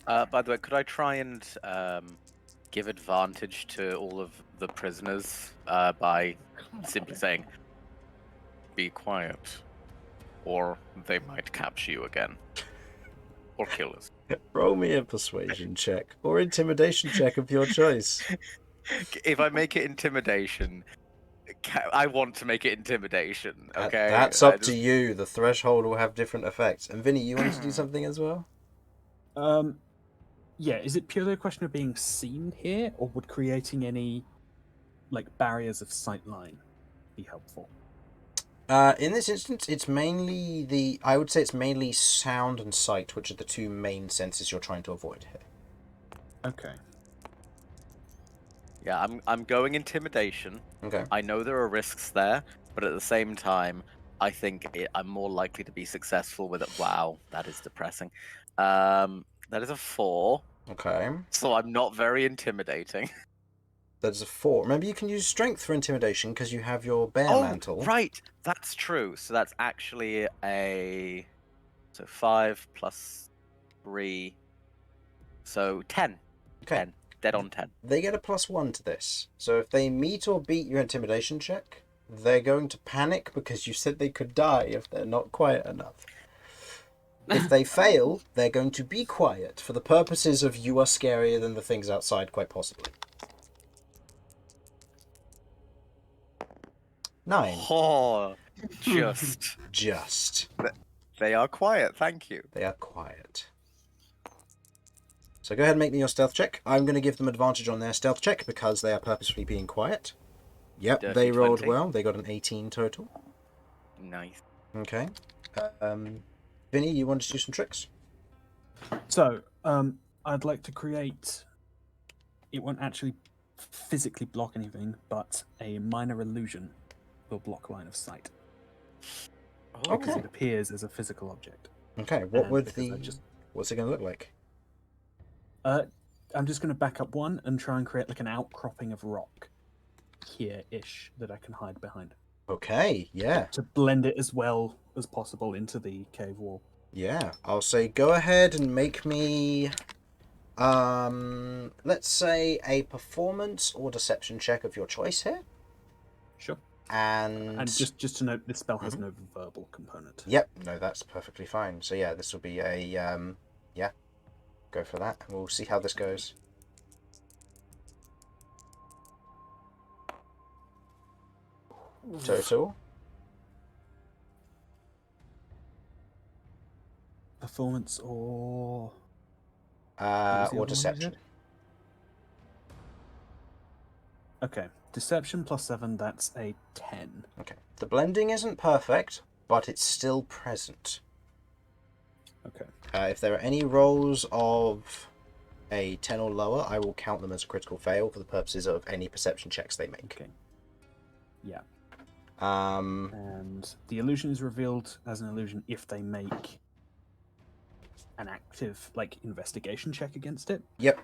By the way, could I try and give advantage to all of the prisoners by simply saying, "Be quiet," or they might capture you again, or kill us. roll me a persuasion check or intimidation check of your choice. If I make it intimidation, I want to make it intimidation. Okay, That's up to you. The threshold will have different effects. And Vinny, you want to do something as well? Yeah, is it purely a question of being seen here, or would creating any barriers of sightline be helpful? In this instance, it's mainly I would say it's mainly sound and sight, which are the 2 main senses you're trying to avoid here. Okay. Yeah, I'm going intimidation. Okay. I know there are risks there, but at the same time, I think I'm more likely to be successful with it. Wow, that is depressing. That is a 4. Okay. So I'm not very intimidating. That's a 4. Remember, you can use strength for intimidation because you have your bear mantle. Right, that's true. So that's actually a 5 plus 3, so 10. Okay. 10. Dead on 10. They get a +1 to this. So if they meet or beat your intimidation check, they're going to panic because you said they could die if they're not quiet enough. If they fail, they're going to be quiet for the purposes of you are scarier than the things outside, quite possibly. 9. Oh, Just. They are quiet, thank you. They are quiet. So go ahead and make me your stealth check. I'm going to give them advantage on their stealth check because they are purposefully being quiet. Yep, Dirty they rolled 20. well. They got an 18 total. Nice. Okay. Vinny, you want to do some tricks? So, I'd like to create... It won't actually physically block anything, but a minor illusion will block line of sight. Oh. Because it appears as a physical object. Okay, what would because the... What's it going to look like? I'm just going to back up 1 and try and create an outcropping of rock here-ish that I can hide behind. Okay, yeah. To blend it as well as possible into the cave wall. Yeah, I'll say go ahead and make me... let's say a performance or deception check of your choice here. Sure. And just to note, this spell has no verbal component. Yep, no, that's perfectly fine. So yeah, this will be a, yeah, go for that. We'll see how this goes. Total. Performance or... Or deception. Okay, deception plus 7, that's a 10. Okay. The blending isn't perfect, but it's still present. Okay. If there are any rolls of a 10 or lower, I will count them as a critical fail for the purposes of any perception checks they make. Okay. Yeah. Um, And the illusion is revealed as an illusion if they make an active investigation check against it. Yep.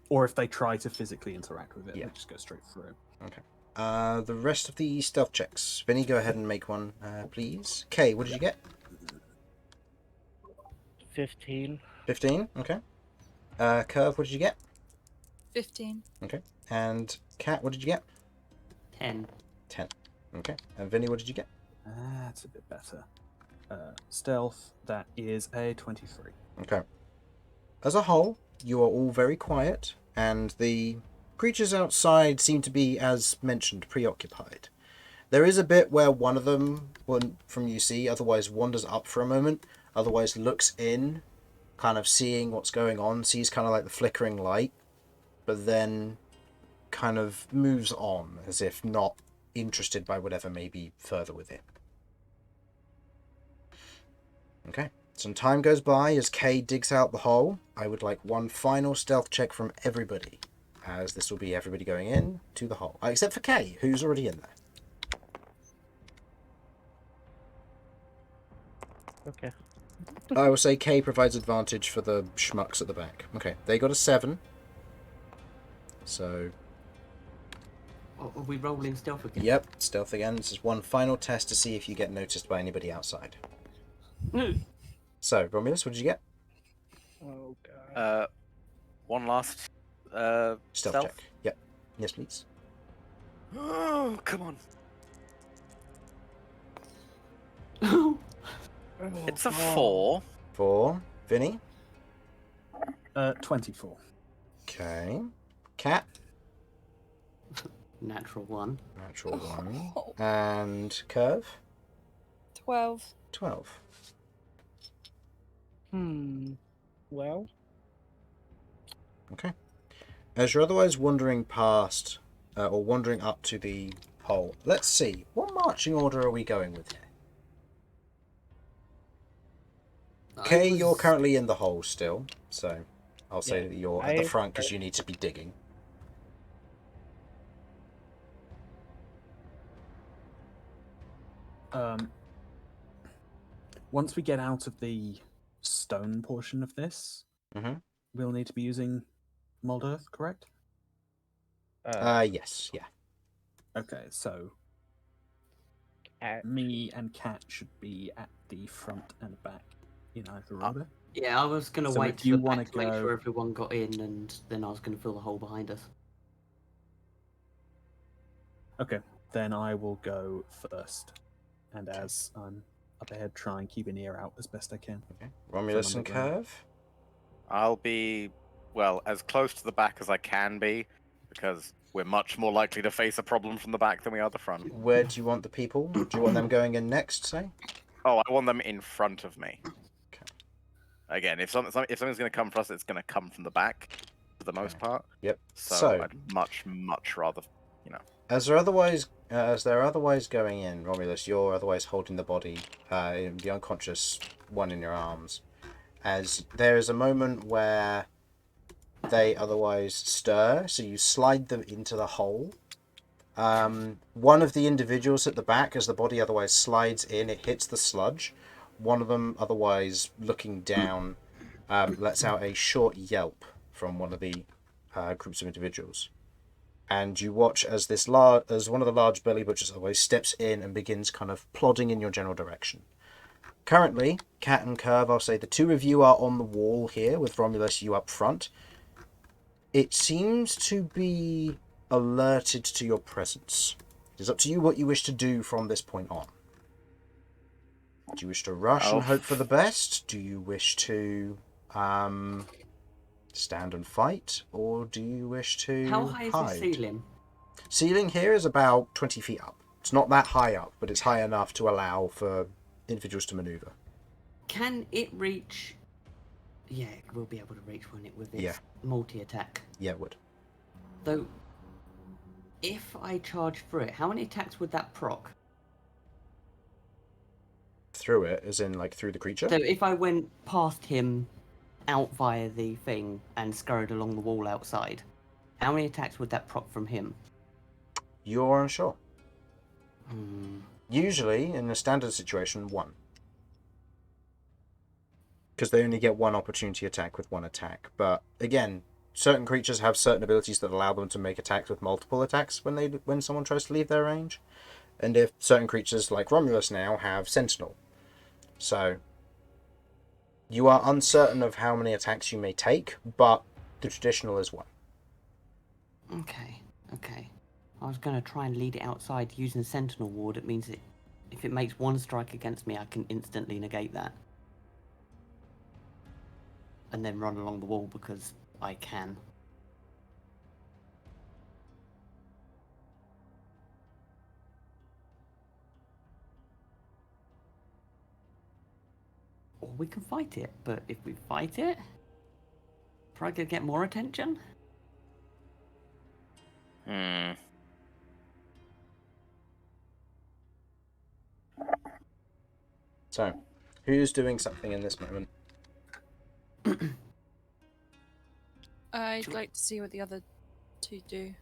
Or if they try to physically interact with it, Yeah. they just go straight through. Okay. The rest of the stealth checks. Vinny, go ahead and make one, please. Kay, what did you get? 15. 15. Okay. Kirv, what did you get? 15. Okay. And Kat, what did you get? 10. 10. Okay. And Vinny, what did you get? That's a bit better. Stealth, that is a 23. Okay. As a whole, you are all very quiet, and the creatures outside seem to be, as mentioned, preoccupied. There is a bit where one of them, from you see, otherwise wanders up for a moment, otherwise looks in, kind of seeing what's going on, sees kind of like the flickering light, but then kind of moves on, as if not interested by whatever may be further within. Okay. Some time goes by as Kay digs out the hole. I would like one final stealth check from everybody, as this will be everybody going in to the hole. Except for Kay, who's already in there. Okay. I will say Kay provides advantage for the schmucks at the back. Okay, they got a 7. So, Oh, are we rolling stealth again? yep, stealth again. This is one final test to see if you get noticed by anybody outside. So, Romulus, what did you get? Oh god. One last Stealth check. Yep. Yes, please. Oh, come on. It's a 4. For Vinny. 24. Okay. Cat. Natural 1. Natural 1. And Kirv. 12. 12. Well. Okay. As you're otherwise wandering past, or wandering up to the hole, let's see. What marching order are we going with here? Okay, you're currently in the hole still, so I'll say that you're at the front because you need to be digging. Once we get out of the stone portion of this, we'll need to be using Mold Earth, correct? Yes, yeah. Okay, so me and Kat should be at the front and back in either order. Yeah, I was going to So wait if to you the back wanna to make go- sure everyone got in, and then I was going to fill the hole behind us. Okay, then I will go first. And as I'm up ahead, try and keep an ear out as best I can. Okay. Romulus and underground. Kirv. I'll be, well, as close to the back as I can be, because we're much more likely to face a problem from the back than we are the front. Where do you want the people? Do you want them going in next, say? Oh, I want them in front of me. Okay. Again, if something's going to come for us, it's going to come from the back, for the most part. Yep. So I'd much rather, As they're otherwise going in, Romulus, you're otherwise holding the body, the unconscious one in your arms. As there is a moment where they otherwise stir, so you slide them into the hole. One of the individuals at the back, as the body otherwise slides in, it hits the sludge. One of them, otherwise looking down, lets out a short yelp from one of the groups of individuals. And you watch as as one of the large belly butchers always steps in and begins kind of plodding in your general direction. Currently, Cat and Kirv, I'll say the two of you are on the wall here, with Romulus, you up front. It seems to be alerted to your presence. It is up to you what you wish to do from this point on. Do you wish to rush and hope for the best? Do you wish to stand and fight? Or do you wish to How high is the hide? ceiling? Ceiling here is about 20 feet up. It's not that high up, but it's high enough to allow for individuals to maneuver. Can it reach... Yeah, it will be able to reach with its multi-attack. Yeah, it would. Though, if I charge through it, how many attacks would that proc? Through it, as in like through the creature? So if I went past him out via the thing and scurried along the wall outside, how many attacks would that proc from him? You're unsure. Usually, in a standard situation, 1. because they only get one opportunity attack with one attack. But again, certain creatures have certain abilities that allow them to make attacks with multiple attacks when someone tries to leave their range. And if certain creatures like Romulus now have Sentinel. So you are uncertain of how many attacks you may take, but the traditional is one. Okay. I was going to try and lead it outside using Sentinel Ward. It means that if it makes one strike against me, I can instantly negate that. And then run along the wall because I can. Or we can fight it, but if we fight it, probably gonna get more attention. So, who's doing something in this moment? I'd like to see what the other two do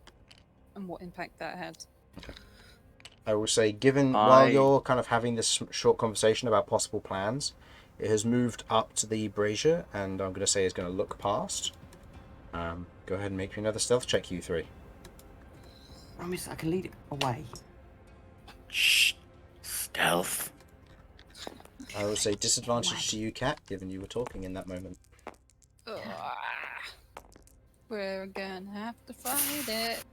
and what impact that had. Okay. I will say, while you're kind of having this short conversation about possible plans, it has moved up to the brazier, and I'm going to say is going to look past. Go ahead and make me another stealth check, you three. Promise I can lead it away. Shh. Stealth. I will say disadvantage to you, Cat, given you were talking in that moment. We're gonna have to fight it.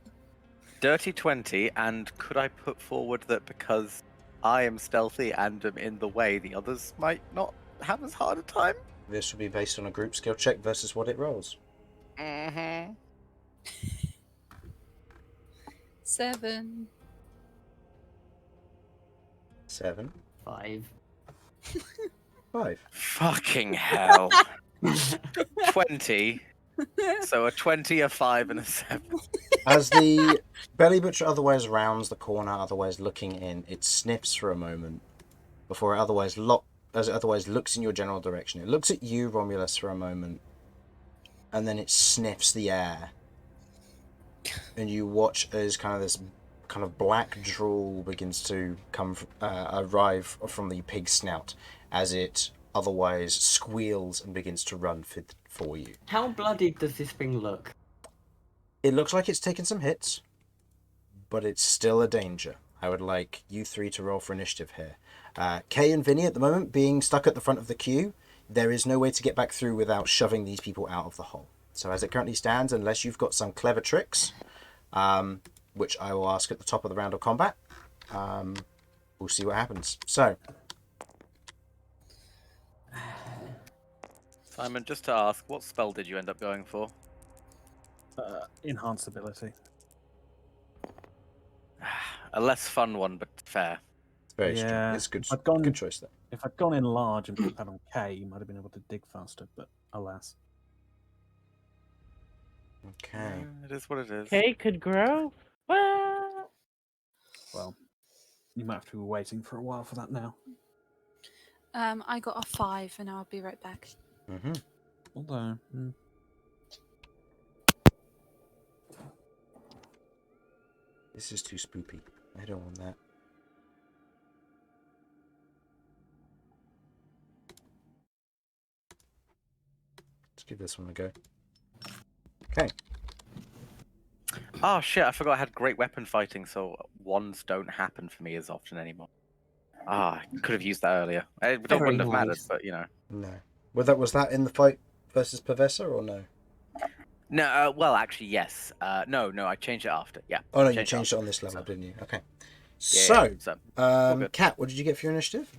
Dirty 20, and could I put forward that because I am stealthy and am in the way, the others might not have as hard a time? This will be based on a group skill check versus what it rolls. 7. 7. 5. 5. Fucking hell. 20. So a 20, a 5, and a 7. As the belly butcher otherwise rounds the corner, otherwise looking in, it sniffs for a moment before it otherwise looks in your general direction. It looks at you, Romulus, for a moment, and then it sniffs the air. And you watch as this black drool begins to arrive from the pig's snout as it otherwise squeals and begins to run for you. How bloodied does this thing look? It looks like it's taken some hits, but it's still a danger. I would like you three to roll for initiative here. Kay and Vinny at the moment being stuck at the front of the queue, there is no way to get back through without shoving these people out of the hole. So as it currently stands, unless you've got some clever tricks, which I will ask at the top of the round of combat, we'll see what happens. So, Simon, just to ask, what spell did you end up going for? Enhance ability. A less fun one, but fair. it's very Yeah, it's good. I've gone- Good choice there. If I'd gone in large and put that on K, you might have been able to dig faster, but alas. Okay. It is what it is. K could grow? What? Well, you might have to be waiting for a while for that now. I got a 5 and I'll be right back. Mm-hmm. Although, This is too spoopy. I don't want that. Let's give this one a go. Okay. Oh shit, I forgot I had great weapon fighting, so wands don't happen for me as often anymore. I could have used that earlier. It wouldn't have mattered, nice. but you know. No. Was that in the fight versus Pervessa or no? No, well, actually, yes. No, I changed it after. Yeah. Oh no, you changed it on this level, So- didn't you? Okay. Yeah, So, all good. Kat, what did you get for your initiative?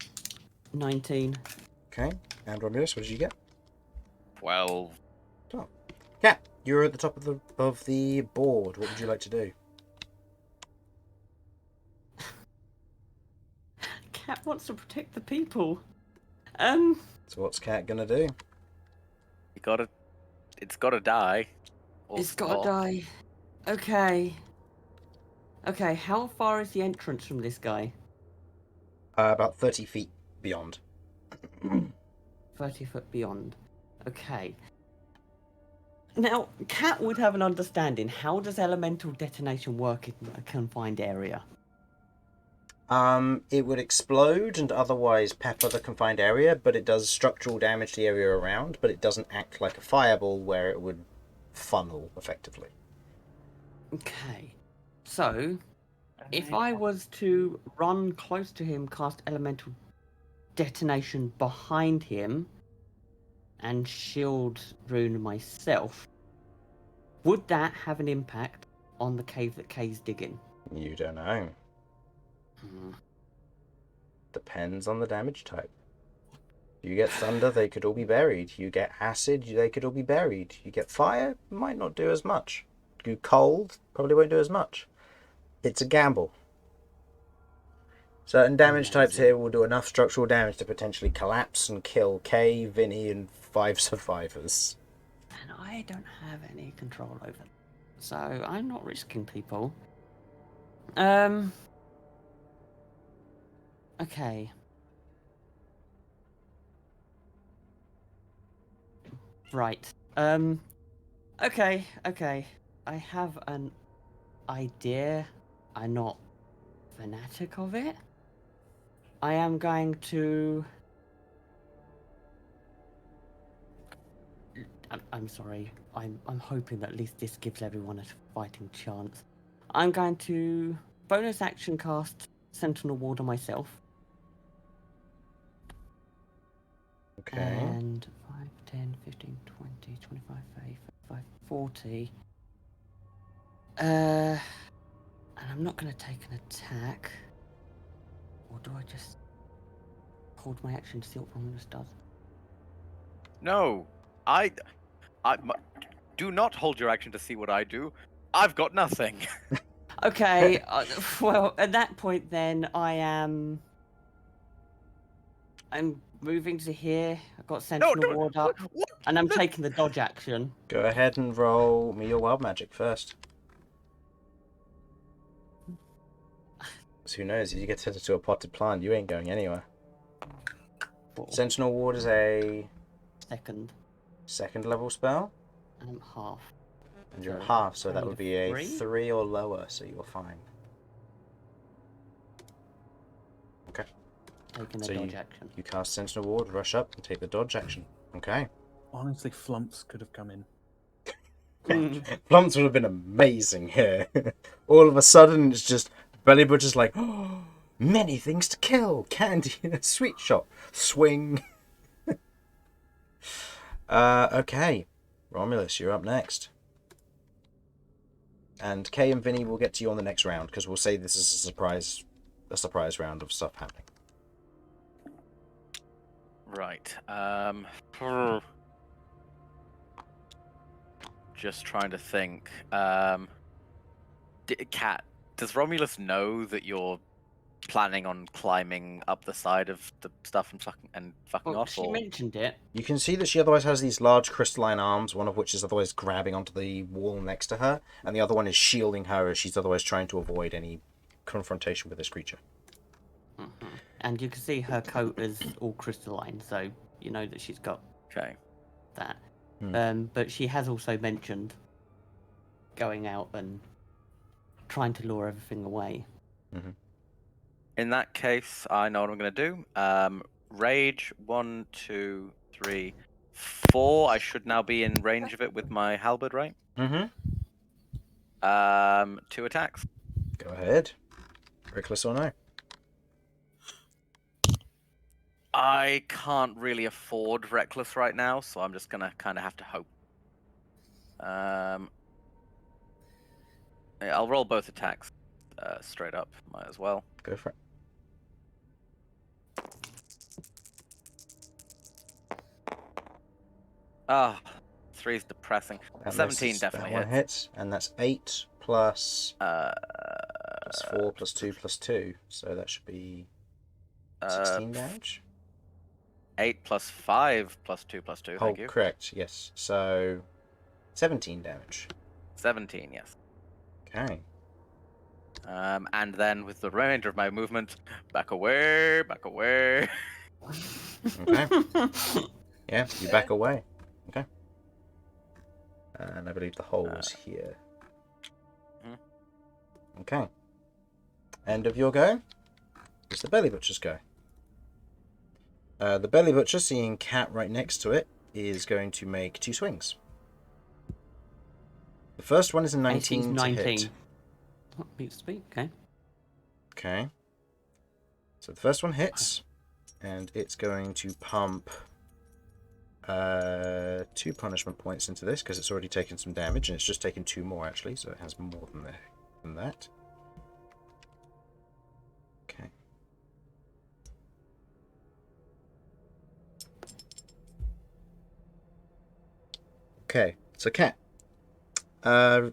19. Okay. And Romulus, what did you get? 12. Kat, you're at the top of the board. What would you like to do? Cat wants to protect the people. So what's Kat gonna do? It's gotta die. Or It's gotta stop. die. Okay, how far is the entrance from this guy? About 30 feet beyond. 30 foot beyond. Okay. Now, Cat would have an understanding. How does elemental detonation work in a confined area? It would explode and otherwise pepper the confined area, but it does structural damage to the area around, but it doesn't act like a fireball where it would funnel effectively. Okay. So, if I was to run close to him, cast elemental detonation behind him, and shield rune myself, would that have an impact on the cave that Kay's digging? You don't know. Depends on the damage type. You get thunder, they could all be buried. You get acid, they could all be buried. You get fire, might not do as much. You cold, probably won't do as much. It's a gamble. Certain damage types here will do enough structural damage to potentially collapse and kill Kay, Vinny, and 5 survivors. And I don't have any control over them. So I'm not risking people. Okay. Right. Okay. I have an idea. I'm not fanatic of it. I am going to... I'm sorry. I'm hoping that at least this gives everyone a fighting chance. I'm going to bonus action cast Sentinel Ward on myself. Okay. And 5, 10, 15, 20, 25, 30, 35, 40. And I'm not going to take an attack. Or do I just hold my action to see what Romulus does? No, do not hold your action to see what I do. I've got nothing. Okay, well, at that point then, I'm moving to here. I've got Sentinel Ward up, and I'm taking the dodge action. Go ahead and roll me your wild magic first. So who knows, if you get turned into a potted plant, you ain't going anywhere. 4. Sentinel Ward is a second level spell. And I'm half. And you're So half, so I that need would a be a 3? 3 or lower, so you're fine. Okay. Taking the So dodge action. You cast Sentinel Ward, rush up, and take the dodge action. Okay. Honestly, Flumps could have come in. Plumps would have been amazing here. All of a sudden, it's just Belly Butcher's like, oh, many things to kill. Candy in a sweet shop. Swing. Okay. Romulus, you're up next. And Kay and Vinny will get to you on the next round, because we'll say this is a surprise round of stuff happening. Right. Just trying to think. Cat, does Romulus know that you're planning on climbing up the side of the stuff and fucking Well, off? she Or... mentioned it. You can see that she otherwise has these large crystalline arms, one of which is otherwise grabbing onto the wall next to her, and the other one is shielding her as she's otherwise trying to avoid any confrontation with this creature. Mm-hmm. And you can see her coat is all crystalline, so you know that she's got that. But she has also mentioned going out and trying to lure everything away. Mm-hmm. In that case, I know what I'm going to do. Rage, 1, 2, 3, 4. I should now be in range of it with my halberd, right? Mm-hmm. 2 attacks. Go ahead. Reckless or no? I can't really afford reckless right now, so I'm just gonna kind of have to hope. I'll roll both attacks straight up. Might as well. Go for it. Ah, 3 is depressing. That 17 misses. definitely that one hits, and that's 8 plus 4 plus 2 plus 2, so that should be 16 damage. 8 plus 5 plus 2 plus 2. Thank you. Correct. Yes. So 17 damage. 17, yes. Okay. And then with the remainder of my movement, back away, back away. Okay. Yeah, you back away. Okay. And I believe the hole was here. Mhm. Okay. End of your go? It's the Belly Butcher's go. The Belly Butcher, seeing Cat right next to it, is going to make 2 swings. The first one is a 19 to hit. Oh, beats speed. Okay. Okay. So the first one hits, and it's going to pump 2 punishment points into this because it's already taken some damage, and it's just taken 2 more actually, so it has more than that. Okay. Okay, so Cat.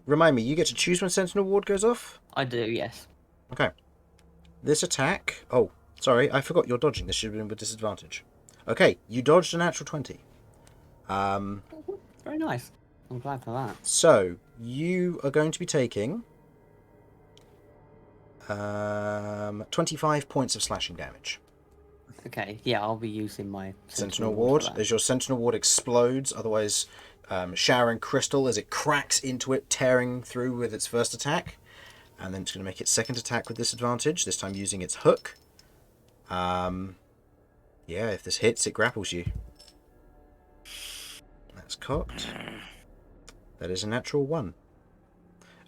Remind me, you get to choose when Sentinel Ward goes off? I do, yes. Okay. This attack... Oh, sorry, I forgot you're dodging. This should have been with disadvantage. Okay, you dodged a natural 20. Very nice. I'm glad for that. So, you are going to be taking 25 points of slashing damage. Okay, yeah, I'll be using my Sentinel Ward. As your Sentinel Ward explodes, otherwise showering crystal as it cracks into it, tearing through with its first attack. And then it's going to make its second attack with disadvantage, this time using its hook. Yeah, if this hits, it grapples you. That's cocked. That is a natural 1.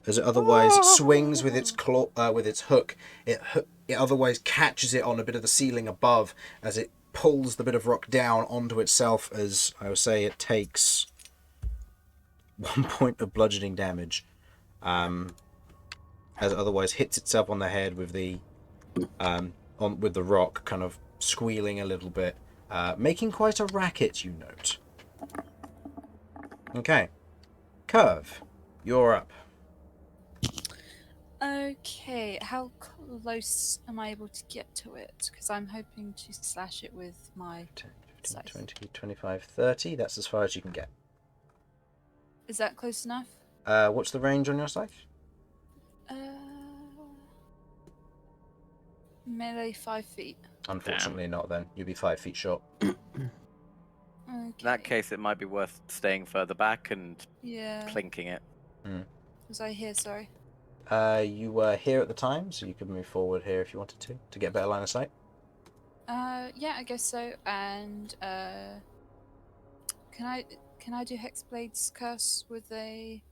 As it otherwise swings with its claw, with its hook, it otherwise catches it on a bit of the ceiling above as it pulls the bit of rock down onto itself. As I would say, it takes 1 point of bludgeoning damage. As it otherwise hits itself on the head with the with the rock, kind of squealing a little bit, making quite a racket, you note. Okay, Kirv, you're up. Okay, how close am I able to get to it? Because I'm hoping to slash it with my 10, 15, scythe. 20, 25, 30. That's as far as you can get. Is that close enough? What's the range on your scythe? Melee 5 feet. Unfortunately not then. You'll be 5 feet short. Okay. In that case, it might be worth staying further back and Yeah. clinking it. Was I here? Sorry. You were here at the time, so you could move forward here if you wanted to get better line of sight. Yeah, I guess so. And can I do Hexblade's Curse with a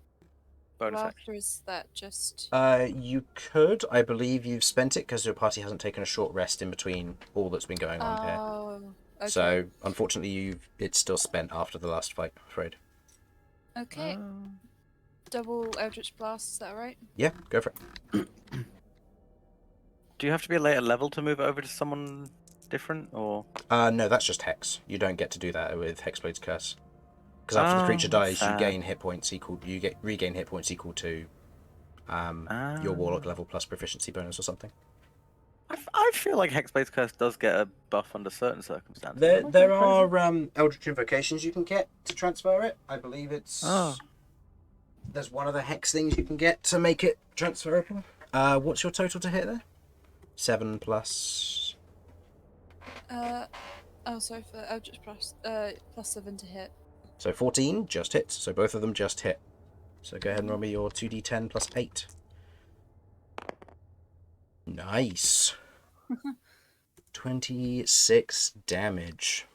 Bonus raft, action. or is that just? You could. I believe you've spent it because your party hasn't taken a short rest in between all that's been going on here. Oh, okay. So unfortunately, it's still spent after the last fight. I'm afraid. Okay. Double Eldritch Blast. Is that right? Yeah, go for it. Do you have to be a later level to move it over to someone different, or? No, that's just Hex. You don't get to do that with Hexblade's Curse. Because after the creature dies, you gain hit points equal. Regain hit points equal to your Warlock level plus proficiency bonus or something. I feel like Hexblade's Curse does get a buff under certain circumstances. There are Eldritch Invocations you can get to transfer it. I believe it's. There's one of the Hex things you can get to make it transferable. What's your total to hit there? 7 plus. Oh, sorry for Eldritch Blast. Plus 7 to hit. So 14 just hits. So both of them just hit. So go ahead and roll me your 2d10 plus 8. Nice. 26 damage.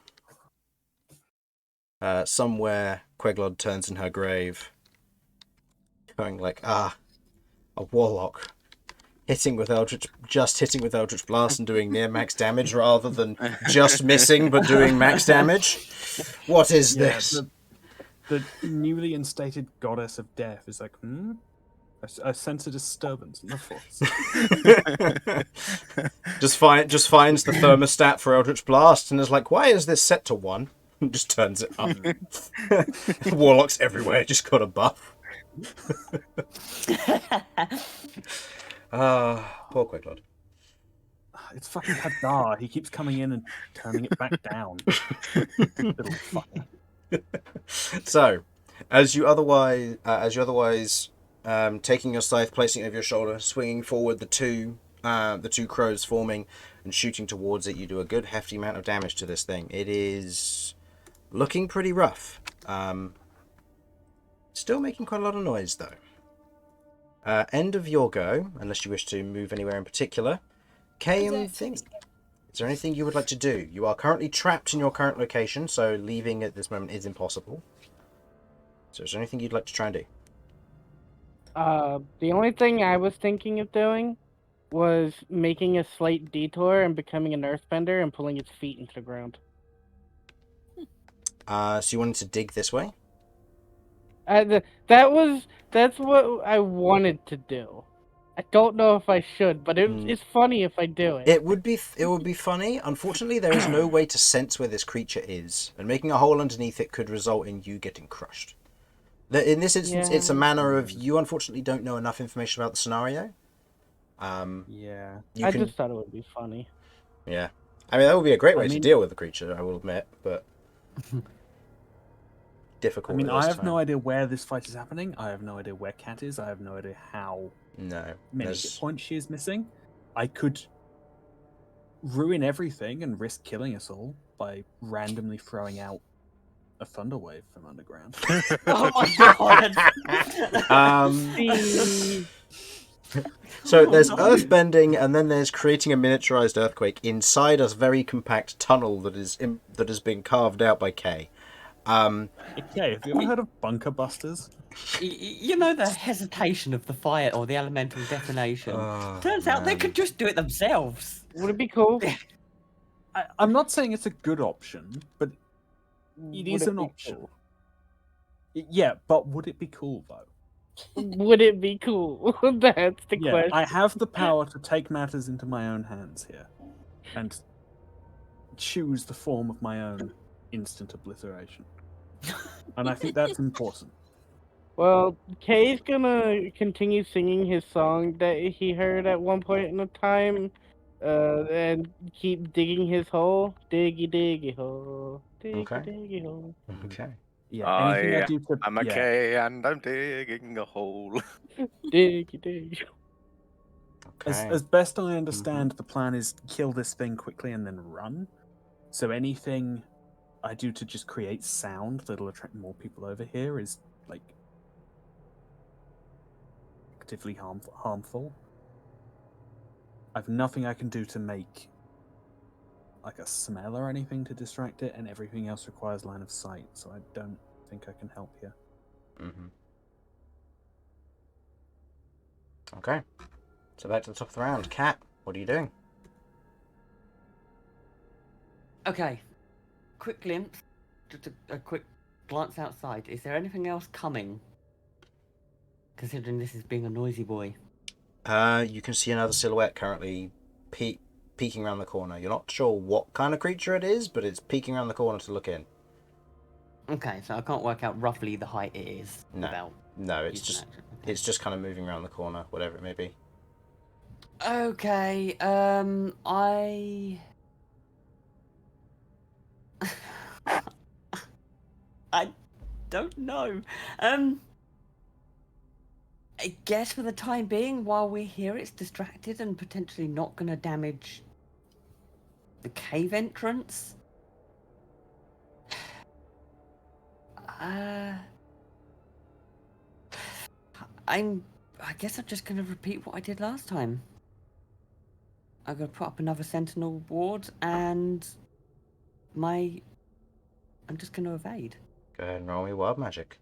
Somewhere Queglod turns in her grave, going like, a Warlock hitting with Eldritch Blast and doing near max damage rather than just missing but doing max damage. What is this? The newly instated goddess of death is like, I sense a disturbance in the force. just finds the thermostat for Eldritch Blast and is like, why is this set to 1? And just turns it up. Warlocks everywhere just got a buff. Poor Queglod. It's fucking Hadar. He keeps coming in and turning it back down. Little fucker. So, as you otherwise taking your scythe, placing it over your shoulder, swinging forward, the two crows forming and shooting towards it, you do a good hefty amount of damage to this thing. It is looking pretty rough. Still making quite a lot of noise though. End of your go, unless you wish to move anywhere in particular. Kay I don't and Vinny, think so. is there anything you would like to do? You are currently trapped in your current location, so leaving at this moment is impossible. So is there anything you'd like to try and do? The only thing I was thinking of doing was making a slight detour and becoming an earthbender and pulling its feet into the ground. So you wanted to dig this way? That's what I wanted to do. I don't know if I should, but it's funny if I do it. It would be funny. Unfortunately, there is no way to sense where this creature is, and making a hole underneath it could result in you getting crushed. In this instance, it's a matter of you unfortunately don't know enough information about the scenario. Yeah. I just thought it would be funny. Yeah. I mean, that would be a great way to deal with the creature, I will admit, but difficult. I mean, at I this have time. no idea where this fight is happening. I have no idea where Cat is. I have no idea how many hit points she is missing. I could ruin everything and risk killing us all by randomly throwing out a thunder wave from underground. Oh my god! So there's earthbending, and then there's creating a miniaturized earthquake inside a very compact tunnel that has been carved out by Kay. Okay, have you ever heard of bunker busters? You know the hesitation of the fire or the elemental detonation. Turns out they could just do it themselves. Would it be cool? I'm not saying it's a good option, but it is an option. Cool? Yeah, but would it be cool though? Would it be cool? That's the question. I have the power to take matters into my own hands here, and choose the form of my own instant obliteration. And I think that's important. Well, Kay's gonna continue singing his song that he heard at one point in a time, and keep digging his hole. Diggy diggy hole. Diggy diggy hole. Okay. Yeah, anything I do to... I'm okay, and I'm digging a hole. Diggy diggy. Okay. As best I understand, the plan is kill this thing quickly and then run. So anything I do to just create sound that'll attract more people over here is, like, actively harmful. I've nothing I can do to make, like, a smell or anything to distract it, and everything else requires line of sight, so I don't think I can help here. Okay. So back to the top of the round. Cat, what are you doing? Okay. Quick glimpse. Just a quick glance outside. Is there anything else coming? Considering this is being a noisy boy. You can see another silhouette currently peeking around the corner. You're not sure what kind of creature it is, but it's peeking around the corner to look in. Okay, so I can't work out roughly the height it is. No, it's just it's just kind of moving around the corner, whatever it may be. Okay, I don't know. I guess for the time being, while we're here, it's distracted and potentially not going to damage the cave entrance. I guess I'm just going to repeat what I did last time. I'm going to put up another sentinel ward, and I'm just going to evade. Go ahead and roll me wild magic.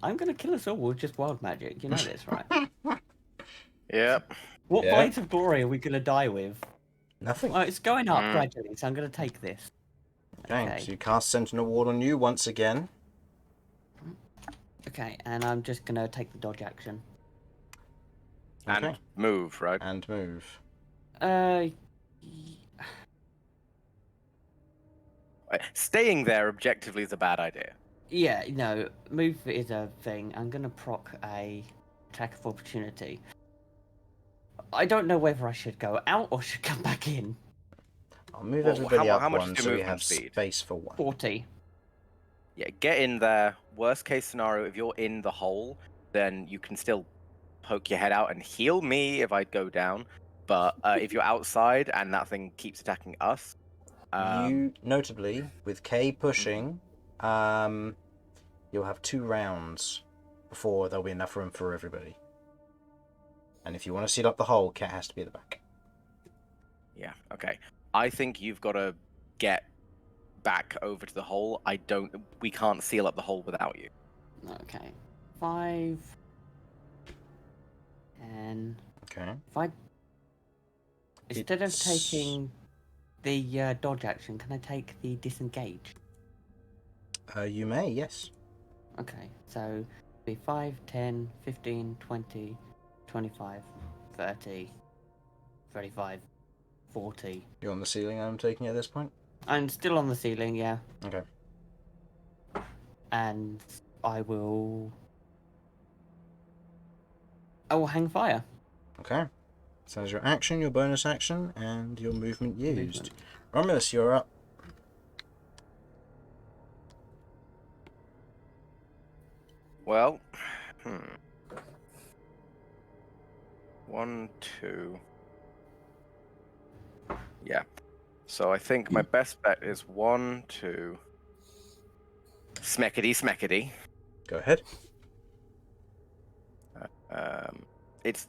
I'm going to kill us all with just wild magic. You know this, right? Yep. What blades of glory are we going to die with? Nothing. Well, it's going up gradually, so I'm going to take this. Okay, so you cast Sentinel Ward on you once again. Okay, and I'm just going to take the dodge action. And move, right? And move. Staying there objectively is a bad idea. Yeah, no, move is a thing. I'm going to proc a attack of opportunity. I don't know whether I should go out or should come back in. I'll move everybody up how much one is so your we have movement speed? space for one. 40. Yeah, get in there. Worst case scenario, if you're in the hole, then you can still poke your head out and heal me if I go down. But if you're outside and that thing keeps attacking us... You, notably, with K pushing, you'll have 2 rounds before there'll be enough room for everybody. And if you want to seal up the hole, Cat has to be at the back. Yeah, okay. I think you've got to get back over to the hole. We can't seal up the hole without you. Okay. 5. 10. Okay. If I... Instead of taking the dodge action, can I take the disengage? You may, yes. Okay, so be 5, 10, 15, 20, 25, 30, 35, 40. You're on the ceiling, I'm taking it at this point? I'm still on the ceiling, yeah. Okay. And I will hang fire. Okay. So there's your action, your bonus action, and your movement used. Movement. Romulus, you're up. Well, 1, 2. Yeah. So I think my best bet is 1, 2. Smeckety, smeckety. Go ahead.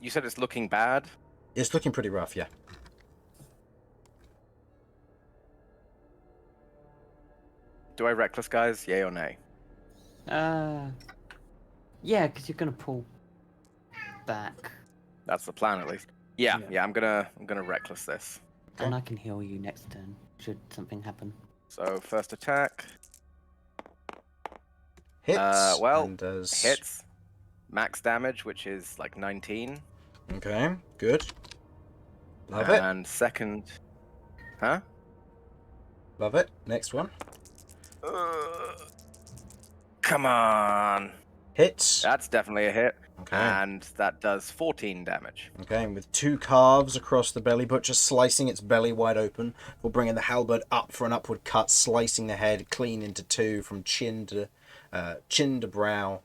You said it's looking bad? It's looking pretty rough, yeah. Do I reckless, guys? Yay or nay? Yeah, because you're gonna pull back, That's the plan, at least. Yeah. I'm gonna reckless this. and I can heal you next turn should something happen. So first attack. Hits. Well, and does... hits. Max damage, which is like 19. Okay, good. Love it. And second... Huh? Love it. Next one. Come on. Hits. That's definitely a hit. Okay. And that does 14 damage. Okay, and with 2 carves across the belly, butcher slicing its belly wide open, or bringing the halberd up for an upward cut, slicing the head clean into 2 from chin to brow.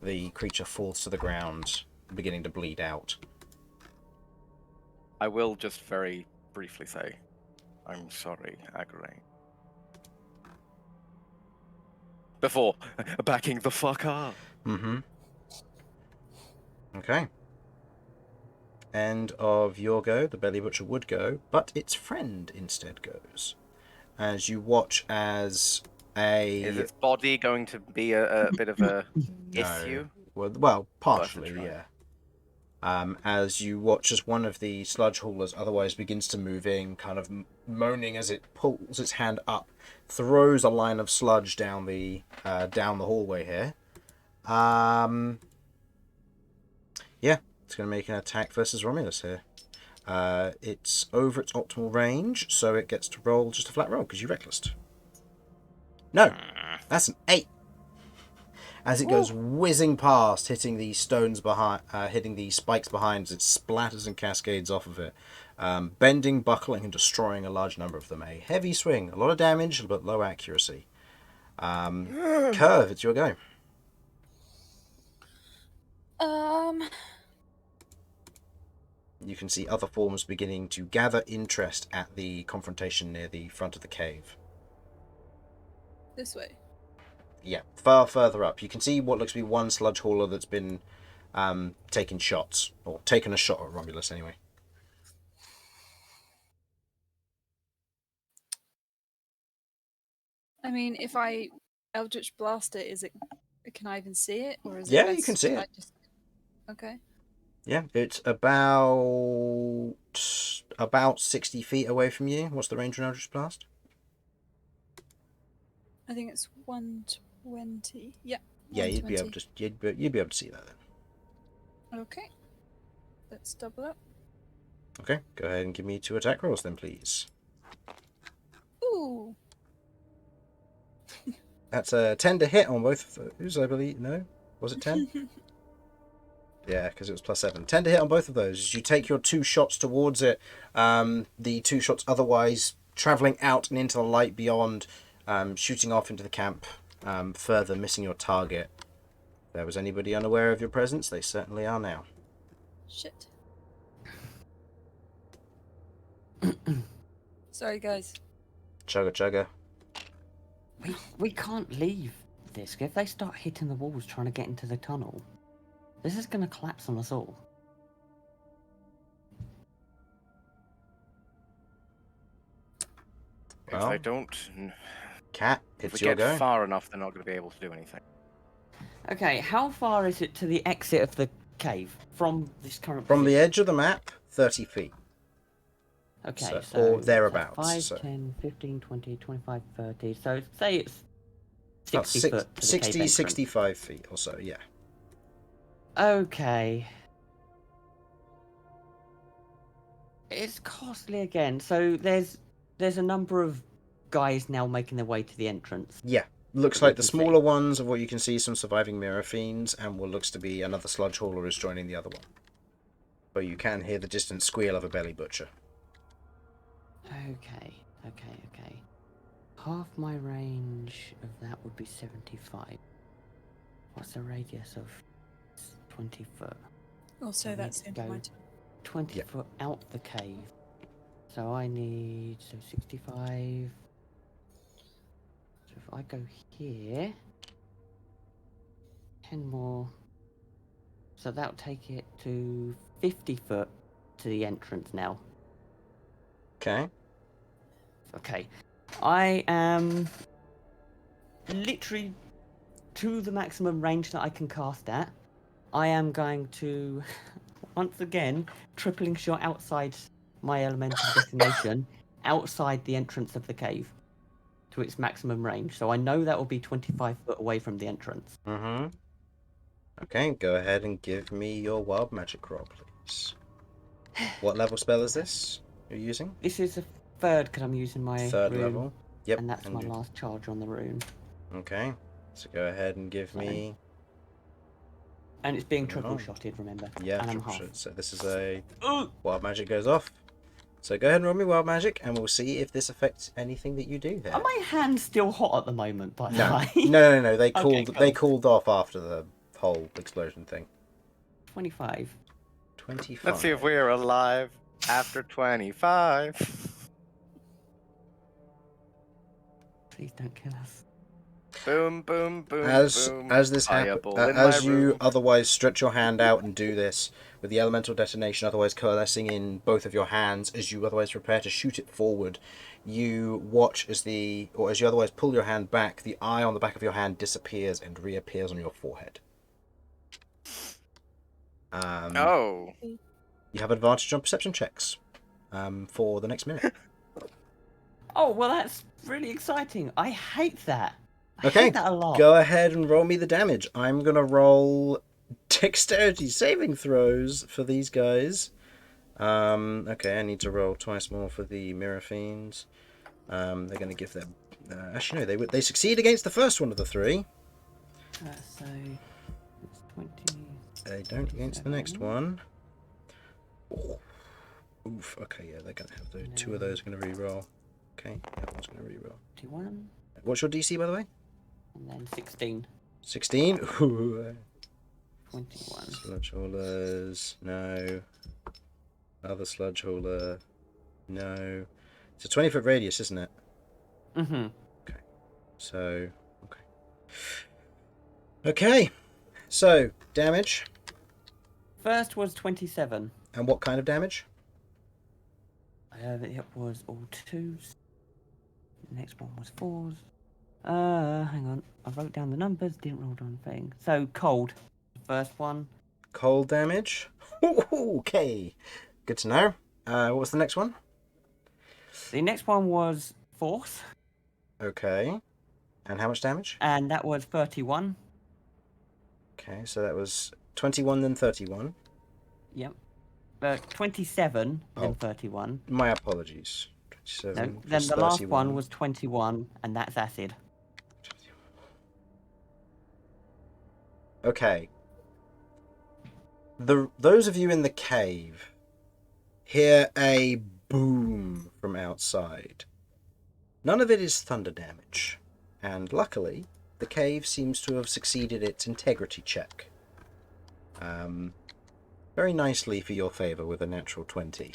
The creature falls to the ground, beginning to bleed out. I will just very briefly say, I'm sorry, Agrane. Before backing the fuck up. Mm-hmm. Okay. End of your go. The belly butcher would go, but its friend instead goes. As you watch as a... Is its body going to be a bit of a issue? Well, partially, yeah. As you watch as one of the sludge haulers otherwise begins to move in, kind of moaning as it pulls its hand up, throws a line of sludge down the hallway here. Yeah, it's going to make an attack versus Romulus here. It's over its optimal range, so it gets to roll just a flat roll because you recklessed. No, that's an 8. As it goes whizzing past, hitting the stones behind, hitting the spikes behind, as it splatters and cascades off of it, bending, buckling, and destroying a large number of them. A heavy swing, a lot of damage, but low accuracy. Kirv, it's your go. You can see other forms beginning to gather interest at the confrontation near the front of the cave. This way. Yeah, far further up. You can see what looks to be one sludge hauler that's been taking shots, or taken a shot at Romulus anyway. I mean, if I Eldritch Blast it, is it? Can I even see it, or is it? Yeah, you can see it. Okay. Yeah, it's about 60 feet away from you. What's the range of an Eldritch Blast? I think it's 120. Yeah. Yeah, you'd be able to see that then. Okay. Let's double up. Okay, go ahead and give me 2 attack rolls then, please. Ooh. That's a 10 to hit on both of those, I believe. No? Was it 10? Yeah, because it was +7. 10 to hit on both of those. As you take your 2 shots towards it, the 2 shots otherwise travelling out and into the light beyond, shooting off into the camp, further missing your target. If there was anybody unaware of your presence, they certainly are now. Shit. Sorry, guys. Chugga chugga. We can't leave this. If they start hitting the walls trying to get into the tunnel, this is going to collapse on us all. If they don't... Cat, If it's we your get go. far enough, they're not going to be able to do anything. Okay, how far is it to the exit of the cave from this current From the position? edge of the map, 30 feet. Okay, so or what's that? thereabouts. 5, so. 10, 15, 20, 25, 30. So say it's About 60 foot to the cave 60, entrance. 65 feet or so, yeah. Okay. It's costly again. So there's a number of guys now making their way to the entrance. Yeah. Looks that we like the can smaller see. ones of what you can see, some surviving mirror fiends, and what looks to be another sludge hauler is joining the other one. But you can hear the distant squeal of a belly butcher. Okay. Half my range of that would be 75. What's the radius of 20 foot? Also, I that's need to into my go turn. 20 Yeah. foot out the cave. So I need 65. So if I go here, 10 more. So that'll take it to 50 foot to the entrance now. Okay. Okay. I am literally to the maximum range that I can cast at. I am going to, once again, tripling shot outside my elemental destination, outside the entrance of the cave, to its maximum range. So I know that will be 25 foot away from the entrance. Mm-hmm. Okay, go ahead and give me your wild magic roll, please. What level spell is this you're using? This is a third because I'm using my Third rune, level. Yep. and that's my last charge on the rune. Okay. So go ahead and give me... And it's being Oh. triple shotted, remember? Yeah, and I'm triple half. shot. So this is a... Ooh! Wild magic goes off. So go ahead and roll me wild magic, and we'll see if this affects anything that you do there. Are my hands still hot at the moment, by the No, way? no. They Okay, cooled. cool. They cooled off after the whole explosion thing. 25. 25. Let's see if we're alive after 25. Please don't kill us. Boom, boom, boom, As boom. this Fireball happens, in my as you room. otherwise stretch your hand out and do this with the elemental detonation, otherwise coalescing in both of your hands, as you otherwise prepare to shoot it forward, you watch as as you otherwise pull your hand back, the eye on the back of your hand disappears and reappears on your forehead. Oh. You have advantage on perception checks for the next minute. Oh, well, that's really exciting. I hate that. I Okay, hate that a lot. go ahead and roll me the damage. I'm going to roll dexterity saving throws for these guys. Okay, I need to roll twice more for the Mirror Fiends. They're going to give them... actually, no, they succeed against the first one of the three. So, it's 20. They don't against the next one. Oh. Oof, okay, yeah, they're going to have those. Two of those are going to re-roll. Okay, the other one's going to re-roll. 21. What's your DC, by the way? And then 16. 16? Ooh. 21. Sludge haulers, no. Other sludge hauler, no. It's a 20-foot radius, isn't it? Mm-hmm. Okay. So, okay, so, damage. First was 27. And what kind of damage? It was all 2s. The next one was 4s. Hang on. I wrote down the numbers, didn't roll down the thing. So, cold. First one. Cold damage. Okay. Good to know. What was the next one? The next one was 4th. Okay. And how much damage? And that was 31. Okay, so that was 21 then 31. Yep. 27, Oh. then 31. My apologies. 27 No, then plus the last 31. one was 21, and that's acid. Okay. Those of you in the cave hear a boom from outside. None of it is thunder damage, and luckily, the cave seems to have succeeded its integrity check. Very nicely for your favour with a natural 20.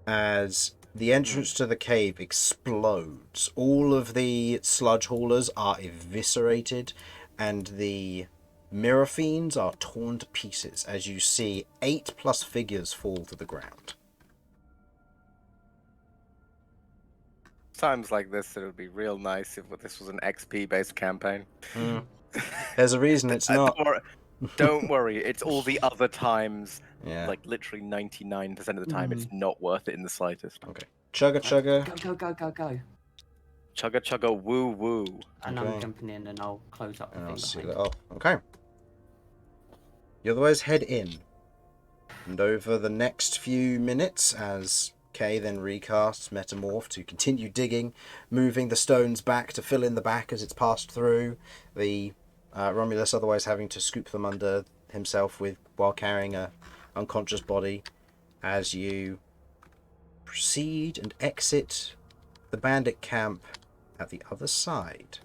As the entrance to the cave explodes, all of the sludge haulers are eviscerated, and the Mirror Fiends are torn to pieces as you see 8+ figures fall to the ground. times like this, it would be real nice if this was an XP-based campaign. There's a reason it's not. Don't worry, it's all the other times. Yeah. Like literally 99% of the time, it's not worth it in the slightest. Okay. Chugga chugga. Go. Chugga chugga woo woo. And Okay. I'm jumping in and I'll close up the And thing I'll seal behind. it off. Okay. You otherwise head in. And over the next few minutes, as Kay then recasts Metamorph to continue digging, moving the stones back to fill in the back as it's passed through, the Romulus otherwise having to scoop them under himself while carrying a unconscious body, as you proceed and exit the bandit camp at the other side.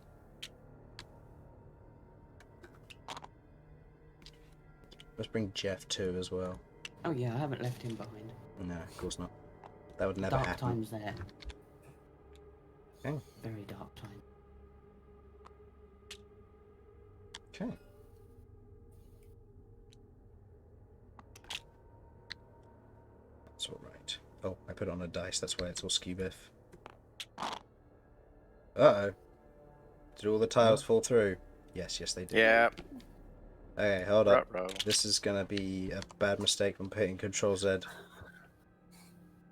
Let's bring Jeff too as well. Oh yeah, I haven't left him behind. No, of course not. That would never Dark happen. times there. Okay. Very dark time. Okay. That's all right. Oh, I put it on a dice. That's why it's all skew biff. Uh-oh. Did all the tiles fall through? Yes, they did. Yeah. Okay, hold up. Ruh-roh. This is going to be a bad mistake when hitting Control Z.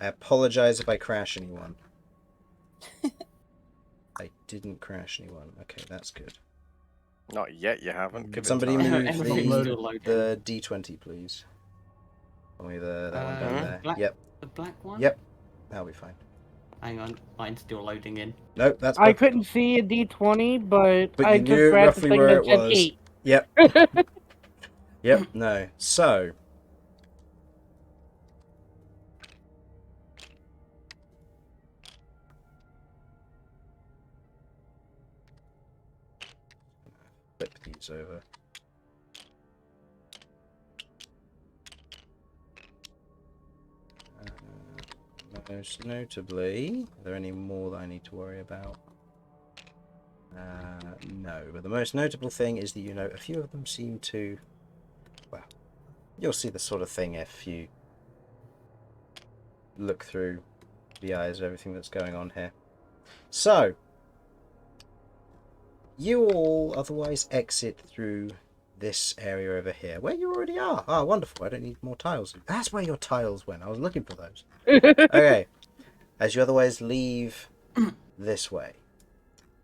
I apologize if I crash anyone. I didn't crash anyone. Okay, that's good. Not yet, you haven't. Could Give it somebody time. move Everything's still loading. the D20, please? Only that one down there. Black, Yep. The black one? Yep. That'll be fine. Hang on, mine's still loading in. Nope, that's I perfect. couldn't see a D20, but But I you just knew grabbed the roughly thing where that it said was. 8. Yep. Yep, no. So. Flip these over. Most notably, are there any more that I need to worry about? No, but the most notable thing is that, you know, a few of them seem to... Well, you'll see the sort of thing if you look through the eyes of everything that's going on here. So, you all otherwise exit through this area over here, where you already are. Ah, wonderful. I don't need more tiles. That's where your tiles went. I was looking for those. Okay. As you otherwise leave this way.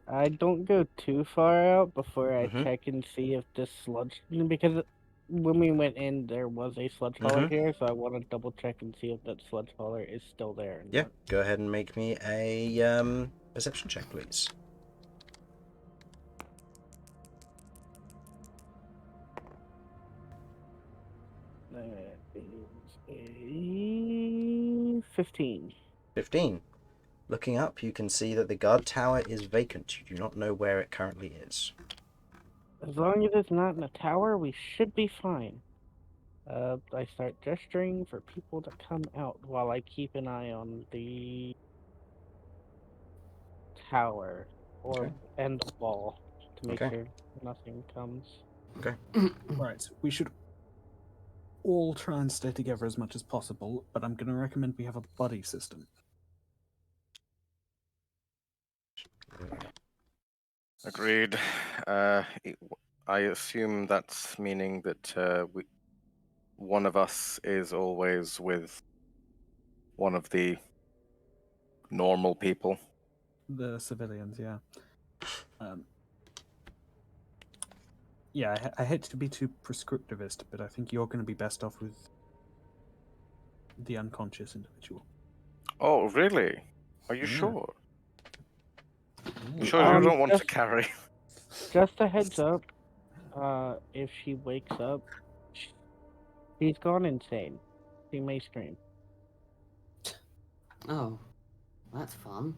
I don't go too far out before I Mhm. check and see if this sludge... Because when we went in, there was a sludge hauler here, so I want to double check and see if that sludge hauler is still there. or Yeah, not. go ahead and make me a perception check, please. That is a 15. 15. Looking up, you can see that the guard tower is vacant. You do not know where it currently is. As long as it's not in a tower, we should be fine. I start gesturing for people to come out while I keep an eye on the tower and the wall to make sure nothing comes. Okay. Right, we should all try and stay together as much as possible, but I'm going to recommend we have a buddy system. Agreed. I assume that's meaning that one of us is always with one of the normal people. The civilians, yeah. Yeah, I hate to be too prescriptivist, but I think you're going to be best off with the unconscious individual. Oh, really? Are you Yeah. sure? You sure you don't want to just- carry? Just a heads up, if she wakes up, she's gone insane. She may scream. Oh, that's fun.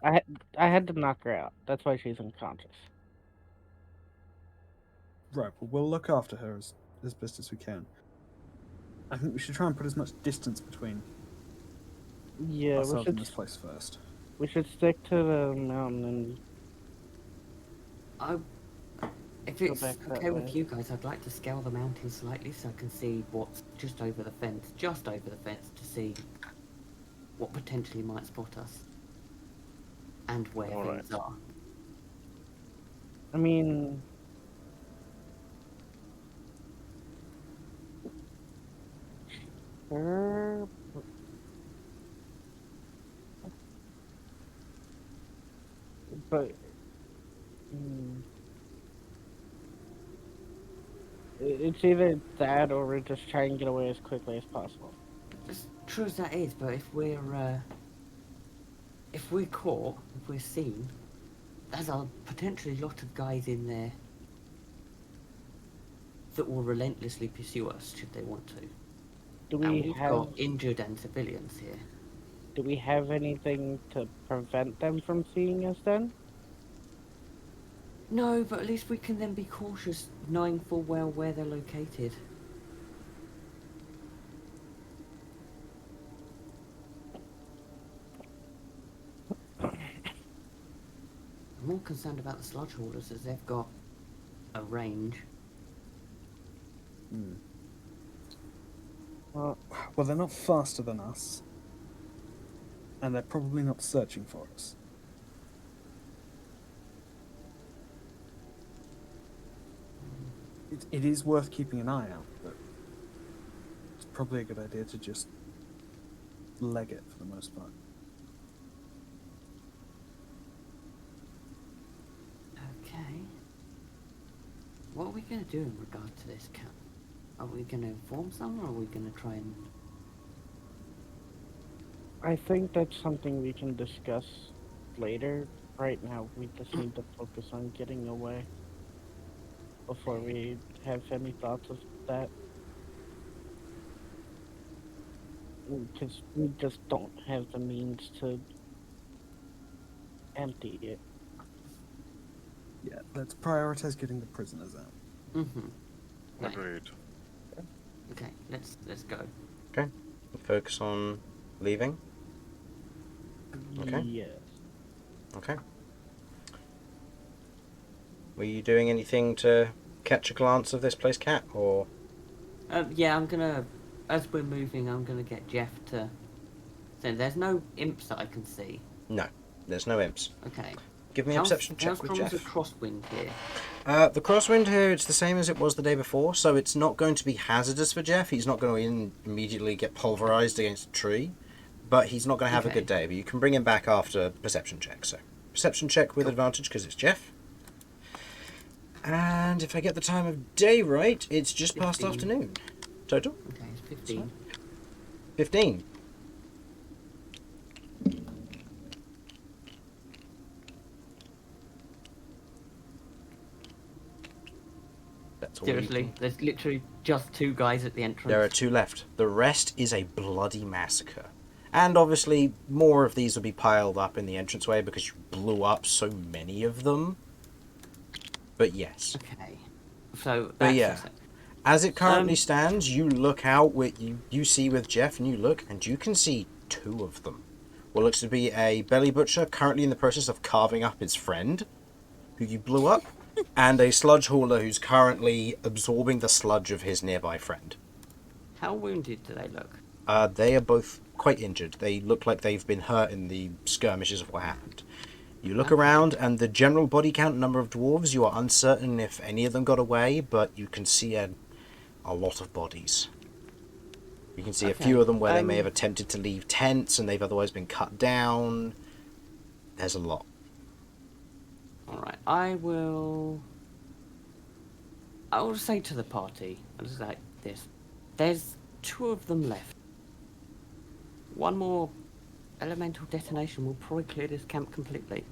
I had to knock her out. That's why she's unconscious. Right, well, we'll look after her as best as we can. I think we should try and put as much distance between Yeah, ourselves and this place first. we should stick to the mountain and If Go it's back that okay with way. you guys, I'd like to scale the mountain slightly so I can see what's just over the fence, to see what potentially might spot us. and where Alright. things are. I mean, sure, but it's either that or we're just trying to get away as quickly as possible. As true as that is, but if we're caught, if we're seen, there's a potentially lot of guys in there that will relentlessly pursue us should they want to. Do And we we've have got injured and civilians here. do we have anything to prevent them from seeing us then? No, but at least we can then be cautious, knowing full well where they're located. I'm more concerned about the sludge haulers as they've got a range. Well, they're not faster than us. And they're probably not searching for us. It is worth keeping an eye out, but it's probably a good idea to just leg it for the most part. Okay. What are we going to do in regard to this cat? Are we going to inform someone, or are we going to try and... I think that's something we can discuss later. Right now, we just need to focus on getting away before we have any thoughts of that. Because we just don't have the means to empty it. Yeah, let's prioritize getting the prisoners out. Mm-hmm. Right. Agreed. Okay, let's go. Okay. Focus on leaving. Okay. Yes. Okay. Were you doing anything to catch a glance of this place, Cat, or? Yeah, I'm gonna, as we're moving, I'm gonna get Jeff to... So there's no imps that I can see. No, there's no imps. Okay. Give me a perception check How with strong Jeff. is the crosswind here? The crosswind here, it's the same as it was the day before, so it's not going to be hazardous for Jeff. He's not going to immediately get pulverized against a tree, but he's not going to have a good day. But you can bring him back after perception check. So perception check with advantage because it's Jeff. And if I get the time of day right, it's just 15. past afternoon. Total? Okay, it's 15. 15. That's all you Seriously, can- there's literally just 2 guys at the entrance. There are 2 left. The rest is a bloody massacre. And obviously, more of these will be piled up in the entranceway because you blew up so many of them. But yes. Okay. So, But that's yeah. As it currently stands, you look out, you see with Jeff, and you look, and you can see 2 of them. What looks to be a belly butcher currently in the process of carving up his friend, who you blew up, and a sludge hauler who's currently absorbing the sludge of his nearby friend. How wounded do they look? They are both quite injured. They look like they've been hurt in the skirmishes of what happened. You look around, and the general body count number of dwarves, you are uncertain if any of them got away, but you can see a lot of bodies. You can see a few of them where they may have attempted to leave tents, and they've otherwise been cut down. There's a lot. Alright, I will say to the party, just like this, there's 2 of them left. One more elemental detonation will probably clear this camp completely.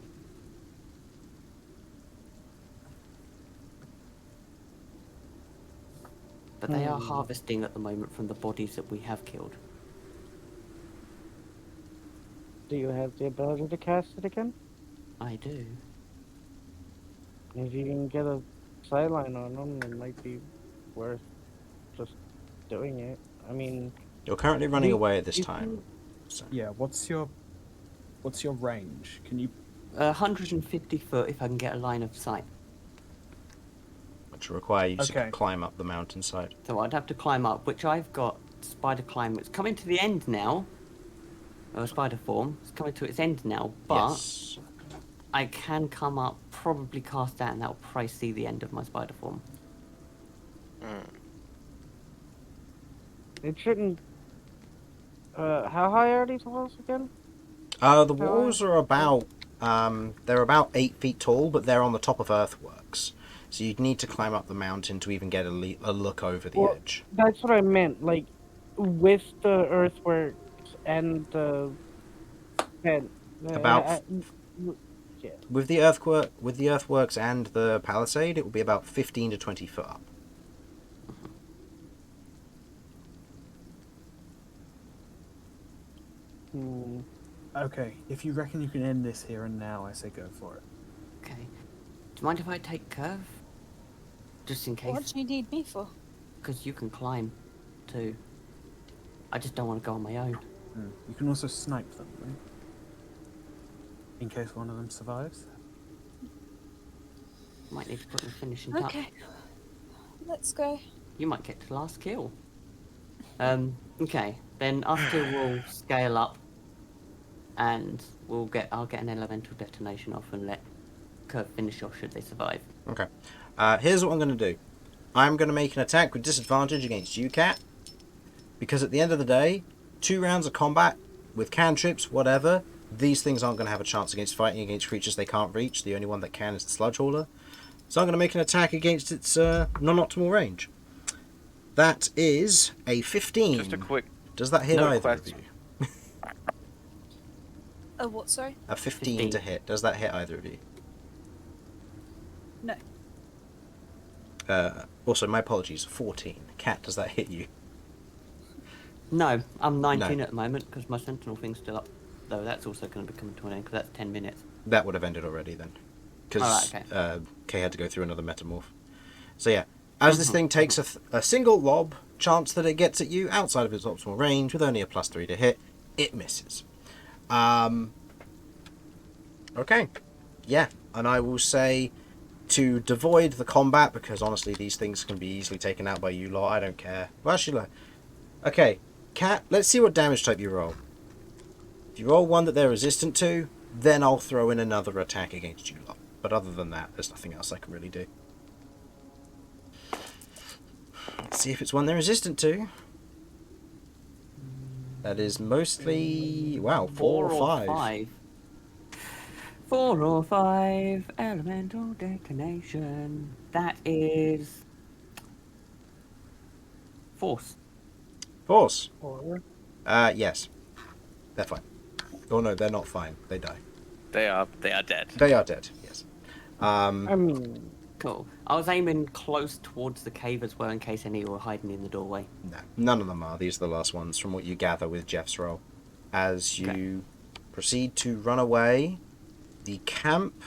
But they are harvesting at the moment from the bodies that we have killed. Do you have the ability to cast it again? I do. If you can get a sideline on them, it might be worth just doing it. I mean... You're currently running away at this time. So. Yeah, what's your range? Can you... 150 foot if I can get a line of sight. Which will require you to climb up the mountainside. So I'd have to climb up, which I've got spider climb. It's coming to the end now. Spider form. It's coming to its end now, but Yes. I can come up, probably cast that, and that'll probably see the end of my spider form. It shouldn't. How high are these walls again? The walls are about they're about 8 feet tall, but they're on the top of earthworks. So you'd need to climb up the mountain to even get a look over the edge. That's what I meant. Like, with the earthworks and the fence. About Yeah. with the earthworks and the palisade, it will be about 15 to 20 foot up. Okay, if you reckon you can end this here and now, I say go for it. Okay. Do you mind if I take Kirv? Just in case. What do you need me for? Because you can climb, too. I just don't want to go on my own. You can also snipe them, right? In case one of them survives. Might need to put the finishing touch. Okay. Let's go. You might get the last kill. Okay. Then us two will scale up, and I'll get an elemental detonation off and let Kirv finish off should they survive. Okay. Here's what I'm going to do. I'm going to make an attack with disadvantage against you, Cat. Because at the end of the day, 2 rounds of combat with cantrips, whatever, these things aren't going to have a chance against fighting against creatures they can't reach. The only one that can is the Sludge Hauler. So I'm going to make an attack against its non-optimal range. That is a 15. Just a quick. Does that hit either question. of you? Oh, what, sorry? A 15 to hit. Does that hit either of you? No. Also, my apologies. 14. Cat, does that hit you? No, I'm 19 No. at the moment because my sentinel thing's still up. Though that's also going to be coming to an end because that's 10 minutes. That would have ended already then. Because okay. Kay had to go through another metamorph. So yeah, as this thing takes a single lob, chance that it gets at you outside of its optimal range with only a +3 to hit, it misses. Okay. Yeah, and I will say to devoid the combat, because honestly these things can be easily taken out by you lot, I don't care. Well, actually, okay, Cat, let's see what damage type you roll. If you roll one that they're resistant to, then I'll throw in another attack against you lot. But other than that, there's nothing else I can really do. Let's see if it's one they're resistant to. That is mostly, wow, 4 or 5. 4 or 5 elemental detonation. That is force. Force. Yes. They're fine. Oh no, they're not fine. They die. They are dead. They are dead, yes. I mean, Cool. I was aiming close towards the cave as well in case any were hiding in the doorway. No, none of them are. These are the last ones from what you gather with Jeff's roll. As you proceed to run away, the camp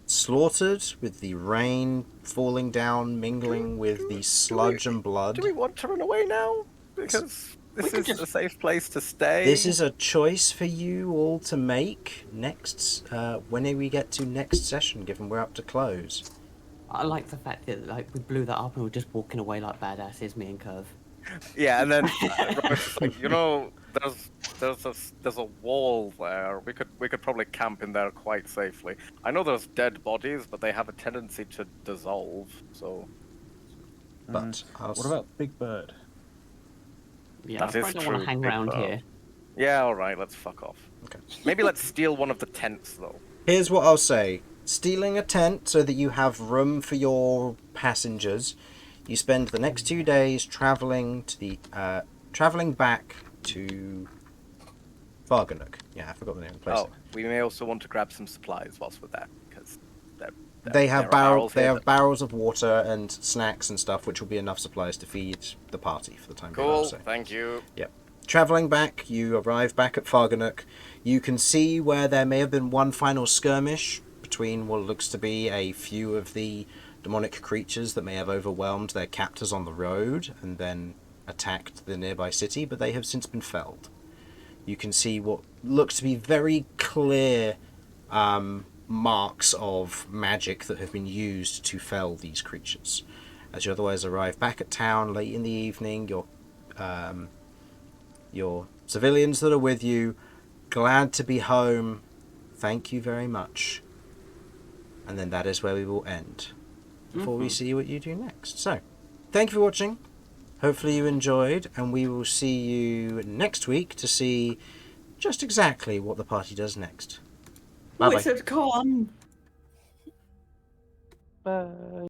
slaughtered with the rain falling down, mingling with the sludge and blood. Do we want to run away now? Because this is a safe place to stay. This is a choice for you all to make next, when we get to next session, given we're up to close. I like the fact that we blew that up and we're just walking away like badasses, me and Kirv. Yeah, and then Robert's like, there's a wall there. We could probably camp in there quite safely. I know there's dead bodies, but they have a tendency to dissolve. So, But what about Big Bird? Yeah, That I is probably don't want true, to hang Big around Bird. here. Yeah, all right, let's fuck off. Okay. Maybe let's steal one of the tents though. Here's what I'll say. Stealing a tent so that you have room for your passengers. You spend the next 2 days traveling back to Varganuk. Yeah, I forgot the name of the place. Oh, we may also want to grab some supplies whilst we're there, because They have here. barrels of water and snacks and stuff, which will be enough supplies to feed the party for the time being. Cool, I'll say. thank you. Yep. Traveling back, you arrive back at Varganuk. You can see where there may have been one final skirmish between what looks to be a few of the demonic creatures that may have overwhelmed their captors on the road and then attacked the nearby city, but they have since been felled. You can see what looks to be very clear marks of magic that have been used to fell these creatures. As you otherwise arrive back at town late in the evening, your civilians that are with you, glad to be home, thank you very much, And then that is where we will end before we see what you do next. So, thank you for watching. Hopefully you enjoyed, and we will see you next week to see just exactly what the party does next. Bye-bye. Wizard con! Bye.